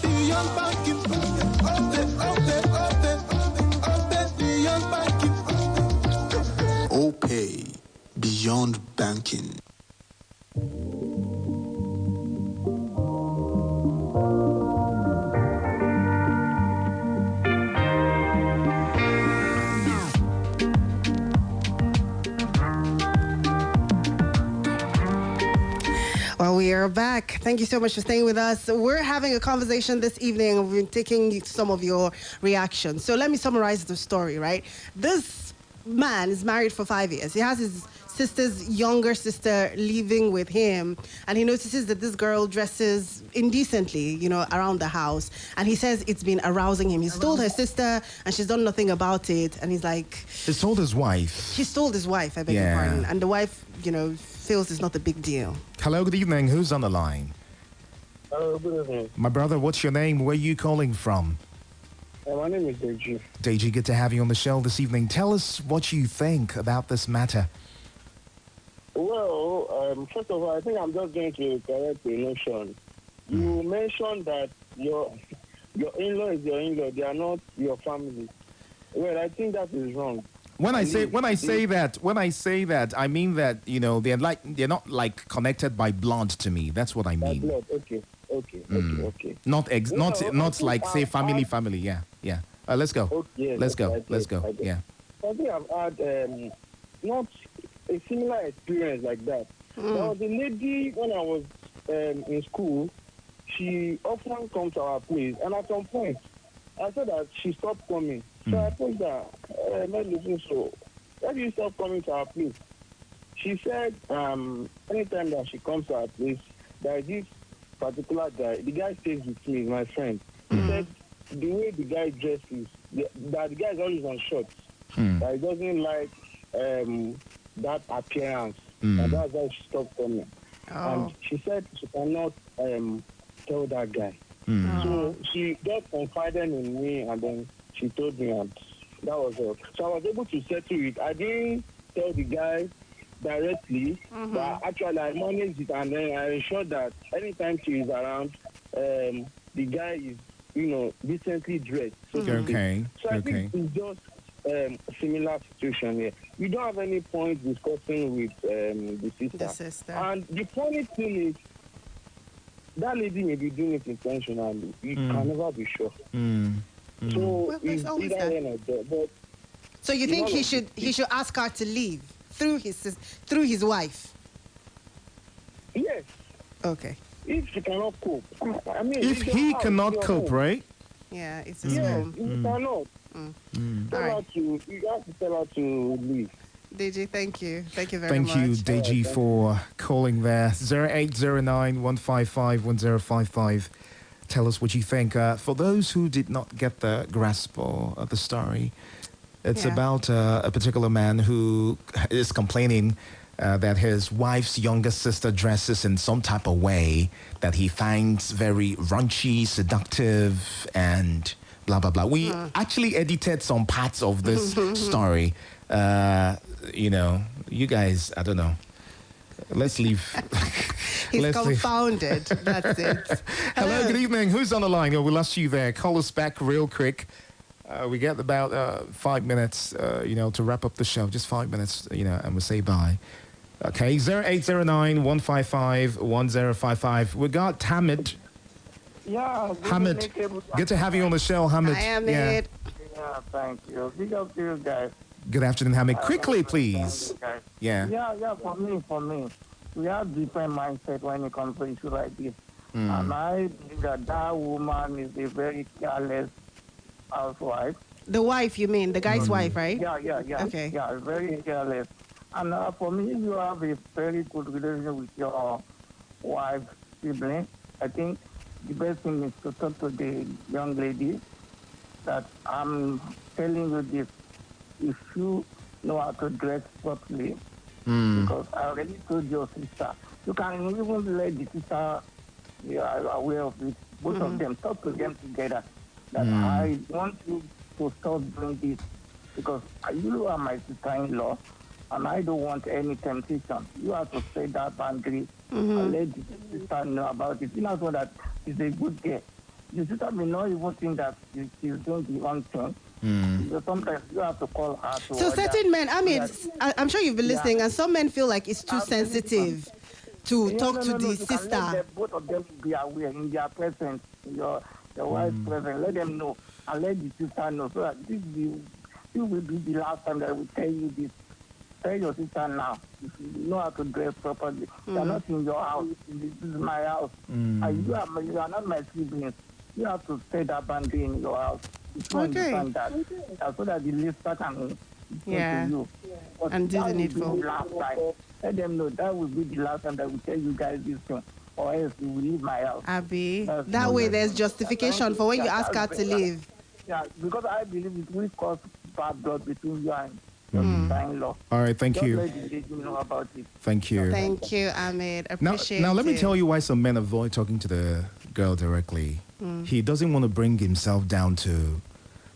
Speaker 16: beyond banking. Open beyond banking.
Speaker 12: OPay beyond banking.
Speaker 18: Well, we are back. Thank you so much for staying with us. We're having a conversation this evening. We've been taking some of your reactions. So let me summarize the story, right? This man is married for 5 years. He has his sister's younger sister living with him, and he notices that this girl dresses indecently, around the house. And he says it's been arousing him. He's told her sister, and she's done nothing about it. And he's like...
Speaker 17: He's told his wife.
Speaker 18: He's told his wife, I beg your pardon. And the wife, feels it's not a big deal.
Speaker 17: Hello, good evening. Who's on the line?
Speaker 5: Hello, good evening.
Speaker 17: My brother, what's your name? Where are you calling from?
Speaker 5: My name is Deji.
Speaker 17: Deji, good to have you on the show this evening. Tell us what you think about this matter.
Speaker 5: Well, first of all, I think I'm just going to correct the notion. You mentioned that your in-law is your in-law. They are not your family. Well, I think that is wrong.
Speaker 17: When I say that, I mean that they're not like connected by blood to me. That's what I mean.
Speaker 5: Blood. Okay.
Speaker 17: Not like say family. Yeah. Let's go.
Speaker 5: Okay,
Speaker 17: let's go. Yeah.
Speaker 5: I think I've had not a similar experience like that. Now, the lady, when I was in school, she often comes to our place, and at some point, I said that she stopped coming. So I told her, not listen, so why do you stop coming to our place? She said, anytime that she comes to our place, there is this particular guy. The guy stays with me, my friend. He said the way the guy dresses, that the guy is always on shorts. That he doesn't like that appearance. And that's why she stopped coming. And she said she cannot tell that guy. So she just confided in me, and then she told me, and that was all. So I was able to settle it. I didn't tell the guy directly, but actually I managed it, and then I ensured that anytime she is around, the guy is, decently dressed. So
Speaker 17: Okay.
Speaker 5: So I think it's just a similar situation here. We don't have any point discussing with the sister. And the funny thing is, that lady may be doing it intentionally. You can never be sure. So it's either one or the other. But
Speaker 18: so you think he should ask her to leave through his wife?
Speaker 5: Yes.
Speaker 18: Okay.
Speaker 5: If she cannot cope, I mean,
Speaker 17: If he cannot cope, right?
Speaker 18: Yeah, it's his
Speaker 5: Yes,
Speaker 18: home.
Speaker 5: you cannot. Tell her to. You have to tell her to leave.
Speaker 18: Deji, thank you. Thank you very much.
Speaker 17: Thank you, Deji, for calling there. 0809-155-1055. Tell us what you think. For those who did not get the grasp of the story, it's about a particular man who is complaining that his wife's younger sister dresses in some type of way that he finds very raunchy, seductive, and blah, blah, blah. We actually edited some parts of this story. You guys, I don't know. Let's leave.
Speaker 18: He's confounded. That's it.
Speaker 17: Hello, good evening. Who's on the line? We lost you there. Call us back real quick. We get about 5 minutes, to wrap up the show. Just 5 minutes, and we'll say bye. Okay, 0809-155-1055. We got Hamid.
Speaker 5: Yeah.
Speaker 17: Hamid, good to have you on the show, Hamid.
Speaker 18: I am it.
Speaker 5: Yeah, thank you. Big up to you guys.
Speaker 17: Good afternoon, Hamid. Quickly, please. Yeah.
Speaker 5: Yeah, for me. We have different mindset when it comes to issues like this. And I believe that woman is a very careless housewife.
Speaker 18: The wife, you mean? The guy's wife, right?
Speaker 5: Yeah.
Speaker 18: Okay.
Speaker 5: Yeah, very careless. And for me, if you have a very good relationship with your wife's sibling, I think the best thing is to talk to the young lady that I'm telling you this. If you know how to dress properly, because I already told your sister, you can even let the sister be aware of it. Both of them, talk to them together. That I want you to stop doing this, because you are my sister-in-law, and I don't want any temptation. You have to set that boundary and let the sister know about it. You know so that she's a good girl. The sister may not even think that she's doing the wrong thing. So sometimes you have to call her to
Speaker 18: So certain men, I'm sure you've been listening, and some men feel like it's too sensitive to talk to the sister.
Speaker 5: Let both of them be aware in their presence, your wife's presence. Let them know, and let the sister know, so that this will be the last time that I will tell you this. Tell your sister now, if you know how to dress properly. You are not in your house. This is my house. And you are not my siblings. You have to set that boundary in your house. You understand that. So that the listener can listen to you. But
Speaker 18: and do the needful.
Speaker 5: Last time. Let them know that will be the last time that we tell you guys this thing, or else you will leave my house.
Speaker 18: Abby, that way there's justification for when you ask her to leave.
Speaker 5: Yeah, because I believe it will cause bad blood between you and your sister-in-law.
Speaker 17: All right, thank you.
Speaker 5: Let the lady know about it.
Speaker 17: Thank you.
Speaker 18: Thank you, Ahmed. Appreciate it.
Speaker 17: Now let me tell you why some men avoid talking to the girl directly. He doesn't want to bring himself down to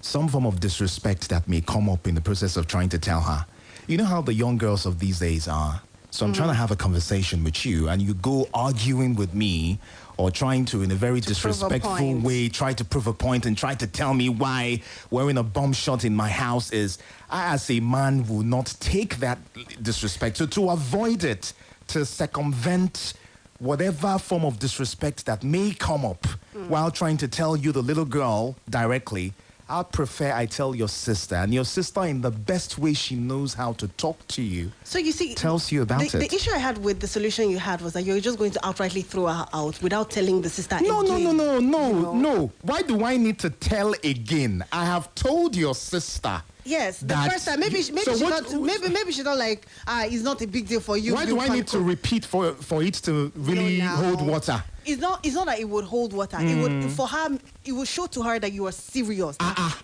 Speaker 17: some form of disrespect that may come up in the process of trying to tell her. You know how the young girls of these days are. So I'm trying to have a conversation with you, and you go arguing with me or trying to, in a very disrespectful way, try to prove a point and try to tell me why wearing a bomb shot in my house is, I as a man will not take that disrespect. So to avoid it, to circumvent whatever form of disrespect that may come up while trying to tell you, the little girl, directly, I'd prefer I tell your sister, and your sister, in the best way she knows how to talk to you,
Speaker 18: so you see,
Speaker 17: tells you about it.
Speaker 18: The issue I had with the solution you had was that you're just going to outrightly throw her out without telling the sister
Speaker 17: No.
Speaker 18: again.
Speaker 17: Why do I need to tell again? I have told your sister.
Speaker 18: Yes, the first time. Maybe she don't like. It's not a big deal for you.
Speaker 17: Why do I need to repeat for it to really hold water?
Speaker 18: It's not that it would hold water. It would, for her, it would show to her that you are serious.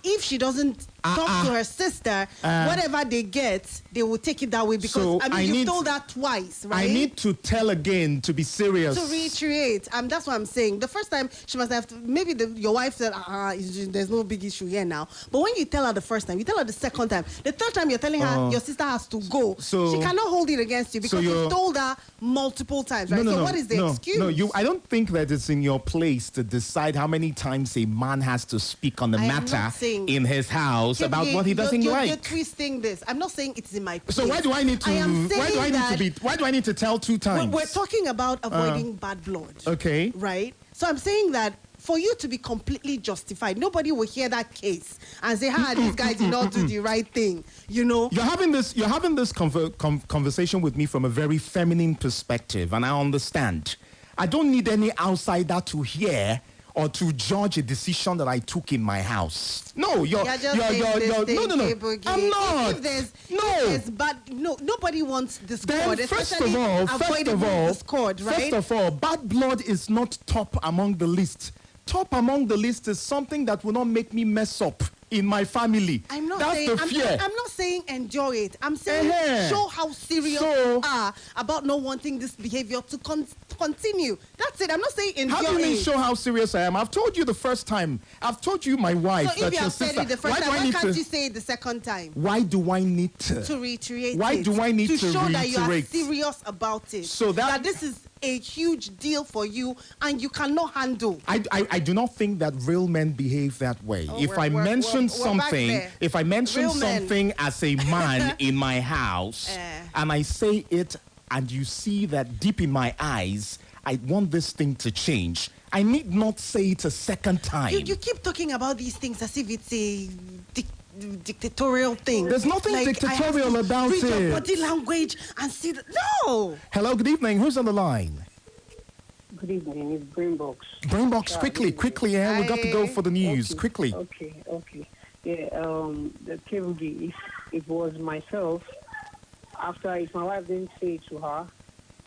Speaker 18: If she doesn't talk to her sister, whatever they get, they will take it that way because
Speaker 17: So
Speaker 18: you've told her twice, right?
Speaker 17: I need to tell again to be serious.
Speaker 18: To reiterate, that's what I'm saying. The first time she must have to, maybe your wife said, there's no big issue here now. But when you tell her the first time, you tell her the second time, the third time you're telling her your sister has to go, she cannot hold it against you because you told her multiple times, right? So what is the excuse?
Speaker 17: No, I don't think that it's in your place to decide how many times a man has to speak on the matter in his house about what he doesn't like.
Speaker 18: You're twisting this. I'm not saying it's in my place.
Speaker 17: So why do I need to? Why do I need to tell 2 times?
Speaker 18: We're talking about avoiding bad blood.
Speaker 17: Okay.
Speaker 18: Right. So I'm saying that for you to be completely justified, nobody will hear that case and say, this guy did not do the right thing. You know. You're
Speaker 17: having this conversation with me from a very feminine perspective, and I understand. I don't need any outsider to hear or to judge a decision that I took in my house. No, you're no. I'm not.
Speaker 18: If there's nobody wants discord.
Speaker 17: Then first of all, bad blood is not top among the list. Top among the list is something that will not make me mess up in my family.
Speaker 18: I'm not
Speaker 17: That's
Speaker 18: saying,
Speaker 17: the fear.
Speaker 18: I'm not saying enjoy it. I'm saying show how serious you are about not wanting this behavior to continue. That's it. I'm not saying enjoy it.
Speaker 17: How do you mean show how serious I am? I've told you the first time. I've told you my wife
Speaker 18: so
Speaker 17: that
Speaker 18: if
Speaker 17: your
Speaker 18: you
Speaker 17: sister.
Speaker 18: said it the first time, why can't you say it the second time?
Speaker 17: Why do I need to
Speaker 18: reiterate?
Speaker 17: Why do I need to
Speaker 18: show
Speaker 17: reiterate?
Speaker 18: that you are serious about it?
Speaker 17: So that
Speaker 18: this is a huge deal for you and you cannot handle.
Speaker 17: I do not think that real men behave that way. If I mention something as a man in my house and I say it and you see that deep in my eyes, I want this thing to change, I need not say it a second time.
Speaker 18: You keep talking about these things as if it's a dictatorial thing.
Speaker 17: There's nothing dictatorial about it.
Speaker 18: Read your body language and see that. No!
Speaker 17: Hello, good evening. Who's on the line?
Speaker 1: Good evening. It's Brainbox.
Speaker 17: Brainbox, quickly. Yeah, we got to go for the news. Quickly.
Speaker 1: Okay. Yeah, the Kboogie, if it was myself, if my wife didn't say it to her,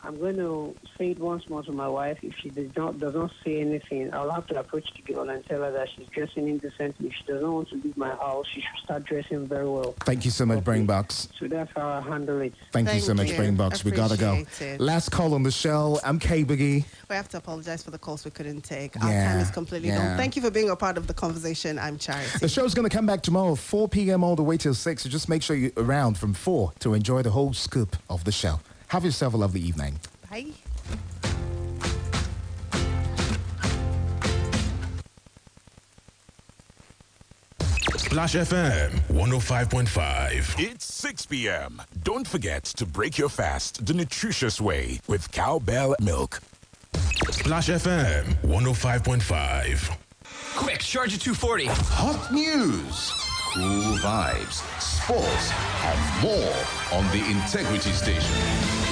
Speaker 1: I'm going to say it once more to my wife. If she does not say anything, I'll have to approach the girl and tell her that she's dressing indecently. If she doesn't want to leave my house, she should start dressing very well.
Speaker 17: Thank you so much, Brainbox.
Speaker 1: So that's how I handle it.
Speaker 17: Thank you so much, Brainbox. We gotta go. Last call on the show. I'm Kboogie.
Speaker 18: We have to apologize for the calls we couldn't take. Our time is completely gone. Thank you for being a part of the conversation. I'm Charity.
Speaker 17: The show's going to come back tomorrow, 4 p.m. all the way till 6. So just make sure you're around from 4 to enjoy the whole scoop of the show. Have yourself a lovely evening.
Speaker 18: Bye.
Speaker 29: Splash FM 105.5.
Speaker 3: It's 6 p.m. Don't forget to break your fast the nutritious way with Cowbell Milk.
Speaker 29: Splash FM 105.5.
Speaker 6: Quick, charge at 240.
Speaker 8: Hot news, cool vibes, sports, and more on the Integrity Station.